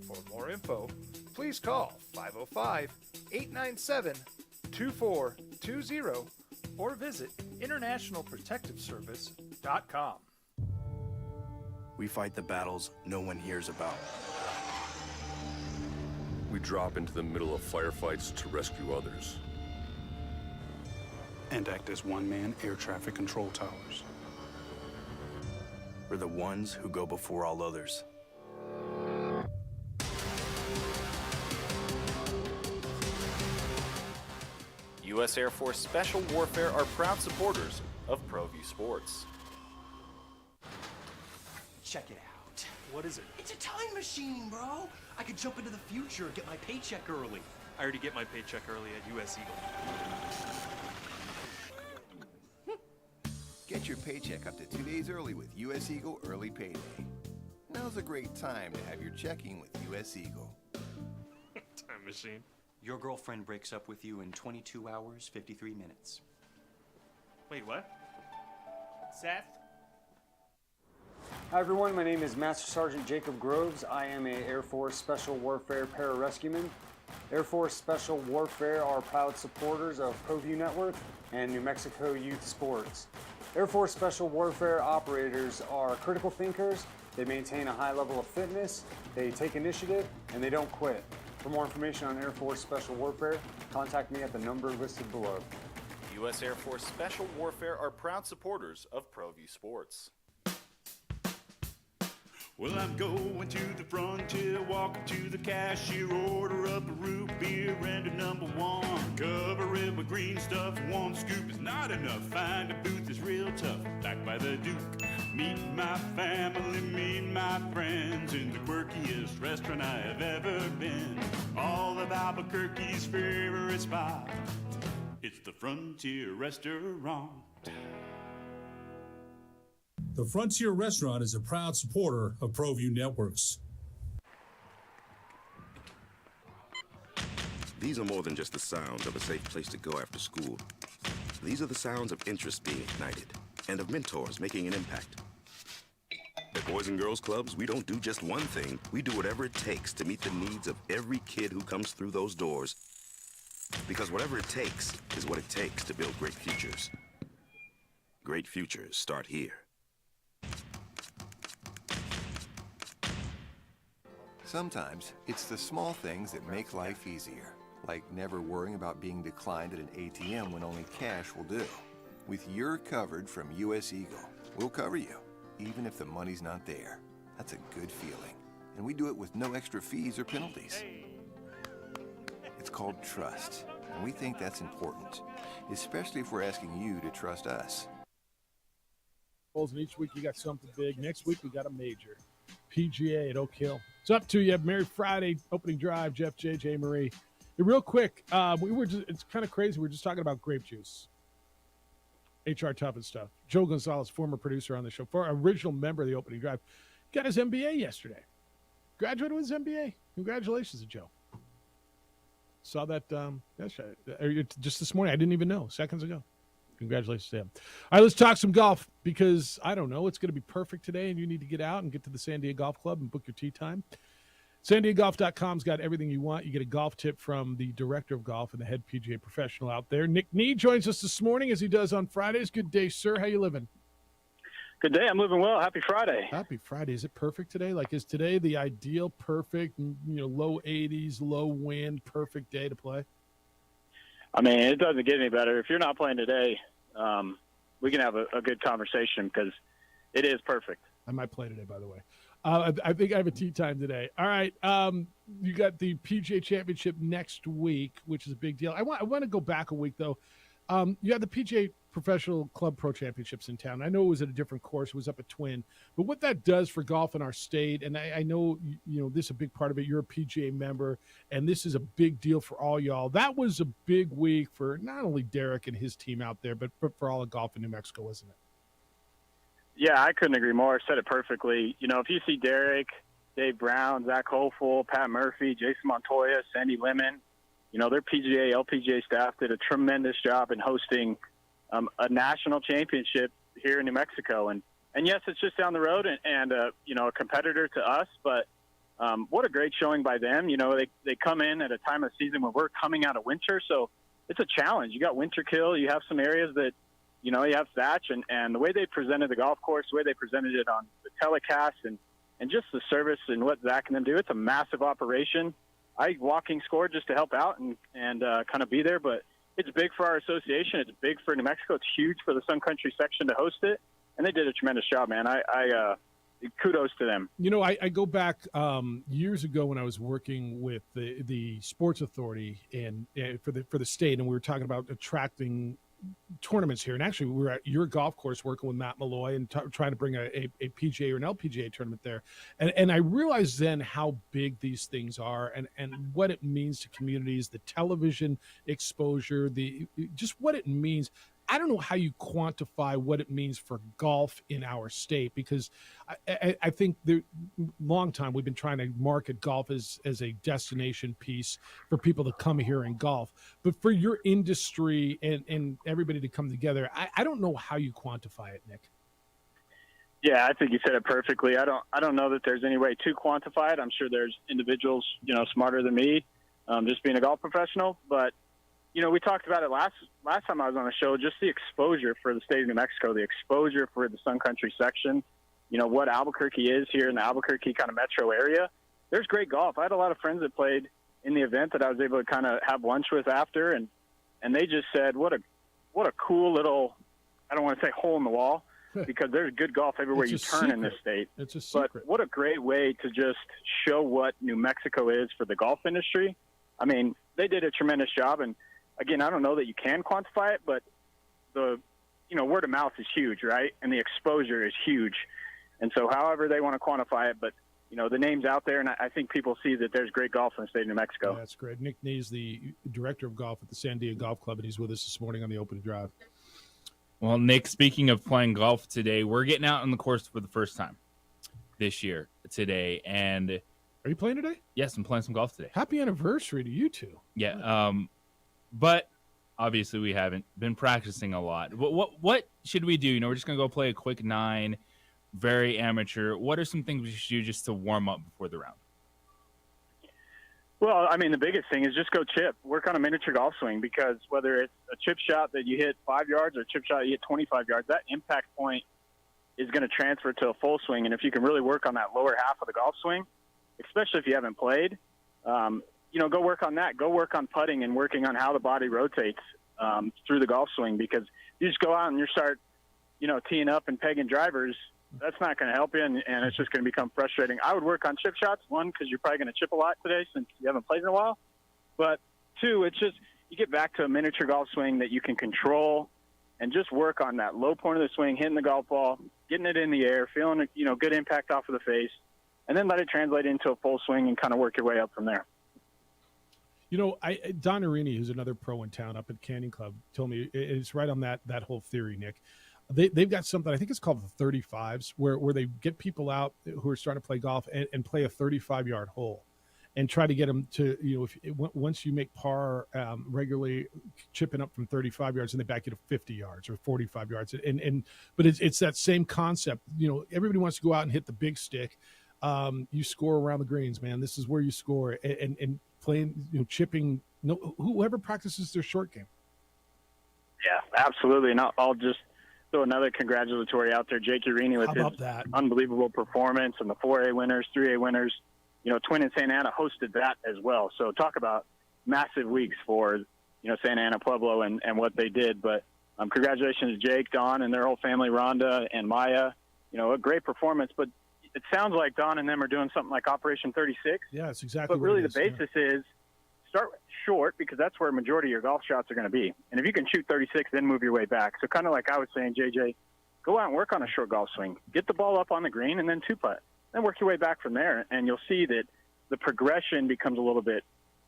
[SPEAKER 3] For more info, please call 505-897-2420 or visit internationalprotectiveservice.com.
[SPEAKER 6] We fight the battles no one hears about.
[SPEAKER 12] We drop into the middle of firefights to rescue others.
[SPEAKER 6] And act as one-man air traffic control towers. We're the ones who go before all others.
[SPEAKER 13] U.S. Air Force Special Warfare are proud supporters of ProView Sports.
[SPEAKER 14] Check it out.
[SPEAKER 11] What is it?
[SPEAKER 14] It's a time machine, bro. I could jump into the future, get my paycheck early.
[SPEAKER 11] I already get my paycheck early at U.S. Eagle.
[SPEAKER 5] Get your paycheck up to 2 days early with U.S. Eagle Early Payday. Now's a great time to have your checking with U.S. Eagle.
[SPEAKER 11] Time machine.
[SPEAKER 14] Your girlfriend breaks up with you in 22 hours, 53 minutes.
[SPEAKER 11] Wait, what? Seth?
[SPEAKER 16] Hi everyone, my name is Master Sergeant Jacob Groves. I am a Air Force Special Warfare Pararescueman. Air Force Special Warfare are proud supporters of ProView Network and New Mexico Youth Sports. Air Force Special Warfare operators are critical thinkers. They maintain a high level of fitness, they take initiative, and they don't quit. For more information on Air Force Special Warfare, contact me at the number listed below.
[SPEAKER 13] U.S. Air Force Special Warfare are proud supporters of ProView Sports.
[SPEAKER 17] Well, I'm going to the frontier, walking to the cashier, order up a root beer and a number one. Cover it with green stuff, one scoop is not enough. Find a booth is real tough, back by the Duke. Meet my family, meet my friends in the quirkiest restaurant I have ever been. All of Albuquerque's favorite spot, it's the Frontier Restaurant.
[SPEAKER 18] The Frontier Restaurant is a proud supporter of ProView Networks.
[SPEAKER 4] These are more than just the sounds of a safe place to go after school. These are the sounds of interest being ignited and of mentors making an impact. At Boys and Girls Clubs, we don't do just one thing. We do whatever it takes to meet the needs of every kid who comes through those doors. Because whatever it takes is what it takes to build great futures. Great futures start here.
[SPEAKER 5] Sometimes it's the small things that make life easier, like never worrying about being declined at an ATM when only cash will do. With your covered from US Eagle, we'll cover you, even if the money's not there. That's a good feeling. And we do it with no extra fees or penalties. It's called trust, and we think that's important, especially if we're asking you to trust us.
[SPEAKER 2] And each week you got something big. Next week we got a major. PGA at Oak Hill. It's up to you. Merry Friday, opening drive. Jeff, JJ, Marie. Hey, real quick, it's kind of crazy. We were just talking about grape juice. HR Tough and stuff. Joe Gonzalez, former producer on the show, original member of the opening drive, got his MBA yesterday. Graduated with his MBA. Congratulations to Joe. Saw that just this morning. I didn't even know. Seconds ago. Congratulations to him. All right, let's talk some golf because, I don't know, it's going to be perfect today and you need to get out and get to the San Diego Golf Club and book your tee time. SanDiegoGolf.com's got everything you want. You get a golf tip from the director of golf and the head PGA professional out there. Nick Nee joins us this morning as he does on Fridays. Good day, sir. How you living?
[SPEAKER 15] Good day. I'm living well. Happy Friday.
[SPEAKER 2] Happy Friday. Is it perfect today? Like, is today the ideal, perfect, low 80s, low wind, perfect day to play?
[SPEAKER 15] I mean, it doesn't get any better. If you're not playing today, we can have a good conversation because it is perfect.
[SPEAKER 2] I might play today, by the way. I think I have a tee time today. All right. You got the PGA Championship next week, which is a big deal. I want to go back a week, though. You had the PGA Professional Club Pro Championships in town. I know it was at a different course. It was up at Twin. But what that does for golf in our state, and I know, this is a big part of it. You're a PGA member, and this is a big deal for all y'all. That was a big week for not only Derek and his team out there, but for all of golf in New Mexico, wasn't it?
[SPEAKER 15] Yeah, I couldn't agree more. Said it perfectly. If you see Derek, Dave Brown, Zach Hopeful, Pat Murphy, Jason Montoya, Sandy Lemon, their PGA, LPGA staff did a tremendous job in hosting a national championship here in New Mexico. And yes, it's just down the road and a competitor to us, but what a great showing by them. They come in at a time of season when we're coming out of winter, so it's a challenge. You got winter kill. You have some areas that, you have thatch, and the way they presented the golf course, the way they presented it on the telecast and just the service and what Zach and them do, it's a massive operation. I walking scored just to help out and kind of be there, but it's big for our association. It's big for New Mexico. It's huge for the Sun Country section to host it, and they did a tremendous job, man. I kudos to them.
[SPEAKER 2] I go back years ago when I was working with the Sports Authority and for the state, and we were talking about attracting tournaments here. And actually, we were at your golf course working with Matt Malloy and trying to bring a PGA or an LPGA tournament there. And I realized then how big these things are and what it means to communities, the television exposure, just what it means. I don't know how you quantify what it means for golf in our state, because I think long time we've been trying to market golf as a destination piece for people to come here and golf. But for your industry and everybody to come together, I don't know how you quantify it, Nick.
[SPEAKER 15] Yeah, I think you said it perfectly. I don't know that there's any way to quantify it. I'm sure there's individuals, smarter than me, just being a golf professional. But, we talked about it last time I was on the show, just the exposure for the state of New Mexico, the exposure for the Sun Country section, what Albuquerque is here in the Albuquerque kind of metro area. There's great golf. I had a lot of friends that played in the event that I was able to kind of have lunch with after, and they just said, what a cool little, I don't want to say hole in the wall, because there's good golf everywhere you turn in this state.
[SPEAKER 2] It's a secret.
[SPEAKER 15] But what a great way to just show what New Mexico is for the golf industry. I mean, they did a tremendous job, and again, I don't know that you can quantify it, but the word of mouth is huge, right? And the exposure is huge. And so however they want to quantify it, but the name's out there, and I think people see that there's great golf in the state of New Mexico.
[SPEAKER 2] Yeah, that's great. Nick Nee is the director of golf at the Sandia Golf Club, and he's with us this morning on the Open Drive.
[SPEAKER 8] Well, Nick, speaking of playing golf today, we're getting out on the course for the first time this year today. And
[SPEAKER 2] are you playing today?
[SPEAKER 8] Yes, I'm playing some golf today.
[SPEAKER 2] Happy anniversary to you two.
[SPEAKER 8] Yeah. But obviously we haven't been practicing a lot. What should we do? We're just going to go play a quick 9, very amateur. What are some things we should do just to warm up before the round?
[SPEAKER 15] Well, I mean, the biggest thing is just go chip. Work on a miniature golf swing, because whether it's a chip shot that you hit 5 yards or a chip shot you hit 25 yards, that impact point is going to transfer to a full swing. And if you can really work on that lower half of the golf swing, especially if you haven't played, go work on that. Go work on putting and working on how the body rotates through the golf swing, because you just go out and you start, teeing up and pegging drivers, that's not going to help you, and it's just going to become frustrating. I would work on chip shots, one, because you're probably going to chip a lot today since you haven't played in a while. But two, it's just you get back to a miniature golf swing that you can control and just work on that low point of the swing, hitting the golf ball, getting it in the air, feeling, good impact off of the face, and then let it translate into a full swing and kind of work your way up from there.
[SPEAKER 2] Don Arini, who's another pro in town up at Canyon Club, told me it's right on that whole theory, Nick. They've got something, I think it's called the 35s, where they get people out who are starting to play golf and play a 35-yard hole and try to get them to, once you make par regularly chipping up from 35 yards, and they back you to 50 yards or 45 yards. But it's that same concept. Everybody wants to go out and hit the big stick. You score around the greens, man. This is where you score. And playing, chipping, whoever practices their short game.
[SPEAKER 15] Yeah, absolutely. And I'll just throw another congratulatory out there. Jake Urini with his unbelievable performance, and the 4A winners, 3A winners. Twin and Santa Ana hosted that as well. So talk about massive weeks for, Santa Ana Pueblo and what they did. But congratulations to Jake, Don, and their whole family, Rhonda and Maya. A great performance. But it sounds like Don and them are doing something like Operation 36.
[SPEAKER 2] Yeah, it's exactly
[SPEAKER 15] But
[SPEAKER 2] what
[SPEAKER 15] really
[SPEAKER 2] it is,
[SPEAKER 15] the basis is start short, because that's where a majority of your golf shots are going to be. And if you can shoot 36, then move your way back. So kind of like I was saying, JJ, go out and work on a short golf swing. Get the ball up on the green and then two-putt. Then work your way back from there, and you'll see that the progression becomes a little bit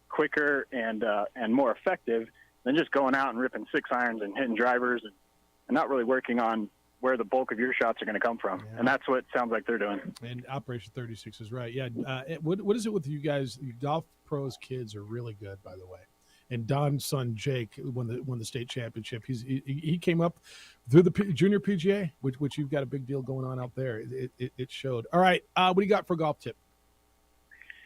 [SPEAKER 15] quicker and more effective than just going out and ripping 6 irons and hitting drivers and not really working on where the bulk of your shots are going to come from. Yeah. And that's what it sounds like they're doing.
[SPEAKER 2] And Operation 36 is right. Yeah. What is it with you guys? You golf pros kids are really good, by the way. And Don's son, Jake, won the state championship. He came up through the junior PGA, which you've got a big deal going on out there. It showed. All right. What do you got for a golf tip?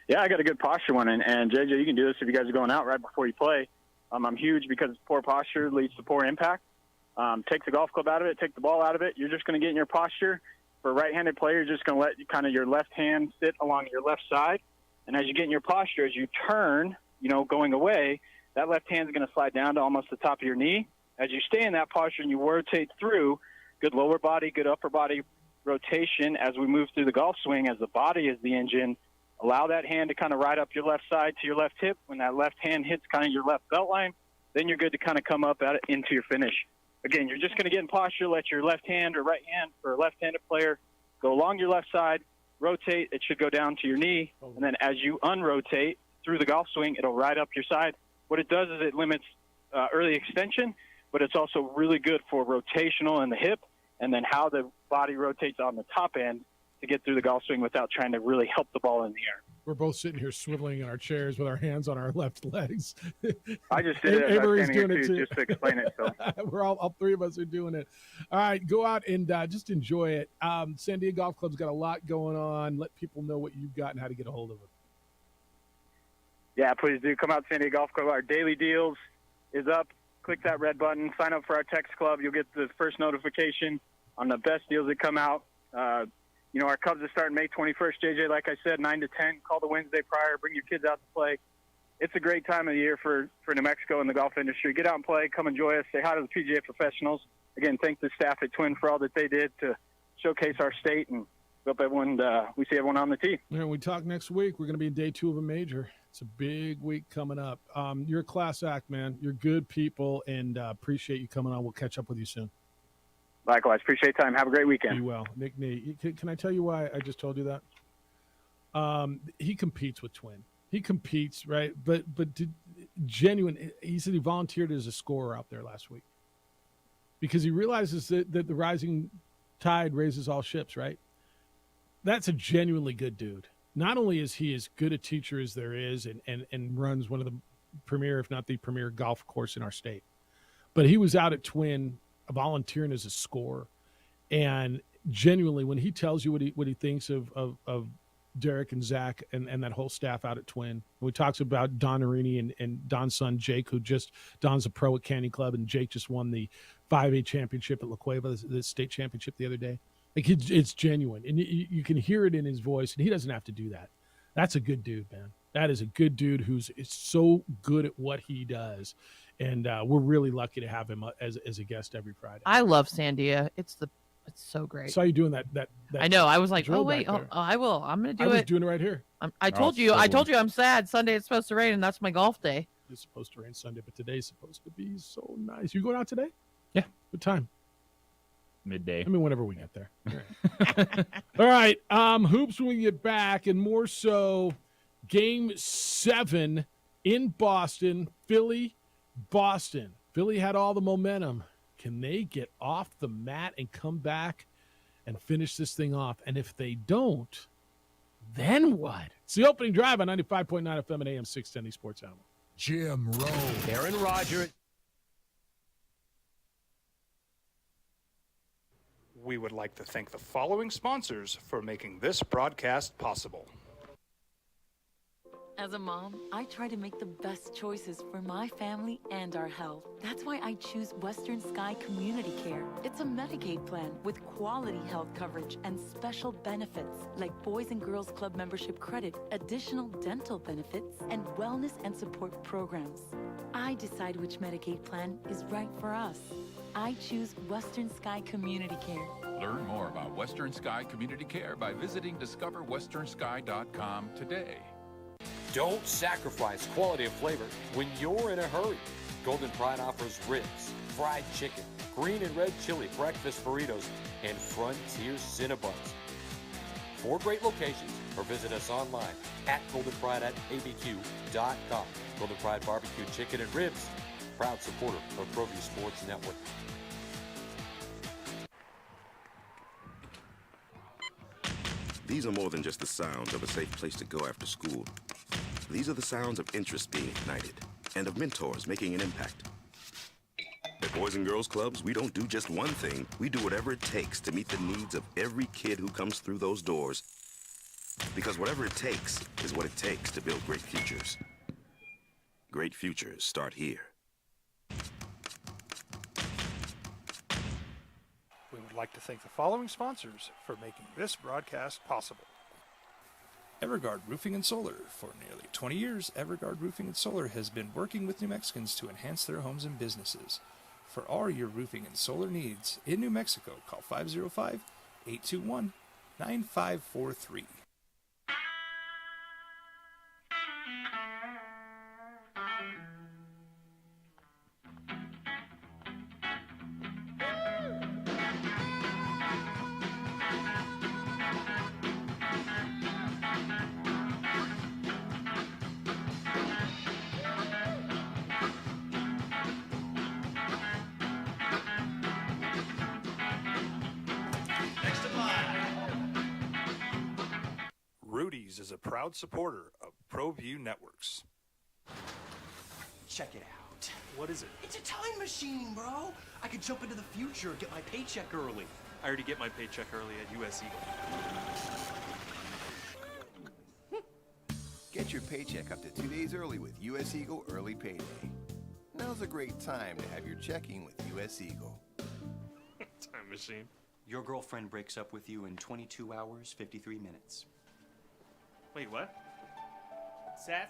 [SPEAKER 15] Yeah, I got a good posture one. And JJ, you can do this if you guys are going out right before you play. I'm huge because poor posture leads to poor impact. Take the golf club out of it, take the ball out of it. You're just going to get in your posture. For a right-handed player, you're just going to let kind of your left hand sit along your left side. And as you get in your posture, as you turn, going away, that left hand is going to slide down to almost the top of your knee. As you stay in that posture and you rotate through, good lower body, good upper body rotation as we move through the golf swing, as the body is the engine. Allow that hand to kind of ride up your left side to your left hip. When that left hand hits kind of your left belt line, then you're good to kind of come up at it into your finish. Again, you're just going to get in posture, let your left hand or right hand for a left-handed player go along your left side, rotate. It should go down to your knee. And then as you unrotate through the golf swing, it'll ride up your side. What it does is it limits early extension, but it's also really good for rotational in the hip and then how the body rotates on the top end to get through the golf swing without trying to really help the ball in the air.
[SPEAKER 2] We're both sitting here swiveling in our chairs with our hands on our left legs.
[SPEAKER 15] I just did it.
[SPEAKER 2] Avery's
[SPEAKER 15] I was
[SPEAKER 2] doing it too.
[SPEAKER 15] just to explain it. So
[SPEAKER 2] we're all three of us are doing it. All right, go out and just enjoy it. San Diego Golf Club's got a lot going on. Let people know what you've got and how to get a hold of it.
[SPEAKER 15] Yeah, please do come out to San Diego Golf Club. Our daily deals is up. Click that red button. Sign up for our text club. You'll get the first notification on the best deals that come out. Our Cubs are starting May 21st, JJ, like I said, 9 to 10. Call the Wednesday prior. Bring your kids out to play. It's a great time of the year for New Mexico and the golf industry. Get out and play. Come enjoy us. Say hi to the PGA professionals. Again, thank the staff at Twin for all that they did to showcase our state, and hope we see everyone on the tee.
[SPEAKER 2] Yeah, we talk next week. We're going to be in day 2 of a major. It's a big week coming up. You're a class act, man. You're good people, and appreciate you coming on. We'll catch up with you soon.
[SPEAKER 15] Likewise. Appreciate time. Have a great weekend.
[SPEAKER 2] Be well. Nick Nee. Can I tell you why I just told you that? He competes with Twin. He competes, right? But genuine. He said he volunteered as a scorer out there last week because he realizes that the rising tide raises all ships, right? That's a genuinely good dude. Not only is he as good a teacher as there is and runs one of the premier, if not the premier golf course in our state, but he was out at Twin volunteering as a scorer. And genuinely, when he tells you what he thinks of Derek and Zach and that whole staff out at Twin, when he talks about Don Arini and Don's son, Jake, Don's a pro at Canyon Club, and Jake just won the 5A championship at La Cueva, the state championship the other day. Like it's genuine, and you can hear it in his voice, and he doesn't have to do that. That's a good dude, man. That is a good dude who's so good at what he does, and we're really lucky to have him as a guest every Friday.
[SPEAKER 22] I love Sandia. It's so great.
[SPEAKER 2] Saw you doing that.
[SPEAKER 22] I know. I was like, oh wait, I will. I'm gonna do it.
[SPEAKER 2] I was doing it right here.
[SPEAKER 22] I told you I'm sad. Sunday it's supposed to rain, and that's my golf day.
[SPEAKER 2] It's supposed to rain Sunday, but today's supposed to be so nice. You going out today?
[SPEAKER 8] Yeah.
[SPEAKER 2] What time?
[SPEAKER 8] Midday.
[SPEAKER 2] I mean, whenever we get there. All right. Hoops when we get back, and more so Game 7 in Boston. Philly, Boston. Philly had all the momentum. Can they get off the mat and come back and finish this thing off? And if they don't, then what? It's the opening drive on 95.9 FM and AM 610, the Sports Animal.
[SPEAKER 1] Jim Rowe.
[SPEAKER 21] Aaron Rodgers.
[SPEAKER 3] We would like to thank the following sponsors for making this broadcast possible.
[SPEAKER 19] As a mom, I try to make the best choices for my family and our health. That's why I choose Western Sky Community Care. It's a Medicaid plan with quality health coverage and special benefits like Boys and Girls Club membership credit, additional dental benefits, and wellness and support programs. I decide which Medicaid plan is right for us. I choose Western Sky Community Care.
[SPEAKER 20] Learn more about Western Sky Community Care by visiting discoverwesternsky.com today.
[SPEAKER 9] Don't sacrifice quality of flavor when you're in a hurry. Golden Pride offers ribs, fried chicken, green and red chili breakfast burritos, and Frontier Cinnabons. 4 great locations, or visit us online at goldenpride@abq.com. Golden Pride Barbecue Chicken and Ribs, proud supporter of ProView Sports Network.
[SPEAKER 4] These are more than just the sounds of a safe place to go after school. These are the sounds of interest being ignited and of mentors making an impact. At Boys and Girls Clubs, we don't do just one thing. We do whatever it takes to meet the needs of every kid who comes through those doors. Because whatever it takes is what it takes to build great futures. Great futures start here.
[SPEAKER 3] We would like to thank the following sponsors for making this broadcast possible.
[SPEAKER 23] Evergard Roofing and Solar. For nearly 20 years, Evergard Roofing and Solar has been working with New Mexicans to enhance their homes and businesses. For all your roofing and solar needs in New Mexico, call 505-821-9543.
[SPEAKER 11] Industries is a proud supporter of ProView Networks.
[SPEAKER 14] Check it out.
[SPEAKER 11] What is it?
[SPEAKER 14] It's a time machine, bro. I could jump into the future, get my paycheck early.
[SPEAKER 11] I already get my paycheck early at US Eagle.
[SPEAKER 5] Get your paycheck up to 2 days early with US Eagle Early Payday. Now's a great time to have your checking with US Eagle.
[SPEAKER 11] Time machine.
[SPEAKER 14] Your girlfriend breaks up with you in 22 hours, 53 minutes.
[SPEAKER 11] Wait, what? Seth?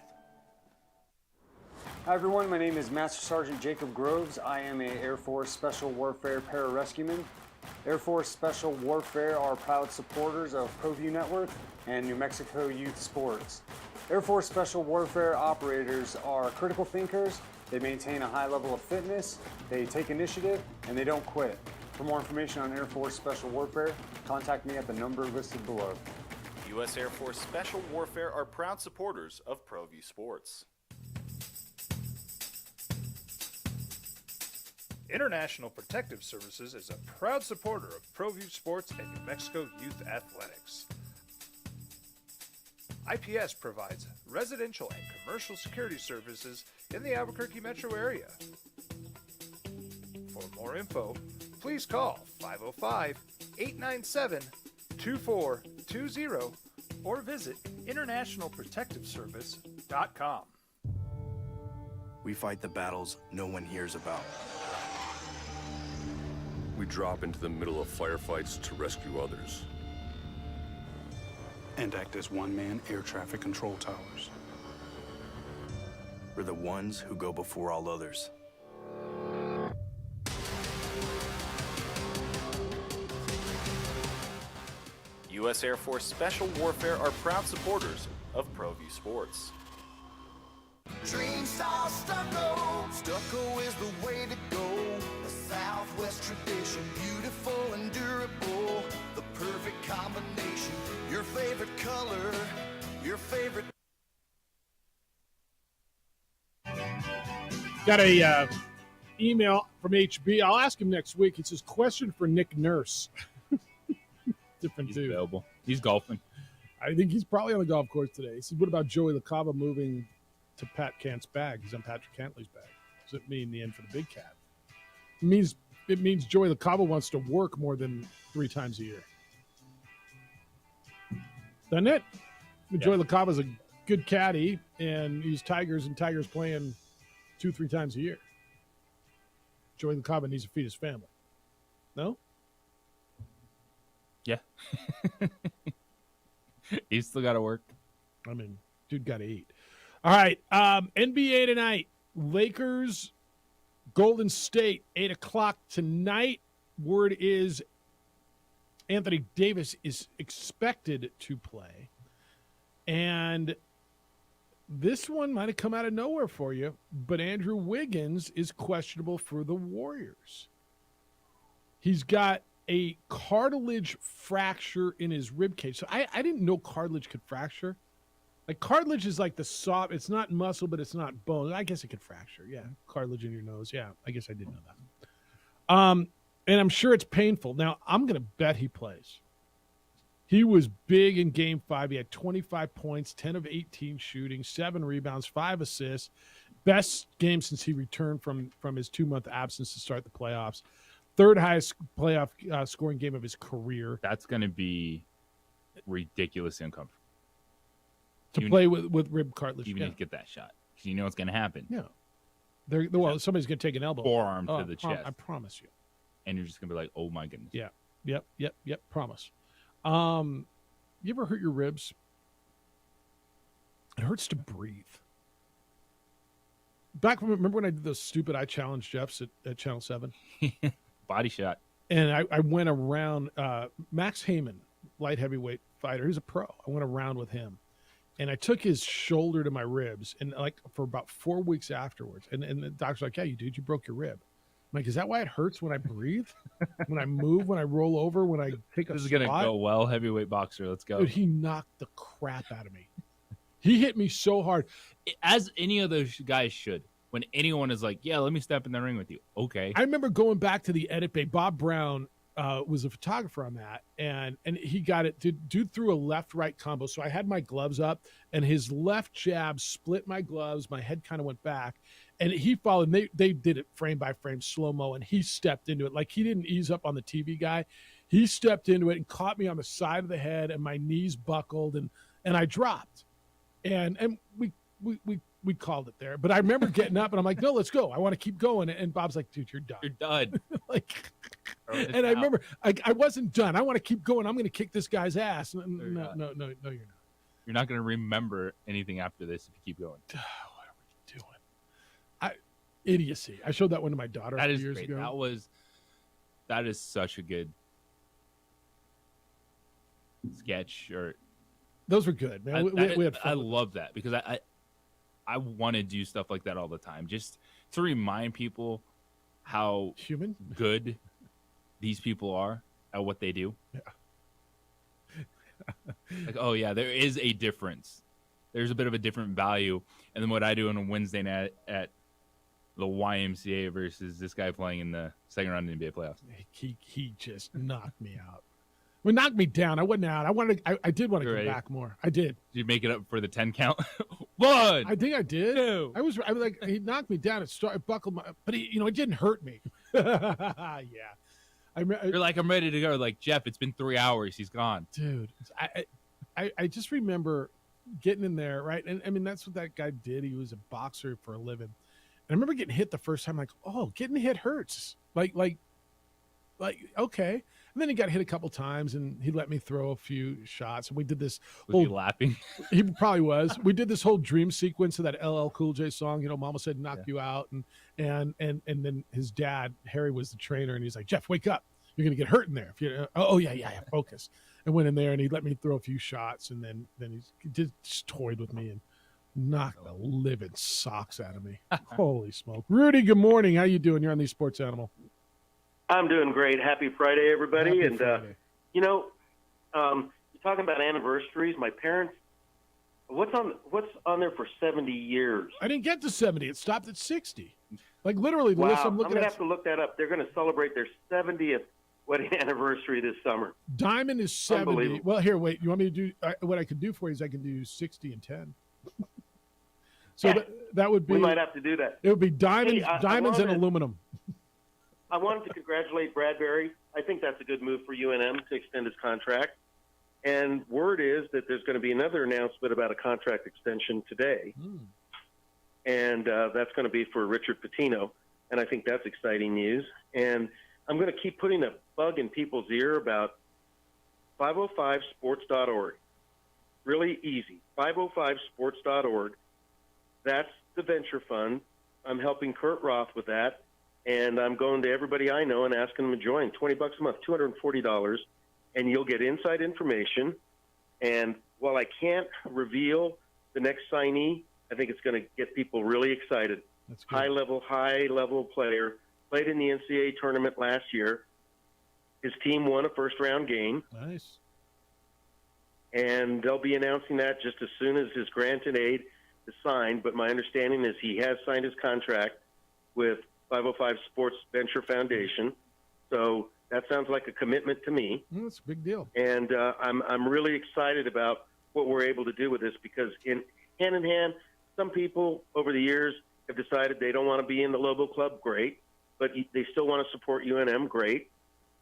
[SPEAKER 16] Hi everyone, my name is Master Sergeant Jacob Groves. I am a Air Force Special Warfare Pararescueman. Air Force Special Warfare are proud supporters of ProView Network and New Mexico Youth Sports. Air Force Special Warfare operators are critical thinkers. They maintain a high level of fitness, they take initiative, and they don't quit. For more information on Air Force Special Warfare, contact me at the number listed below.
[SPEAKER 13] U.S. Air Force Special Warfare are proud supporters of ProView Sports.
[SPEAKER 3] International Protective Services is a proud supporter of ProView Sports and New Mexico Youth Athletics. IPS provides residential and commercial security services in the Albuquerque metro area. For more info, please call 505-897-2420 or visit internationalprotectiveservice.com.
[SPEAKER 6] We fight the battles no one hears about.
[SPEAKER 12] We drop into the middle of firefights to rescue others.
[SPEAKER 6] And act as one-man air traffic control towers. We're the ones who go before all others.
[SPEAKER 13] U.S. Air Force Special Warfare are proud supporters of ProView Sports.
[SPEAKER 7] Dream style stucco. Stucco is the way to go. A Southwest tradition, beautiful and durable. The perfect combination. Your favorite color, your favorite.
[SPEAKER 2] Got a email from HB. I'll ask him next week. It says, question for Nick Nurse. Different
[SPEAKER 8] He's
[SPEAKER 2] dude.
[SPEAKER 8] available. He's golfing.
[SPEAKER 2] I think he's probably on the golf course today. He said, what about Joey LaCava moving to Pat Cant's bag? He's on Patrick Cantley's bag. Does it mean the end for the big cat? It means Joey LaCava wants to work more than 3 times a year. Doesn't it? Joey LaCava's a good caddy, and he's Tigers, and Tigers playing 2-3 times a year. Joey LaCava needs to feed his family. No?
[SPEAKER 8] Yeah. He's still got to work.
[SPEAKER 2] I mean, dude got to eat. All right. NBA tonight. Lakers, Golden State, 8 o'clock tonight. Word is Anthony Davis is expected to play. And this one might have come out of nowhere for you, but Andrew Wiggins is questionable for the Warriors. He's got a cartilage fracture in his rib cage. So I didn't know cartilage could fracture. Like, cartilage is like the soft, it's not muscle, but it's not bone. I guess it could fracture. Yeah. Cartilage in your nose. Yeah. I guess I didn't know that. And I'm sure it's painful. Now, I'm going to bet he plays. He was big in Game 5. He had 25 points, 10 of 18 shooting, 7 rebounds, 5 assists. Best game since he returned from his 2-month absence to start the playoffs. 3rd highest playoff scoring game of his career.
[SPEAKER 8] That's going to be ridiculously uncomfortable.
[SPEAKER 2] To play with rib cartilage.
[SPEAKER 8] Even to get that shot. Because you know what's going to happen.
[SPEAKER 2] Yeah. Somebody's going to take an elbow.
[SPEAKER 8] Forearm to the chest.
[SPEAKER 2] I promise you.
[SPEAKER 8] And you're just going to be like, oh, my goodness.
[SPEAKER 2] Yeah. Yep. Promise. You ever hurt your ribs? It hurts to breathe. Remember when I did those stupid I Challenge Jeffs at Channel 7?
[SPEAKER 8] Body shot.
[SPEAKER 2] And I went around Max Heyman, light heavyweight fighter. He's a pro. I went around with him. And I took his shoulder to my ribs, and like for about 4 weeks afterwards. And the doctor's like, yeah, you broke your rib. I'm like, is that why it hurts when I breathe? When I move, when I roll over, when I take a
[SPEAKER 8] This is
[SPEAKER 2] spot?
[SPEAKER 8] going to go well, heavyweight boxer. Let's go.
[SPEAKER 2] Dude, he knocked the crap out of me. He hit me so hard.
[SPEAKER 8] As any of those guys should. When anyone is like, yeah, let me step in the ring with you. Okay.
[SPEAKER 2] I remember going back to the edit bay. Bob Brown was a photographer on that, and he got it. Dude threw a left-right combo. So I had my gloves up, and his left jab split my gloves. My head kind of went back, and he followed. And they did it frame by frame, slow mo, and he stepped into it like he didn't ease up on the TV guy. He stepped into it and caught me on the side of the head, and my knees buckled, and I dropped, and we called it there. But I remember getting up, and I'm like, no, let's go. I want to keep going. And Bob's like, dude, you're done.
[SPEAKER 8] You're done.
[SPEAKER 2] Like, and I remember I wasn't done. I want to keep going. I'm going to kick this guy's ass. No, you're not.
[SPEAKER 8] You're not going to remember anything after this if you keep going.
[SPEAKER 2] What are we doing? Idiocy. I showed that one to my daughter
[SPEAKER 8] That is
[SPEAKER 2] years
[SPEAKER 8] great.
[SPEAKER 2] ago.
[SPEAKER 8] That is such a good sketch. Or
[SPEAKER 2] those were good, man. We had fun.
[SPEAKER 8] I love that because I want to do stuff like that all the time, just to remind people how
[SPEAKER 2] human
[SPEAKER 8] good these people are at what they do.
[SPEAKER 2] Yeah.
[SPEAKER 8] Like, oh yeah, there is a difference. There's a bit of a different value. And then what I do on a Wednesday night at the YMCA versus this guy playing in the second round of the NBA playoffs.
[SPEAKER 2] He just knocked me out. Well, knocked me down. I wasn't out. I did want to go back more. I did.
[SPEAKER 8] Did you make it up for the 10 count? One.
[SPEAKER 2] I think I did.
[SPEAKER 8] Two.
[SPEAKER 2] I was like, he knocked me down. It buckled my, but it didn't hurt me. Yeah.
[SPEAKER 8] You're like, I'm ready to go. Like, Jeff, it's been 3 hours. He's gone.
[SPEAKER 2] Dude, I just remember getting in there, right? And I mean, that's what that guy did. He was a boxer for a living. And I remember getting hit the first time, like, oh, getting hit hurts. Like, okay. And then he got hit a couple times, and he let me throw a few shots. And we did this.
[SPEAKER 8] Was he laughing?
[SPEAKER 2] He probably was. We did this whole dream sequence of that LL Cool J song. Mama said, knock you out. And then his dad, Harry, was the trainer, and he's like, Jeff, wake up. You're going to get hurt in there. Yeah, focus. I went in there, and he let me throw a few shots, and then he just toyed with me and knocked the living socks out of me. Holy smoke. Rudy, good morning. How you doing? You're on the Sports Animal.
[SPEAKER 10] I'm doing great. Happy Friday, everybody.
[SPEAKER 2] Happy Friday.
[SPEAKER 10] You're talking about anniversaries. My parents, what's on there for 70 years?
[SPEAKER 2] I didn't get to 70. It stopped at 60. Like literally, the list I'm looking
[SPEAKER 10] I'm going to
[SPEAKER 2] at.
[SPEAKER 10] have to look that up. They're going to celebrate their 70th wedding anniversary this summer.
[SPEAKER 2] Diamond is 70.
[SPEAKER 10] Unbelievable.
[SPEAKER 2] Well, here, wait. You want me to do what I can do for you is I can do 60 and 10. So that would be.
[SPEAKER 10] We might have to do that.
[SPEAKER 2] It would be diamonds,
[SPEAKER 10] Hey,
[SPEAKER 2] diamonds and aluminum.
[SPEAKER 10] I wanted to congratulate Bradbury. I think that's a good move for UNM to extend his contract. And word is that there's going to be another announcement about a contract extension today. And that's going to be for Richard Pitino. And I think that's exciting news. And I'm going to keep putting a bug in people's ear about 505sports.org. Really easy. 505sports.org. That's the venture fund. I'm helping Kurt Roth with that. And I'm going to everybody I know and asking them to join. $20 a month, $240, and you'll get inside information. And while I can't reveal the next signee, I think it's going to get people really excited.
[SPEAKER 2] That's good.
[SPEAKER 10] High-level player, played in the NCAA tournament last year. His team won a first-round game.
[SPEAKER 2] Nice.
[SPEAKER 10] And they'll be announcing that just as soon as his granted aid is signed. But my understanding is he has signed his contract with 505 Sports Venture Foundation. So that sounds like a commitment to me.
[SPEAKER 2] That's a big deal.
[SPEAKER 10] And I'm really excited about what we're able to do with this because in hand, some people over the years have decided they don't want to be in the Lobo Club, great, but they still want to support UNM, great.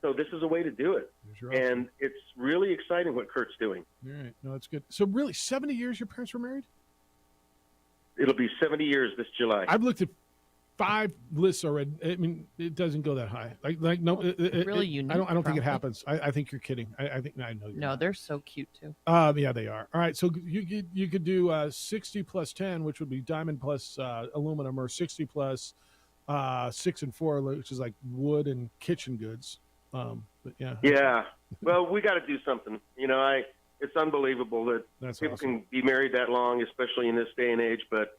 [SPEAKER 10] So this is a way to do it. And it's really exciting what Kurt's doing.
[SPEAKER 2] All right. No, that's good. So really, 70 years your parents were married?
[SPEAKER 10] It'll be 70 years this July.
[SPEAKER 2] I've looked at 5 lists already. I mean, it doesn't go that high. Like no,
[SPEAKER 22] really unique.
[SPEAKER 2] I don't think
[SPEAKER 22] probably.
[SPEAKER 2] it happens. I think you're kidding. I think I know.
[SPEAKER 22] No, they're so cute too.
[SPEAKER 2] Yeah, they are. All right, so you could do 60 plus 10, which would be diamond plus aluminum, or 60 plus 6 and 4, which is like wood and kitchen goods. But yeah.
[SPEAKER 10] Yeah. Well, we got to do something. It's unbelievable that people can be married that long, especially in this day and age. But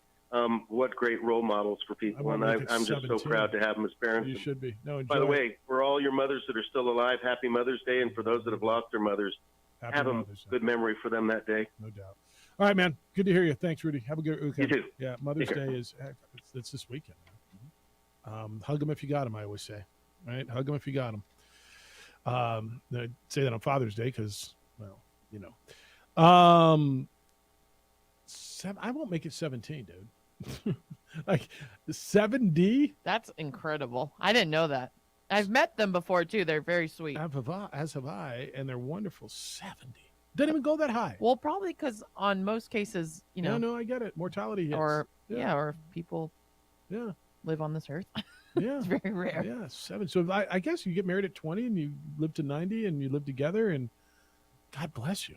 [SPEAKER 10] what great role models for people, and I'm just so proud to have them as parents.
[SPEAKER 2] You should be. No,
[SPEAKER 10] by the way, for all your mothers that are still alive, happy Mother's Day, and for those that have lost their mothers, have a good memory for them that day.
[SPEAKER 2] No doubt. All right, man. Good to hear you. Thanks, Rudy. Have a good weekend.
[SPEAKER 10] You too.
[SPEAKER 2] Yeah, Mother's Day is it's this weekend. Hug them if you got them, I always say. Right? Hug them if you got them. I say that on Father's Day because, well, you know. I won't make it 17, dude. Like 7D?
[SPEAKER 22] That's incredible. I didn't know that. I've met them before too. They're very sweet.
[SPEAKER 2] As have I, and they're wonderful. 70. Doesn't even go that high.
[SPEAKER 22] Well, probably because on most cases, you know.
[SPEAKER 2] No, I get it. Mortality hits.
[SPEAKER 22] Or or if people
[SPEAKER 2] live
[SPEAKER 22] on this earth.
[SPEAKER 2] Yeah.
[SPEAKER 22] It's very rare.
[SPEAKER 2] Yeah, 7. So I guess you get married at 20 and you live to 90 and you live together, and God bless you.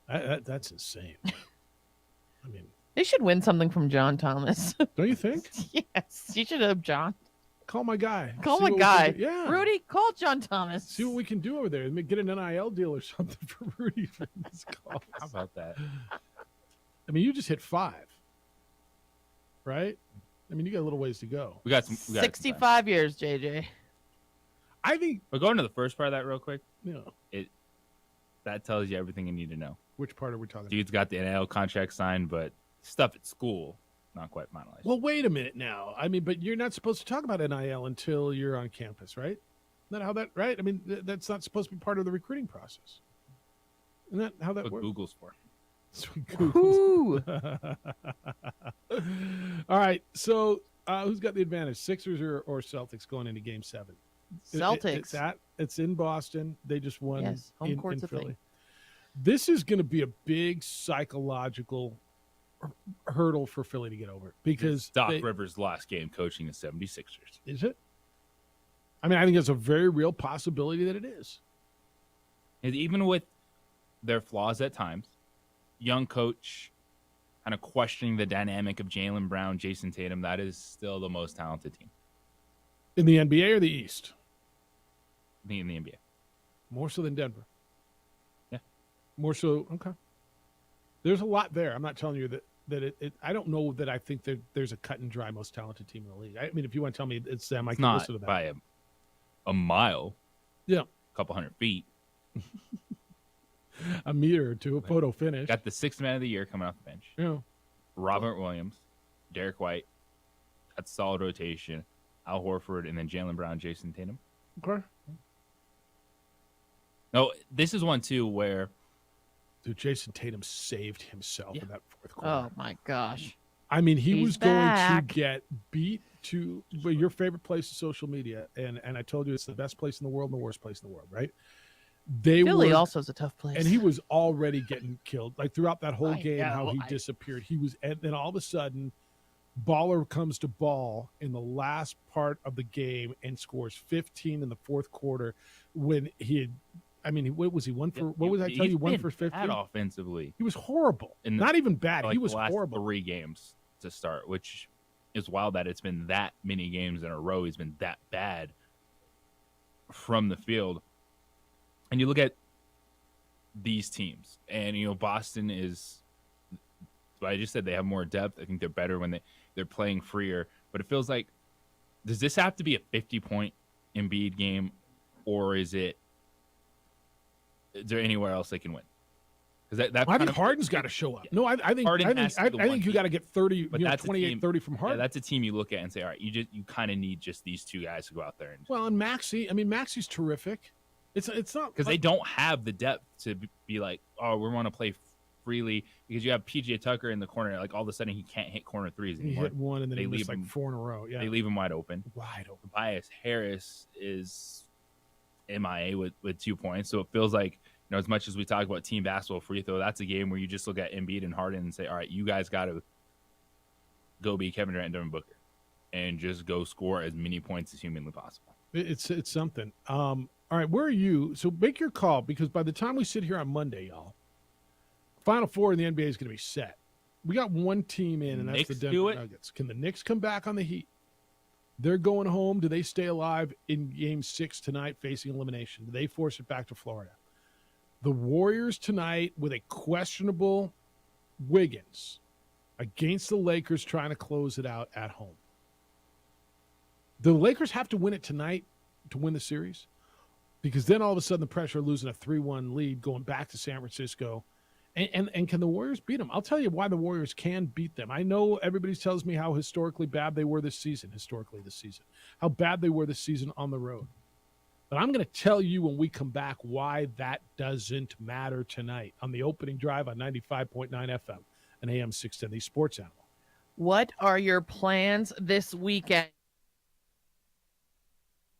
[SPEAKER 2] That's insane. I mean,
[SPEAKER 22] they should win something from John Thomas.
[SPEAKER 2] Don't you think?
[SPEAKER 22] Yes, you should have John.
[SPEAKER 2] Call my guy.
[SPEAKER 22] Call
[SPEAKER 2] See
[SPEAKER 22] my
[SPEAKER 2] what we
[SPEAKER 22] guy.
[SPEAKER 2] can do. Yeah.
[SPEAKER 22] Rudy, call John Thomas.
[SPEAKER 2] See what we can do over there. Get an NIL deal or something for Rudy for this call.
[SPEAKER 8] How about that?
[SPEAKER 2] I mean, you just hit 5, right? I mean, you got a little ways to go.
[SPEAKER 8] We got some.
[SPEAKER 22] 65 years, JJ.
[SPEAKER 2] I think.
[SPEAKER 8] But going to the first part of that real quick.
[SPEAKER 2] Yeah.
[SPEAKER 8] That tells you everything you need to know.
[SPEAKER 2] Which part are we talking about?
[SPEAKER 8] Dude's got the NIL contract signed, but stuff at school not quite finalized.
[SPEAKER 2] Well, wait a minute now. I mean, but you're not supposed to talk about NIL until you're on campus, right? Isn't that how that, right? I mean, that's not supposed to be part of the recruiting process. Isn't that how that
[SPEAKER 8] What
[SPEAKER 2] works?
[SPEAKER 8] Google's for.
[SPEAKER 2] That's what Google's. All right. So who's got the advantage, Sixers or Celtics going into Game 7?
[SPEAKER 22] Celtics.
[SPEAKER 2] It's in Boston. They just won
[SPEAKER 22] Yes, home
[SPEAKER 2] in
[SPEAKER 22] court's a
[SPEAKER 2] Philly.
[SPEAKER 22] thing.
[SPEAKER 2] This is going to be a big psychological hurdle for Philly to get over because
[SPEAKER 8] Doc Rivers' last game coaching the 76ers.
[SPEAKER 2] Is it? I mean, I think it's a very real possibility that it is.
[SPEAKER 8] And even with their flaws at times, young coach kind of questioning the dynamic of Jaylen Brown, Jason Tatum, that is still the most talented team.
[SPEAKER 2] In the NBA or the East?
[SPEAKER 8] In the NBA.
[SPEAKER 2] More so than Denver?
[SPEAKER 8] Yeah.
[SPEAKER 2] More so, okay. There's a lot there. I'm not telling you that I don't know that I think that there's a cut and dry most talented team in the league. I mean, if you want to tell me it's them, I
[SPEAKER 8] It's
[SPEAKER 2] can
[SPEAKER 8] not
[SPEAKER 2] listen to that.
[SPEAKER 8] by a mile.
[SPEAKER 2] Yeah.
[SPEAKER 8] A couple hundred feet.
[SPEAKER 2] A meter or two, a photo finish.
[SPEAKER 8] Got the 6th man of the year coming off the bench.
[SPEAKER 2] Yeah.
[SPEAKER 8] Robert Williams, Derek White. That's solid rotation. Al Horford, and then Jaylen Brown, Jason Tatum.
[SPEAKER 2] Okay.
[SPEAKER 8] No, this is one, too, where...
[SPEAKER 2] Dude, Jason Tatum saved himself in that fourth quarter.
[SPEAKER 22] Oh, my gosh.
[SPEAKER 2] I mean, he
[SPEAKER 22] He's
[SPEAKER 2] was going
[SPEAKER 22] back.
[SPEAKER 2] to get beat to your favorite place is social media. And I told you it's the best place in the world and the worst place in the world, right?
[SPEAKER 22] Philly also is a tough place.
[SPEAKER 2] And he was already getting killed. Like throughout that whole
[SPEAKER 22] I
[SPEAKER 2] game, how
[SPEAKER 22] know,
[SPEAKER 2] he disappeared. And then all of a sudden, Baller comes to ball in the last part of the game and scores 15 in the fourth quarter when he had, I mean, what was he? One for, what was I tell you? 1 for 50?
[SPEAKER 8] Bad offensively.
[SPEAKER 2] He was horrible.
[SPEAKER 8] In
[SPEAKER 2] Not even bad.
[SPEAKER 8] like
[SPEAKER 2] He was
[SPEAKER 8] the last
[SPEAKER 2] horrible.
[SPEAKER 8] 3 games to start, which is wild that it's been that many games in a row. He's been that bad from the field. And you look at these teams, and, you know, Boston is, I just said they have more depth. I think they're better when they're playing freer. But it feels like, does this have to be a 50-point Embiid game, or is there anywhere else they can win? Because
[SPEAKER 2] I think Harden's got to show up. No, I think you got to get 30,
[SPEAKER 8] but
[SPEAKER 2] 28, 30 from Harden.
[SPEAKER 8] Yeah, that's a team you look at and say, all right, you kind of need just these 2 guys to go out there and.
[SPEAKER 2] Well, and Maxi's terrific. It's not
[SPEAKER 8] because they don't have the depth to be like, oh, we want to play freely because you have PJ Tucker in the corner. Like all of a sudden he can't hit corner threes
[SPEAKER 2] He
[SPEAKER 8] anymore.
[SPEAKER 2] hit one and then
[SPEAKER 8] they
[SPEAKER 2] he
[SPEAKER 8] leave
[SPEAKER 2] missed like
[SPEAKER 8] him,
[SPEAKER 2] 4 in a row. Yeah,
[SPEAKER 8] they leave him wide open. Tobias Harris is MIA with 2 points, so it feels like, you know, as much as we talk about team basketball free throw, that's a game where you just look at Embiid and Harden and say, all right, you guys got to go be Kevin Durant and Devin Booker and just go score as many points as humanly possible.
[SPEAKER 2] It's something. All right, where are you? So make your call, because by the time we sit here on Monday, y'all, Final Four in the NBA is going to be set. We got one team in, and that's the Denver Nuggets. Can the Knicks come back on the Heat? They're going home. Do they stay alive in Game 6 tonight facing elimination? Do they force it back to Florida? The Warriors tonight with a questionable Wiggins against the Lakers trying to close it out at home. Do the Lakers have to win it tonight to win the series? Because then all of a sudden the pressure of losing a 3-1 lead going back to San Francisco. And can the Warriors beat them? I'll tell you why the Warriors can beat them. I know everybody tells me how historically bad they were this season. How bad they were this season on the road. But I'm going to tell you when we come back why that doesn't matter tonight on the opening drive on 95.9 FM and AM 610, the Sports Animal.
[SPEAKER 22] What are your plans this weekend?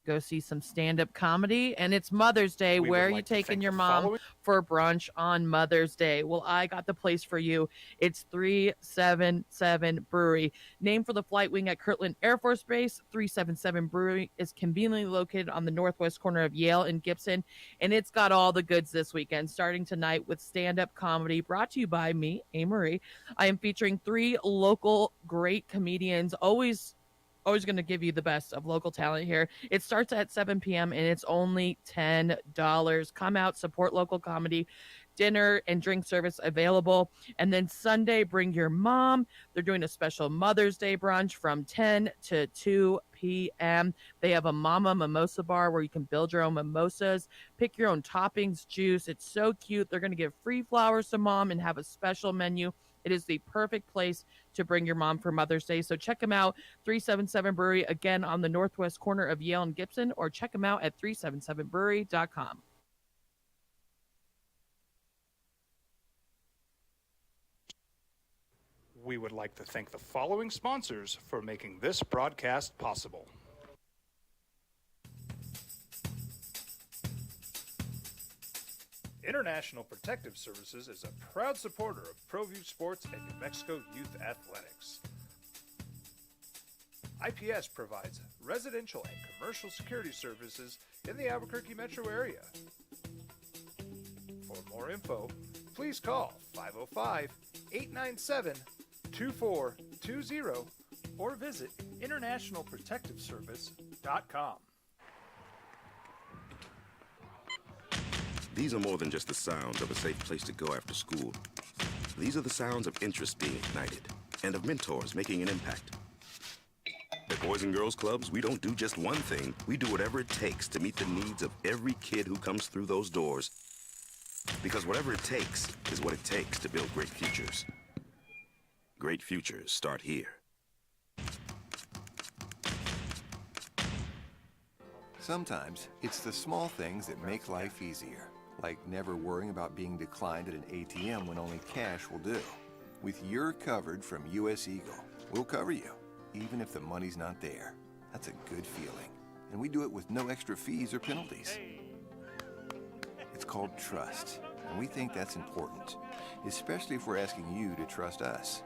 [SPEAKER 22] Go see some stand-up comedy, and it's Mother's Day. Where are you taking your mom for brunch on Mother's Day? Well, I got the place for you. It's 377 Brewery. Named for the flight wing at Kirtland Air Force Base, 377 Brewery is conveniently located on the northwest corner of Yale and Gibson, and it's got all the goods this weekend, starting tonight with stand-up comedy brought to you by me, A-Marie. I am featuring 3 local great comedians, always going to give you the best of local talent here. It starts at 7 p.m. and it's only $10. Come out, support local comedy. Dinner and drink service available. And then Sunday, bring your mom. They're doing a special Mother's Day brunch from 10 to 2 p.m. They have a Mama Mimosa bar where you can build your own mimosas, pick your own toppings, juice. It's so cute. They're going to give free flowers to mom and have a special menu. It is the perfect place to bring your mom for Mother's Day. So check them out, 377 Brewery, again on the northwest corner of Yale and Gibson, or check them out at 377brewery.com.
[SPEAKER 3] We would like to thank the following sponsors for making this broadcast possible. International Protective Services is a proud supporter of ProView Sports and New Mexico Youth Athletics. IPS provides residential and commercial security services in the Albuquerque metro area. For more info, please call 505-897-2420 or visit internationalprotectiveservice.com.
[SPEAKER 4] These are more than just the sounds of a safe place to go after school. These are the sounds of interest being ignited and of mentors making an impact. At Boys and Girls Clubs, we don't do just one thing. We do whatever it takes to meet the needs of every kid who comes through those doors. Because whatever it takes is what it takes to build great futures. Great futures start here.
[SPEAKER 5] Sometimes it's the small things that make life easier, like never worrying about being declined at an ATM when only cash will do. With You're Covered from US Eagle, we'll cover you, even if the money's not there. That's a good feeling. And we do it with no extra fees or penalties. It's called trust, and we think that's important, especially if we're asking you to trust us.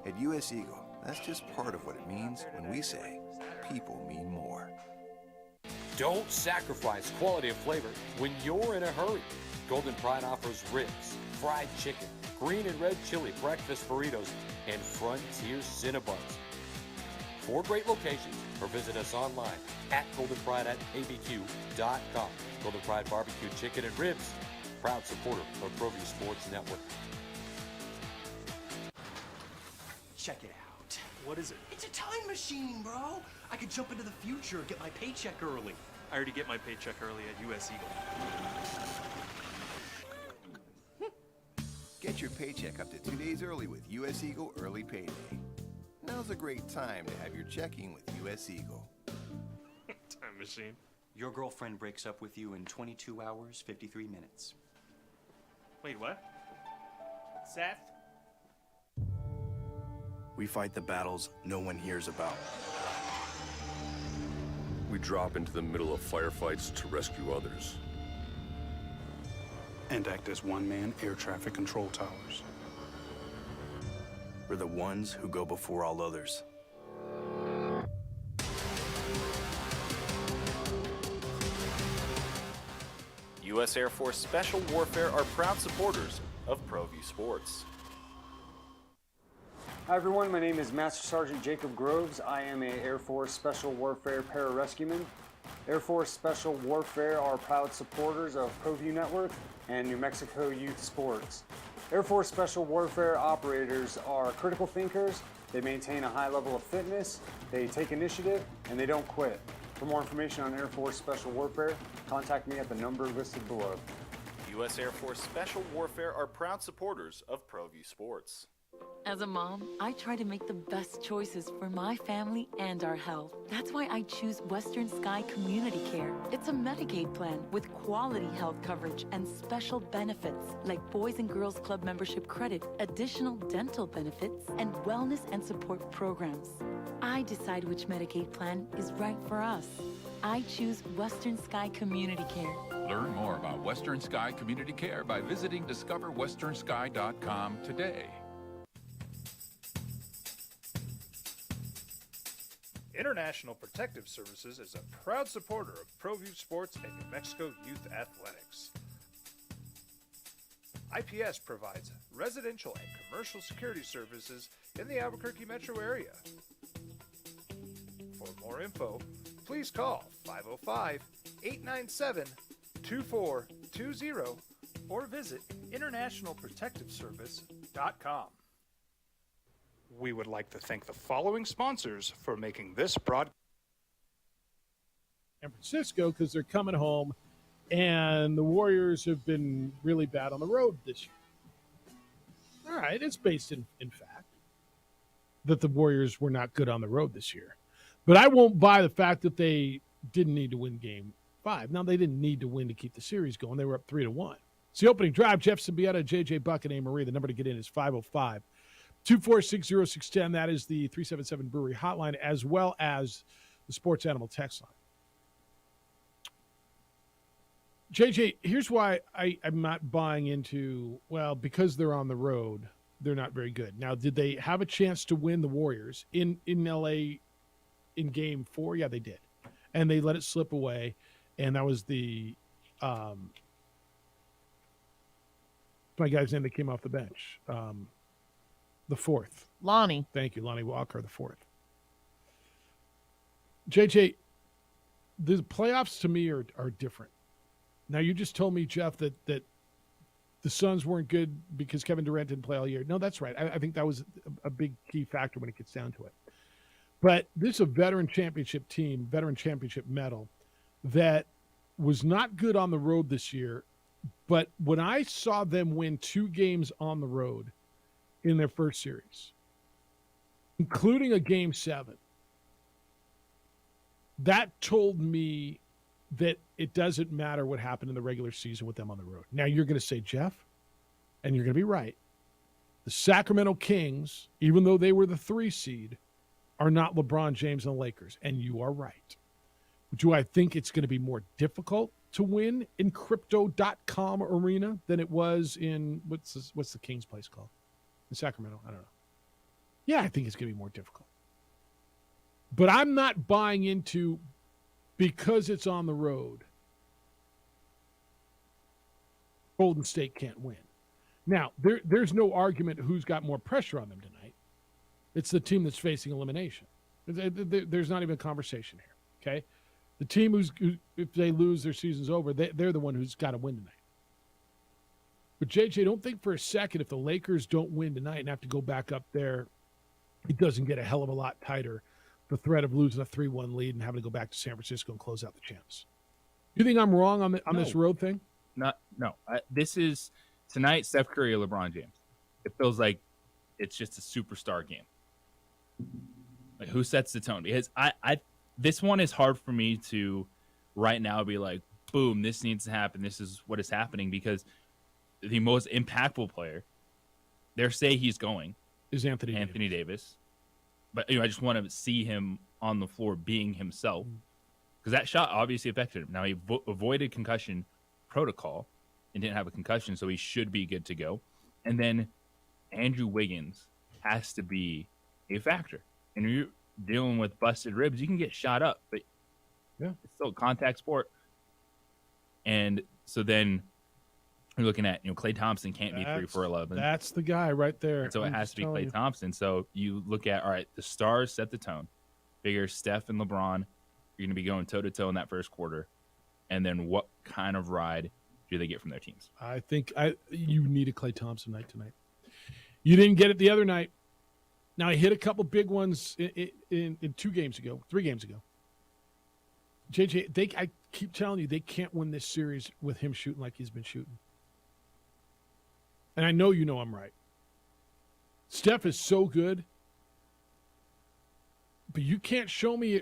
[SPEAKER 5] At US Eagle, that's just part of what it means when we say people mean more.
[SPEAKER 9] Don't sacrifice quality and flavor when you're in a hurry. Golden Pride offers ribs, fried chicken, green and red chili breakfast burritos, and Frontier Cinnabons. 4 great locations, or visit us online at goldenpride@abq.com. Golden Pride Barbecue Chicken and Ribs, proud supporter of ProView Sports Network.
[SPEAKER 14] Check it out.
[SPEAKER 11] What is it?
[SPEAKER 14] It's a time machine, bro. I could jump into the future, get my paycheck early.
[SPEAKER 11] I already get my paycheck early at US Eagle.
[SPEAKER 5] Get your paycheck up to 2 days early with US Eagle Early Payday. Now's a great time to have your checking with US Eagle.
[SPEAKER 11] Time machine.
[SPEAKER 14] Your girlfriend breaks up with you in 22 hours, 53 minutes.
[SPEAKER 11] Wait, what? Seth?
[SPEAKER 6] We fight the battles no one hears about.
[SPEAKER 12] We drop into the middle of firefights to rescue others.
[SPEAKER 6] And act as one-man air traffic control towers. We're the ones who go before all others.
[SPEAKER 13] U.S. Air Force Special Warfare are proud supporters of ProView Sports.
[SPEAKER 16] Hi everyone, my name is Master Sergeant Jacob Groves. I am a Air Force Special Warfare pararescueman. Air Force Special Warfare are proud supporters of ProView Network and New Mexico Youth Sports. Air Force Special Warfare operators are critical thinkers. They maintain a high level of fitness, they take initiative, and they don't quit. For more information on Air Force Special Warfare, contact me at the number listed below.
[SPEAKER 13] U.S. Air Force Special Warfare are proud supporters of ProView Sports.
[SPEAKER 19] As a mom, I try to make the best choices for my family and our health. That's why I choose Western Sky Community Care. It's a Medicaid plan with quality health coverage and special benefits like Boys and Girls Club membership credit, additional dental benefits, and wellness and support programs. I decide which Medicaid plan is right for us. I choose Western Sky Community Care.
[SPEAKER 20] Learn more about Western Sky Community Care by visiting discoverwesternsky.com today.
[SPEAKER 3] International Protective Services is a proud supporter of ProView Sports and New Mexico Youth Athletics. IPS provides residential and commercial security services in the Albuquerque metro area. For more info, please call 505-897-2420 or visit internationalprotectiveservice.com. We would like to thank the following sponsors for making this broadcast.
[SPEAKER 2] San Francisco, because they're coming home, and the Warriors have been really bad on the road this year. All right, it's based in fact that the Warriors were not good on the road this year. But I won't buy the fact that they didn't need to win Game 5. Now, they didn't need to win to keep the series going. They were up 3-1. It's the opening drive. Jeff Symbieta, J.J. Buck, and A. Marie. The number to get in is 505-246-0610. That is the 377 Brewery hotline, as well as the Sports Animal text line. JJ, here's why I'm not buying into, well, because they're on the road, they're not very good. Now, did they have a chance to win the Warriors in L.A. in Game 4? Yeah, they did. And they let it slip away, and that was the my guy's name that came off the bench. The fourth.
[SPEAKER 22] Lonnie.
[SPEAKER 2] Thank you, Lonnie Walker, the fourth. JJ, the playoffs to me are different. Now, you just told me, Jeff, that the Suns weren't good because Kevin Durant didn't play all year. No, that's right. I think that was a big key factor when it gets down to it. But this is a veteran championship team, veteran championship medal, that was not good on the road this year. But when I saw them win 2 games on the road in their first series, including a Game 7, that told me that it doesn't matter what happened in the regular season with them on the road. Now, you're going to say, Jeff, and you're going to be right, the Sacramento Kings, even though they were the 3 seed, are not LeBron James and the Lakers, and you are right. Do I think it's going to be more difficult to win in Crypto.com arena than it was in, what's the Kings place called? In Sacramento? I don't know. Yeah, I think it's going to be more difficult. But I'm not buying into, because it's on the road, Golden State can't win. Now, there's no argument who's got more pressure on them tonight. It's the team that's facing elimination. There's not even a conversation here, okay? The team who if they lose, their season's over, they're the one who's got to win tonight. But, JJ, don't think for a second if the Lakers don't win tonight and have to go back up there, it doesn't get a hell of a lot tighter. The threat of losing a 3-1 lead and having to go back to San Francisco and close out the champs. You think I'm wrong on this road thing?
[SPEAKER 8] No. This is tonight, Steph Curry or LeBron James. It feels like it's just a superstar game. Like, who sets the tone? Because this one is hard for me to right now be like, boom, this needs to happen. This is what is happening, because the most impactful player, they say he's going,
[SPEAKER 2] is Anthony
[SPEAKER 8] Davis. But I just want to see him on the floor being himself, because that shot obviously affected him. Now, he avoided concussion protocol and didn't have a concussion, so he should be good to go. And then Andrew Wiggins has to be a factor. And you're dealing with busted ribs, you can get shot up, but
[SPEAKER 2] yeah,
[SPEAKER 8] it's still a contact sport. And so then you're looking at, Klay Thompson can't be 3 for 11.
[SPEAKER 2] That's the guy right there.
[SPEAKER 8] And so it has to be Klay Thompson. So you look at, all right, the stars set the tone. Figure Steph and LeBron, you're going to be going toe-to-toe in that first quarter. And then what kind of ride do they get from their teams?
[SPEAKER 2] I think you need a Klay Thompson night tonight. You didn't get it the other night. Now, he hit a couple big ones in 3 games ago. JJ, I keep telling you, they can't win this series with him shooting like he's been shooting. And I know you know I'm right. Steph is so good, but you can't show me,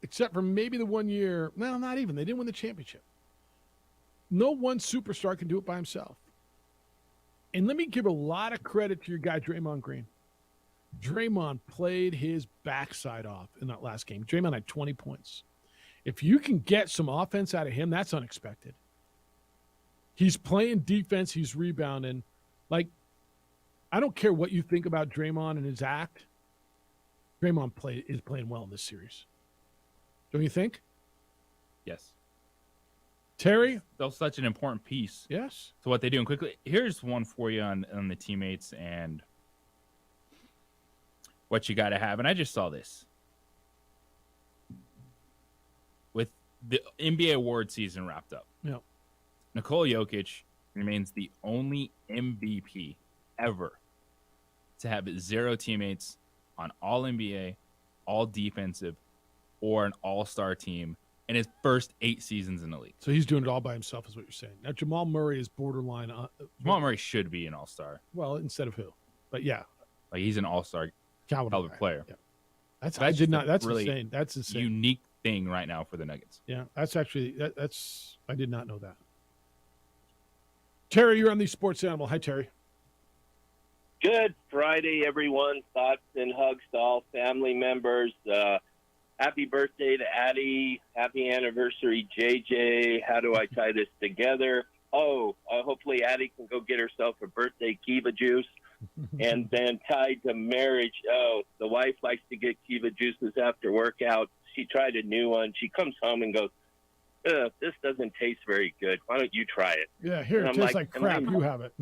[SPEAKER 2] except for maybe the 1 year. No, not even. They didn't win the championship. No one superstar can do it by himself. And let me give a lot of credit to your guy, Draymond Green. Draymond played his backside off in that last game. Draymond had 20 points. If you can get some offense out of him, that's unexpected. He's playing defense. He's rebounding. Like, I don't care what you think about Draymond and his act. Draymond is playing well in this series. Don't you think?
[SPEAKER 8] Yes.
[SPEAKER 2] Terry?
[SPEAKER 8] Still such an important piece.
[SPEAKER 2] Yes.
[SPEAKER 8] So what they do. And quickly, here's one for you on the teammates and what you got to have. And I just saw this. With the NBA award season wrapped up.
[SPEAKER 2] Yeah.
[SPEAKER 8] Nikola Jokic remains the only MVP ever to have 0 teammates on all NBA, all defensive, or an all-star team in his first 8 seasons in the league.
[SPEAKER 2] So he's doing it all by himself is what you're saying. Now, Jamal Murray is borderline.
[SPEAKER 8] Jamal Murray should be an all-star.
[SPEAKER 2] Well, instead of who? But yeah.
[SPEAKER 8] Like, he's an all-star caliber player.
[SPEAKER 2] Yeah. That's really insane. That's insane.
[SPEAKER 8] Unique thing right now for the Nuggets.
[SPEAKER 2] Yeah, that's actually, that's I did not know that. Terry, you're on the Sports Animal. Hi, Terry.
[SPEAKER 17] Good Friday, everyone. Thoughts and hugs to all family members. Happy birthday to Addie. Happy anniversary, JJ. How do I tie this together? Hopefully Addie can go get herself a birthday Kiva juice. And then tied to marriage. The wife likes to get Kiva juices after workout. She tried a new one. She comes home and goes, this doesn't taste very good. Why don't you try it?
[SPEAKER 2] Yeah, here, it tastes like crap. You have it.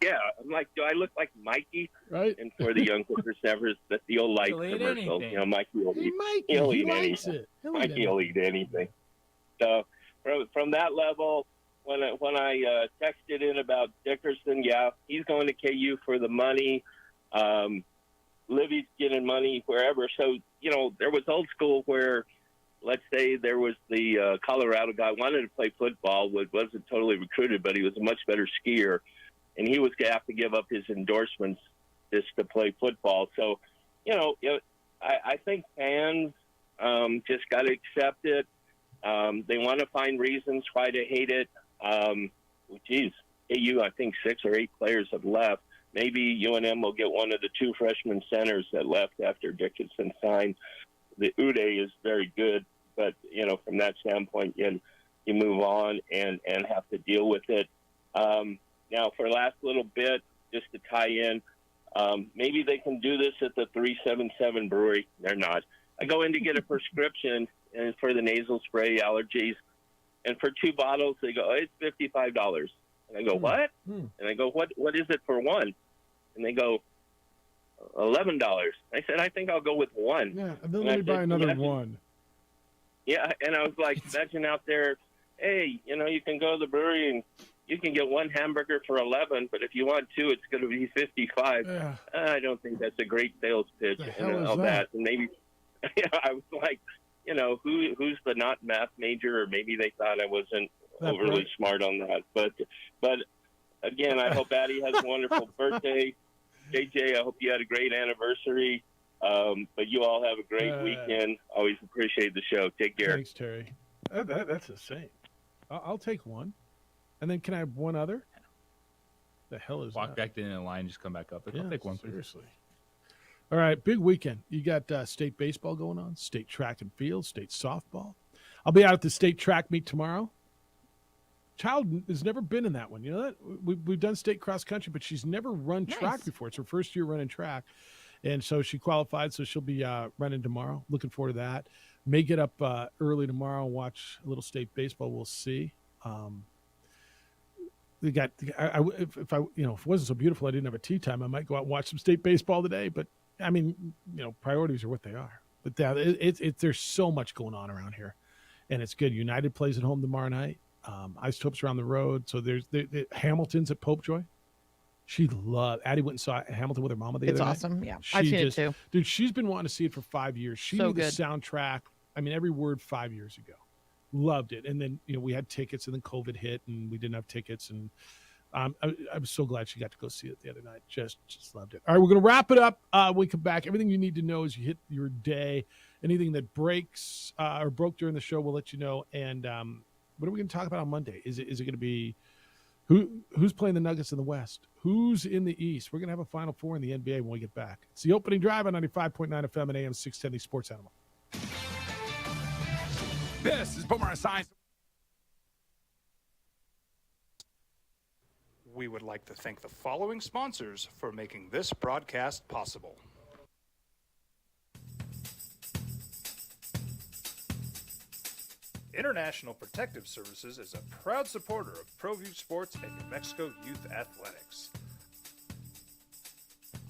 [SPEAKER 17] Yeah, I'm like, do I look like Mikey?
[SPEAKER 2] Right.
[SPEAKER 17] And for the young whippersnappers, that's the old light commercial. You know, Mikey will eat, he'll eat anything. Mikey will eat anything. So from that level, when I texted in about Dickerson, yeah, he's going to KU for the money. Livy's getting money wherever. So, you know, there was old school where, let's say there was the Colorado guy wanted to play football, wasn't totally recruited, but he was a much better skier. And he was going to have to give up his endorsements just to play football. So, you know, I think fans just got to accept it. They want to find reasons why to hate it. KU, I think 6 or 8 players have left. Maybe UNM will get one of the 2 freshman centers that left after Dickinson signed. The Uday is very good, but, you know, from that standpoint, you move on and have to deal with it. Now, for the last little bit, just to tie in, maybe they can do this at the 377 Brewery. They're not. I go in to get a prescription for the nasal spray allergies, and for 2 bottles, they go, it's $55. And I go, what? And I go, what is it for one? And they go, $11. I said, I think I'll go with one.
[SPEAKER 2] Yeah, and then let me buy another one.
[SPEAKER 17] Yeah, and I was like, imagine out there, hey, you know, you can go to the brewery and you can get 1 hamburger for $11, but if you want 2, it's going to be $55.
[SPEAKER 2] Yeah.
[SPEAKER 17] I don't think that's a great sales pitch and all that. And maybe, I was like, you know, who's the not math major, or maybe they thought I wasn't overly smart on that. But again, I hope Addie has a wonderful birthday. JJ, I hope you had a great anniversary. But you all have a great weekend. Always appreciate the show. Take care.
[SPEAKER 2] Thanks, Terry. That's insane. I'll take one. And then can I have one other? The hell is
[SPEAKER 8] Walk
[SPEAKER 2] that?
[SPEAKER 8] back in the line, just come back up. I'll take one.
[SPEAKER 2] Seriously. All right, big weekend. You got state baseball going on, state track and field, state softball. I'll be out at the state track meet tomorrow. Child has never been in that one. You know that? We've done state cross country, but she's never run track before. It's her first year running track. And so she qualified, so she'll be running tomorrow. Looking forward to that. May get up early tomorrow and watch a little state baseball. We'll see. We got. If it wasn't so beautiful, I didn't have a tea time. I might go out and watch some state baseball today. But I mean, you know, priorities are what they are. But there's so much going on around here, and it's good. United plays at home tomorrow night. Isotopes are on the road, so there's Hamilton's at Popejoy. She loved. Addie went and saw Hamilton with her mama the other night.
[SPEAKER 22] It's awesome. Yeah, I've seen it too.
[SPEAKER 2] Dude, she's been wanting to see it for 5 years. She
[SPEAKER 22] So
[SPEAKER 2] knew the
[SPEAKER 22] good.
[SPEAKER 2] soundtrack. I mean, every word 5 years ago. Loved it. And then we had tickets, and then COVID hit, and we didn't have tickets, and I'm so glad she got to go see it the other night. Just loved it. All right, we're going to wrap it up. We come back. Everything you need to know as you hit your day. Anything that breaks or broke during the show, we'll let you know. And what are we going to talk about on Monday? Is it going to be who's playing the Nuggets in the West? Who's in the East? We're going to have a Final Four in the NBA when we get back. It's the opening drive on 95.9 FM and AM 610, the Sports Animal.
[SPEAKER 20] This is Boomer Science.
[SPEAKER 3] We would like to thank the following sponsors for making this broadcast possible. International Protective Services is a proud supporter of ProView Sports and New Mexico Youth Athletics.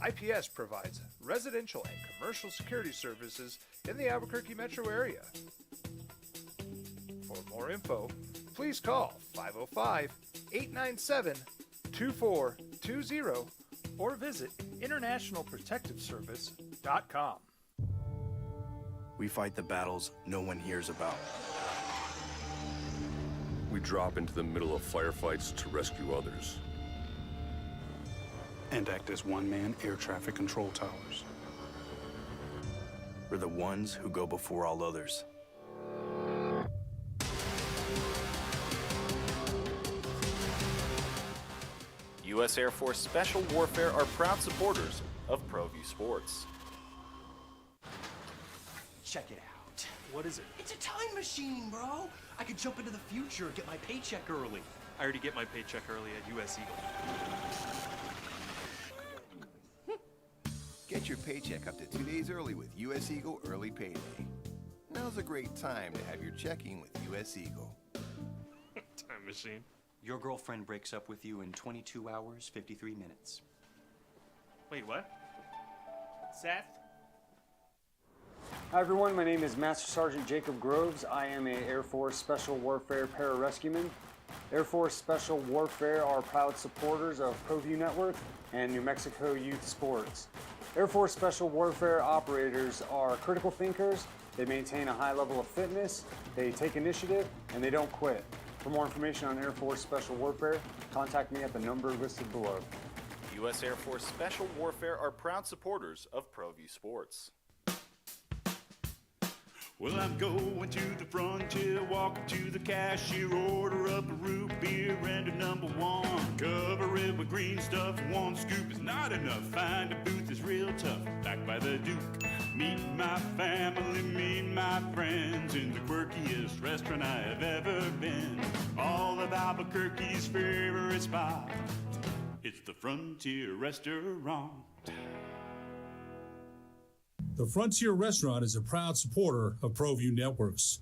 [SPEAKER 3] IPS provides residential and commercial security services in the Albuquerque metro area. For more info, please call 505-897-2420 or visit internationalprotectiveservice.com.
[SPEAKER 6] We fight the battles no one hears about.
[SPEAKER 12] We drop into the middle of firefights to rescue others.
[SPEAKER 6] And act as one-man air traffic control towers. We're the ones who go before all others.
[SPEAKER 13] U.S. Air Force Special Warfare are proud supporters of ProView Sports.
[SPEAKER 14] Check it out.
[SPEAKER 11] What is it?
[SPEAKER 14] It's a time machine, bro. I could jump into the future, get my paycheck early.
[SPEAKER 11] I already get my paycheck early at U.S. Eagle.
[SPEAKER 5] Get your paycheck up to 2 days early with U.S. Eagle Early Payday. Now's a great time to have your checking with U.S. Eagle.
[SPEAKER 11] Time machine.
[SPEAKER 14] Your girlfriend breaks up with you in 22 hours, 53 minutes.
[SPEAKER 11] Wait, what? Seth?
[SPEAKER 16] Hi everyone, my name is Master Sergeant Jacob Groves. I am a Air Force Special Warfare Pararescueman. Air Force Special Warfare are proud supporters of ProView Network and New Mexico Youth Sports. Air Force Special Warfare operators are critical thinkers. They maintain a high level of fitness, they take initiative, and they don't quit. For more information on Air Force Special Warfare, contact me at the number listed below.
[SPEAKER 13] U.S. Air Force Special Warfare are proud supporters of ProView Sports.
[SPEAKER 15] Well, I'm going to the frontier, walk up to the cashier, order up a root beer and a number one. Cover it with green stuff, one scoop is not enough. Find a booth is real tough, back by the Duke. Meet my family, meet my friends in the quirkiest restaurant I have ever been. All of Albuquerque's favorite spot, it's the Frontier Restaurant.
[SPEAKER 18] The Frontier Restaurant is a proud supporter of ProView Networks.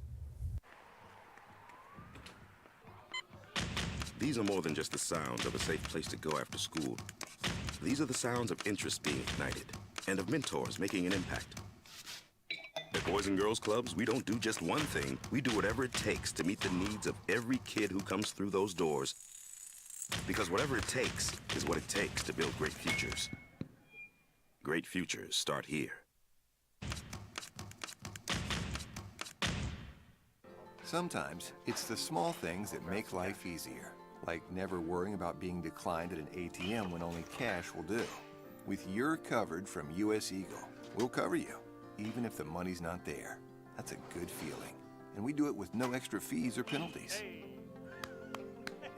[SPEAKER 4] These are more than just the sounds of a safe place to go after school. These are the sounds of interest being ignited and of mentors making an impact. At Boys and Girls Clubs, we don't do just one thing. We do whatever it takes to meet the needs of every kid who comes through those doors. Because whatever it takes is what it takes to build great futures. Great futures start here.
[SPEAKER 5] Sometimes it's the small things that make life easier, like never worrying about being declined at an ATM when only cash will do. With your covered from U.S. Eagle, we'll cover you, even if the money's not there. That's a good feeling. And we do it with no extra fees or penalties.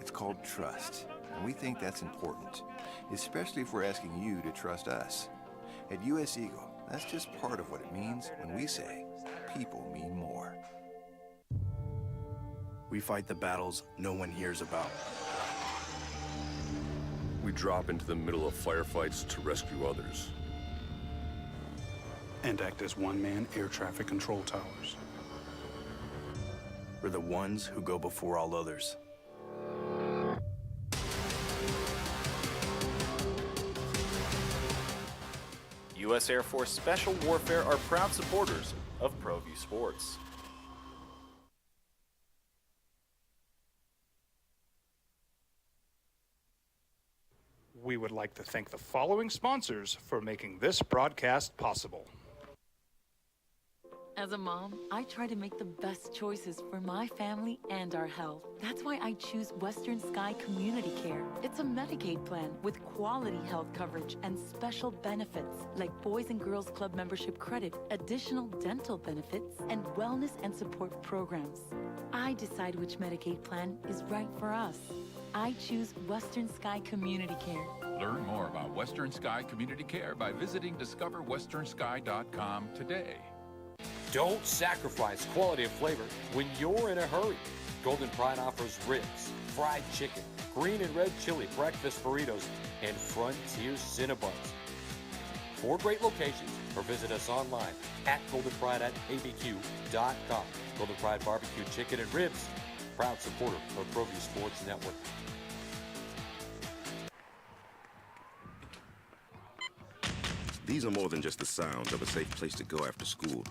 [SPEAKER 5] It's called trust, and we think that's important, especially if we're asking you to trust us. At U.S. Eagle, that's just part of what it means when we say people mean more.
[SPEAKER 6] We fight the battles no one hears about.
[SPEAKER 12] We drop into the middle of firefights to rescue others.
[SPEAKER 6] And act as one-man air traffic control towers. We're the ones who go before all others.
[SPEAKER 13] U.S. Air Force Special Warfare are proud supporters of ProView Sports.
[SPEAKER 3] We would like to thank the following sponsors for making this broadcast possible.
[SPEAKER 19] As a mom, I try to make the best choices for my family and our health. That's why I choose Western Sky Community Care. It's a Medicaid plan with quality health coverage and special benefits like Boys and Girls Club membership credit, additional dental benefits, and wellness and support programs. I decide which Medicaid plan is right for us. I choose Western Sky Community Care.
[SPEAKER 20] Learn more about Western Sky Community Care by visiting discoverwesternsky.com today.
[SPEAKER 9] Don't sacrifice quality of flavor when you're in a hurry. Golden Pride offers ribs, fried chicken, green and red chili breakfast burritos, and Frontier Cinnabons. 4 great locations, or visit us online at goldenpride@abq.com. Golden Pride Barbecue Chicken and Ribs, proud supporter of ProView Sports Network.
[SPEAKER 4] These are more than just the sounds of a safe place to go after school.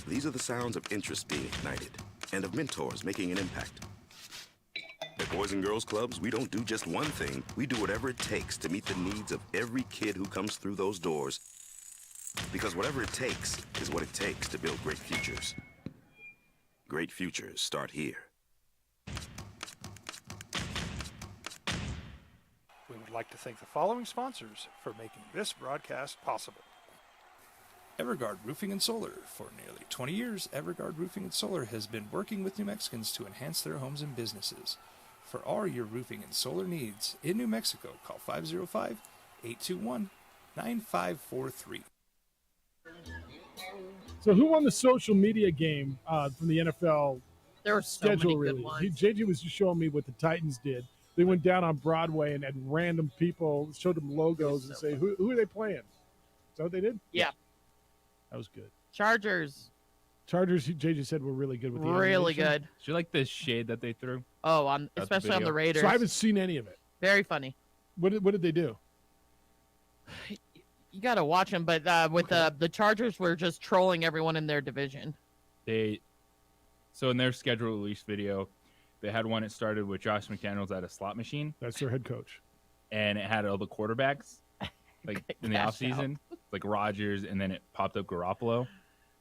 [SPEAKER 4] These are the sounds of interest being ignited and of mentors making an impact. At Boys and Girls Clubs, we don't do just one thing. We do whatever it takes to meet the needs of every kid who comes through those doors. Because whatever it takes is what it takes to build great futures. Great futures start here.
[SPEAKER 3] We would like to thank the following sponsors for making this broadcast possible.
[SPEAKER 1] Everguard Roofing and Solar. For nearly 20 years, Everguard Roofing and Solar has been working with New Mexicans to enhance their homes and businesses. For all your roofing and solar needs in New Mexico, call 505-821-9543.
[SPEAKER 2] So who won the social media game from the NFL
[SPEAKER 22] There were so many
[SPEAKER 2] schedule
[SPEAKER 22] good
[SPEAKER 2] release?
[SPEAKER 22] ones.
[SPEAKER 2] JJ was just showing me what the Titans did. They went down on Broadway and had random people, showed them logos and say, who are they playing? Is that what they did?
[SPEAKER 22] Yeah.
[SPEAKER 2] That was good.
[SPEAKER 22] Chargers.
[SPEAKER 2] JJ said were really good with the
[SPEAKER 22] Really
[SPEAKER 2] animation.
[SPEAKER 22] good.
[SPEAKER 8] Do you like the shade that they threw?
[SPEAKER 22] Oh,
[SPEAKER 8] That's the
[SPEAKER 22] especially on the
[SPEAKER 8] video.
[SPEAKER 22] Raiders.
[SPEAKER 2] So I haven't seen any of it.
[SPEAKER 22] Very funny.
[SPEAKER 2] What did they do?
[SPEAKER 22] You got to watch them, but with the Chargers were just trolling everyone in their division.
[SPEAKER 8] So in their schedule release video, they had one that started with Josh McDaniels at a slot machine.
[SPEAKER 2] That's their head coach.
[SPEAKER 8] And it had all the quarterbacks, like in the
[SPEAKER 22] Cash
[SPEAKER 8] offseason, like Rodgers, and then it popped up Garoppolo.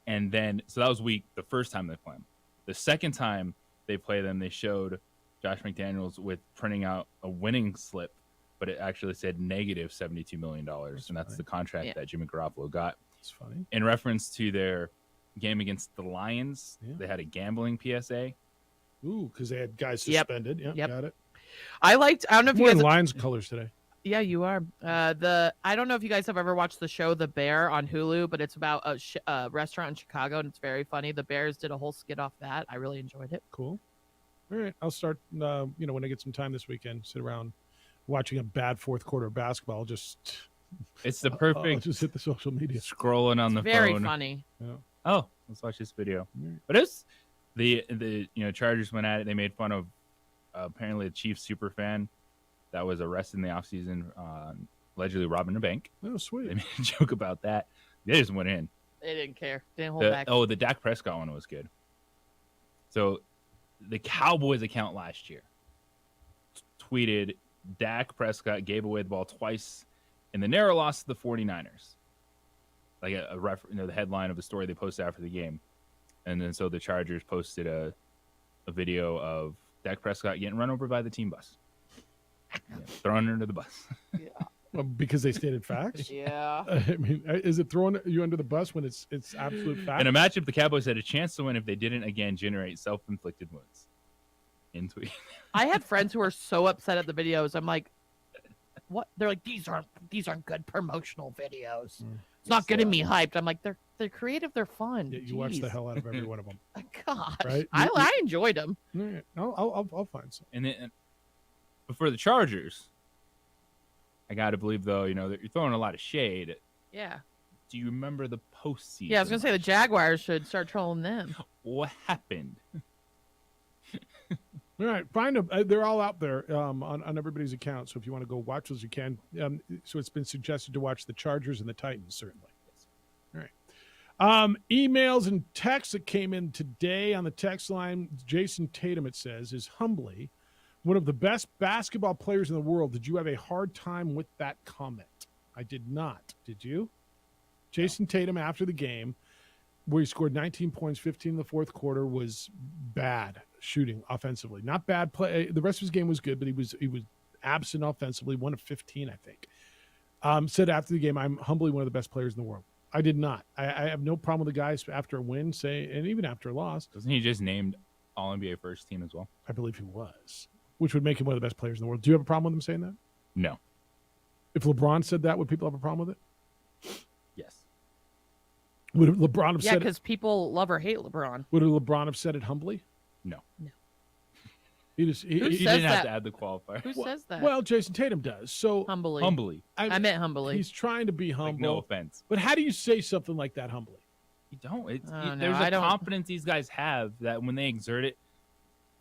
[SPEAKER 8] And then, so that was the first time they played him. The second time they played them, they showed Josh McDaniels with printing out a winning slip, but it actually said negative $72 million. And that's the contract that Jimmy Garoppolo got.
[SPEAKER 2] That's funny.
[SPEAKER 8] In reference to their game against the Lions, they had a gambling PSA.
[SPEAKER 2] Ooh, because they had guys suspended. Yep. Got it.
[SPEAKER 22] I don't know if you
[SPEAKER 2] Wearing
[SPEAKER 22] guys.
[SPEAKER 2] Lions colors today.
[SPEAKER 22] Yeah, you are. I don't know if you guys have ever watched the show The Bear on Hulu, but it's about a restaurant in Chicago, and it's very funny. The Bears did a whole skit off that. I really enjoyed it.
[SPEAKER 2] Cool. All right, I'll start. When I get some time this weekend, sit around watching a bad fourth quarter of basketball.
[SPEAKER 8] It's the perfect.
[SPEAKER 2] I'll just hit the social media.
[SPEAKER 8] Scrolling on the
[SPEAKER 22] Very
[SPEAKER 8] phone.
[SPEAKER 22] funny.
[SPEAKER 2] Yeah.
[SPEAKER 8] Oh, let's watch this video. But it's the Chargers went at it. They made fun of apparently a Chiefs super fan that was arrested in the offseason, allegedly robbing a bank.
[SPEAKER 2] Oh, sweet.
[SPEAKER 8] They made a joke about that. They just went in.
[SPEAKER 22] They didn't care. Didn't hold back.
[SPEAKER 8] The Dak Prescott one was good. So the Cowboys account last year tweeted Dak Prescott gave away the ball twice in the narrow loss to the 49ers. Like the headline of the story they posted after the game. And then so the Chargers posted a video of Dak Prescott getting run over by the team bus. Thrown under the bus.
[SPEAKER 2] Well, because they stated facts.
[SPEAKER 22] Yeah.
[SPEAKER 2] I mean, is it throwing you under the bus when it's absolute fact?
[SPEAKER 8] In a matchup, the Cowboys had a chance to win if they didn't again generate self-inflicted wounds. In tweet.
[SPEAKER 22] I had friends who were so upset at the videos. I'm like, what? They're like, these aren't good promotional videos. It's not getting me hyped. I'm like, they're creative. They're fun.
[SPEAKER 2] Yeah, you watch the hell out of every one of them.
[SPEAKER 22] Gosh,
[SPEAKER 2] Right?
[SPEAKER 22] I enjoyed them.
[SPEAKER 2] All right. I'll find some.
[SPEAKER 8] And for the Chargers, I got to believe, though, that you're throwing a lot of shade.
[SPEAKER 22] Yeah.
[SPEAKER 8] Do you remember the postseason?
[SPEAKER 22] Yeah, I was gonna say the Jaguars should start trolling them.
[SPEAKER 8] What happened?
[SPEAKER 2] All right, find them. They're all out there on everybody's account. So if you want to go watch those, you can. So it's been suggested to watch the Chargers and the Titans, certainly. All right. Emails and texts that came in today on the text line. Jason Tatum, it says, is humbly one of the best basketball players in the world. Did you have a hard time with that comment? I did not. Did you? Jason Tatum, after the game, where he scored 19 points, 15 in the fourth quarter, was bad shooting offensively. Not bad play. The rest of his game was good, but he was absent offensively, 1 of 15, I think. Said after the game, I'm humbly one of the best players in the world. I did not. I have no problem with the guys after a win, and even after a loss.
[SPEAKER 8] Wasn't he just named All-NBA first team as well?
[SPEAKER 2] I believe he was, which would make him one of the best players in the world. Do you have a problem with him saying that?
[SPEAKER 8] No.
[SPEAKER 2] If LeBron said that, would people have a problem with it?
[SPEAKER 8] Yes.
[SPEAKER 2] Would LeBron have
[SPEAKER 22] Yeah,
[SPEAKER 2] said it?
[SPEAKER 22] because people love or hate LeBron.
[SPEAKER 2] Would LeBron have said it humbly?
[SPEAKER 8] No.
[SPEAKER 2] He just
[SPEAKER 22] Who
[SPEAKER 2] he
[SPEAKER 22] says
[SPEAKER 2] didn't
[SPEAKER 22] that?
[SPEAKER 8] have to add the qualifier.
[SPEAKER 22] Who says that?
[SPEAKER 2] Well, Jason Tatum does. So
[SPEAKER 22] Humbly. I meant humbly.
[SPEAKER 2] He's trying to be humble.
[SPEAKER 8] no offense.
[SPEAKER 2] But how do you say something like that humbly?
[SPEAKER 8] You don't.
[SPEAKER 22] Oh, no,
[SPEAKER 8] There's
[SPEAKER 22] I
[SPEAKER 8] a
[SPEAKER 22] don't.
[SPEAKER 8] confidence these guys have that when they exert it,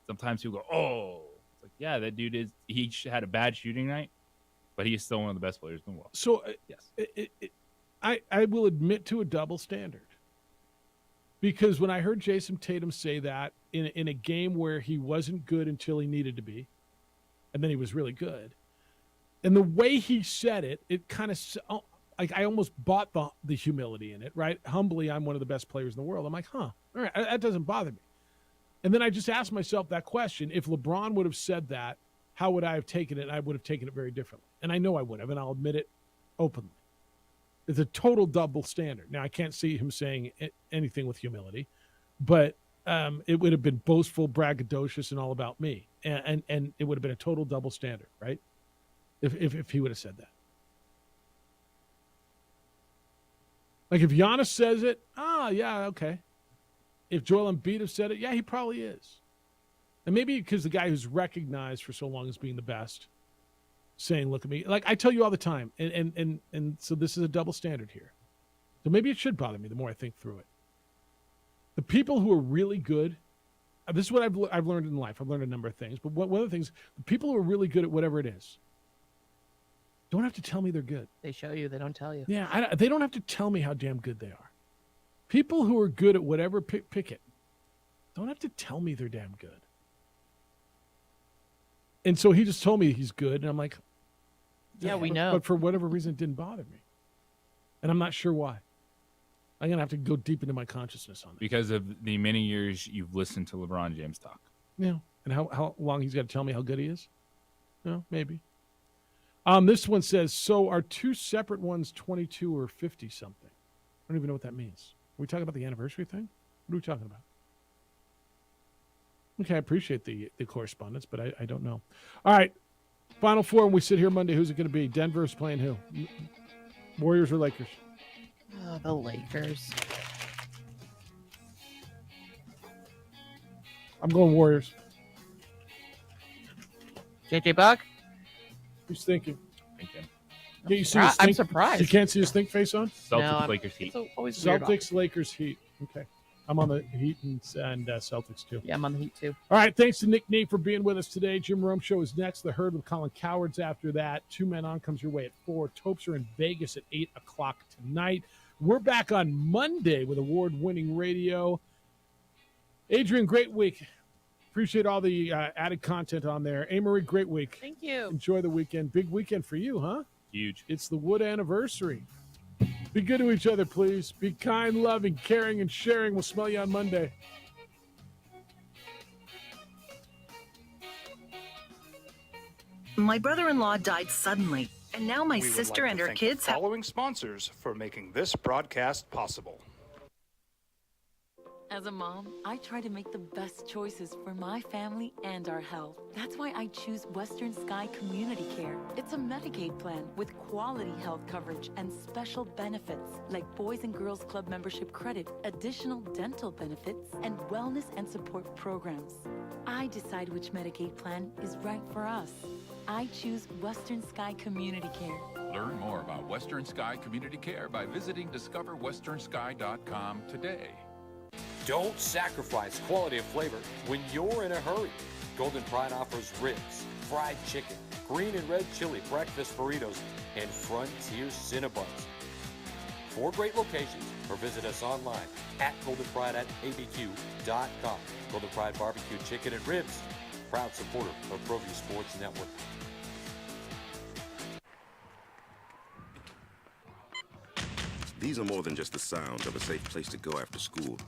[SPEAKER 8] sometimes people go, "Oh, it's like, yeah, that dude had a bad shooting night, but he is still one of the best players in the world."
[SPEAKER 2] So
[SPEAKER 8] yes,
[SPEAKER 2] I will admit to a double standard. Because when I heard Jason Tatum say that in a game where he wasn't good until he needed to be, and then he was really good, and the way he said it, it kind of like I almost bought the humility in it, right? Humbly, I'm one of the best players in the world. I'm like, all right, that doesn't bother me. And then I just asked myself that question: if LeBron would have said that, how would I have taken it? I would have taken it very differently, and I know I would have, and I'll admit it openly. It's a total double standard. Now, I can't see him saying anything with humility, but it would have been boastful, braggadocious, and all about me. And it would have been a total double standard, right? If he would have said that. Like if Giannis says it, yeah, okay. If Joel Embiid have said it, yeah, he probably is. And maybe because the guy who's recognized for so long as being the best, saying, look at me. Like I tell you all the time, and so this is a double standard here. So maybe it should bother me the more I think through it. The people who are really good, this is what I've learned in life. I've learned a number of things, but one of the things, the people who are really good at whatever it is, don't have to tell me they're good.
[SPEAKER 22] They show you, they don't tell you.
[SPEAKER 2] Yeah, they don't have to tell me how damn good they are. People who are good at whatever, pick it, don't have to tell me they're damn good. And so he just told me he's good, and I'm like,
[SPEAKER 22] yeah, we know.
[SPEAKER 2] But for whatever reason, it didn't bother me. And I'm not sure why. I'm going to have to go deep into my consciousness on that.
[SPEAKER 8] because of the many years you've listened to LeBron James talk.
[SPEAKER 2] Yeah. And how long he's got to tell me how good he is? No, maybe. This one says, so are two separate ones 22 or 50 something? I don't even know what that means. Are we talking about the anniversary thing? What are we talking about? Okay, I appreciate the correspondence, but I don't know. All right, Final Four, when we sit here Monday, who's it going to be? Denver's playing who? Warriors or Lakers?
[SPEAKER 22] Oh, the Lakers.
[SPEAKER 2] I'm going Warriors.
[SPEAKER 22] JJ Buck?
[SPEAKER 2] Who's thinking?
[SPEAKER 8] Thinking.
[SPEAKER 2] Can you see his
[SPEAKER 22] I'm
[SPEAKER 2] think-
[SPEAKER 22] surprised.
[SPEAKER 2] You can't see his think face on?
[SPEAKER 8] Celtics, Lakers, Heat.
[SPEAKER 22] It's always weird.
[SPEAKER 2] Celtics, Lakers, Heat. Okay. I'm on the Heat and Celtics, too.
[SPEAKER 22] Yeah, I'm on the Heat, too.
[SPEAKER 2] All right, thanks to Nick Nee for being with us today. Jim Rome Show is next. The Herd with Colin Cowards after that. 2 Men On comes your way at 4. Topes are in Vegas at 8 o'clock tonight. We're back on Monday with award-winning radio. Adrian, great week. Appreciate all the added content on there. Amory, great week.
[SPEAKER 22] Thank you.
[SPEAKER 2] Enjoy the weekend. Big weekend for you, huh?
[SPEAKER 8] Huge.
[SPEAKER 2] It's the Wood anniversary. Be good to each other, please. Be kind, loving, caring, and sharing. We'll smell you on Monday.
[SPEAKER 7] My brother-in-law died suddenly, and now my
[SPEAKER 3] We would
[SPEAKER 7] sister
[SPEAKER 3] like
[SPEAKER 7] and
[SPEAKER 3] to
[SPEAKER 7] her
[SPEAKER 3] thank
[SPEAKER 7] kids
[SPEAKER 3] the
[SPEAKER 7] have...
[SPEAKER 3] following sponsors for making this broadcast possible.
[SPEAKER 19] As a mom, I try to make the best choices for my family and our health. That's why I choose Western Sky Community Care. It's a Medicaid plan with quality health coverage and special benefits like Boys and Girls Club membership credit, additional dental benefits, and wellness and support programs. I decide which Medicaid plan is right for us. I choose Western Sky Community Care.
[SPEAKER 20] Learn more about Western Sky Community Care by visiting discoverwesternsky.com today.
[SPEAKER 9] Don't sacrifice quality of flavor when you're in a hurry. Golden Pride offers ribs, fried chicken, green and red chili breakfast burritos, and Frontier Cinnabons. 4 great locations, or visit us online at goldenpride@abq.com. Golden Pride Barbecue Chicken and Ribs, proud supporter of ProView Sports Network.
[SPEAKER 4] These are more than just the sounds of a safe place to go after school.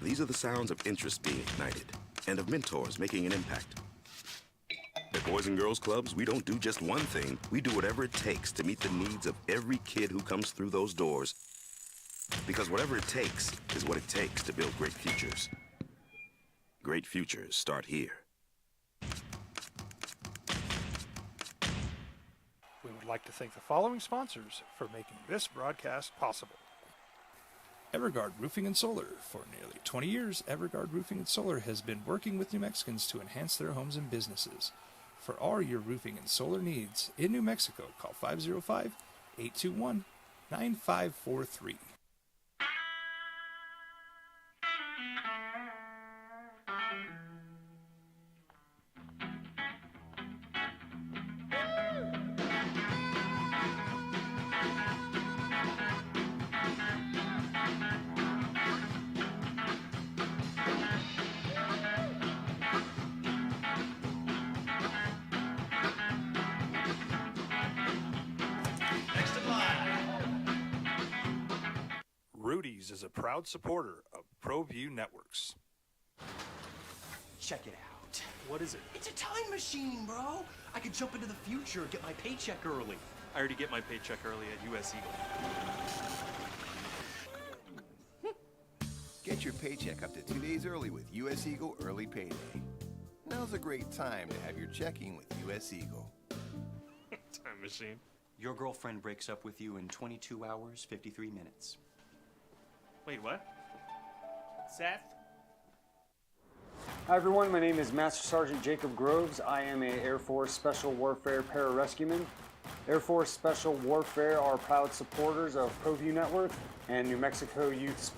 [SPEAKER 4] These are the sounds of interest being ignited and of mentors making an impact. At Boys and Girls Clubs, we don't do just one thing. We do whatever it takes to meet the needs of every kid who comes through those doors. Because whatever it takes is what it takes to build great futures. Great futures start here.
[SPEAKER 3] We would like to thank the following sponsors for making this broadcast possible.
[SPEAKER 1] Everguard Roofing and Solar. For nearly 20 years, Everguard Roofing and Solar has been working with New Mexicans to enhance their homes and businesses. For all your roofing and solar needs in New Mexico, call 505-821-9543.
[SPEAKER 3] Rudy's is a proud supporter of ProView Networks.
[SPEAKER 14] Check it out.
[SPEAKER 3] What is it?
[SPEAKER 14] It's a time machine, bro. I could jump into the future, get my paycheck early.
[SPEAKER 11] I already get my paycheck early at US Eagle.
[SPEAKER 5] Get your paycheck up to 2 days early with US Eagle Early Payday. Now's a great time to have your checking with US Eagle.
[SPEAKER 11] Time machine.
[SPEAKER 14] Your girlfriend breaks up with you in 22 hours, 53 minutes.
[SPEAKER 11] Wait, what? Seth?
[SPEAKER 16] Hi everyone, my name is Master Sergeant Jacob Groves. I am a Air Force Special Warfare Pararescueman. Air Force Special Warfare are proud supporters of ProView Network and New Mexico Youth Sports.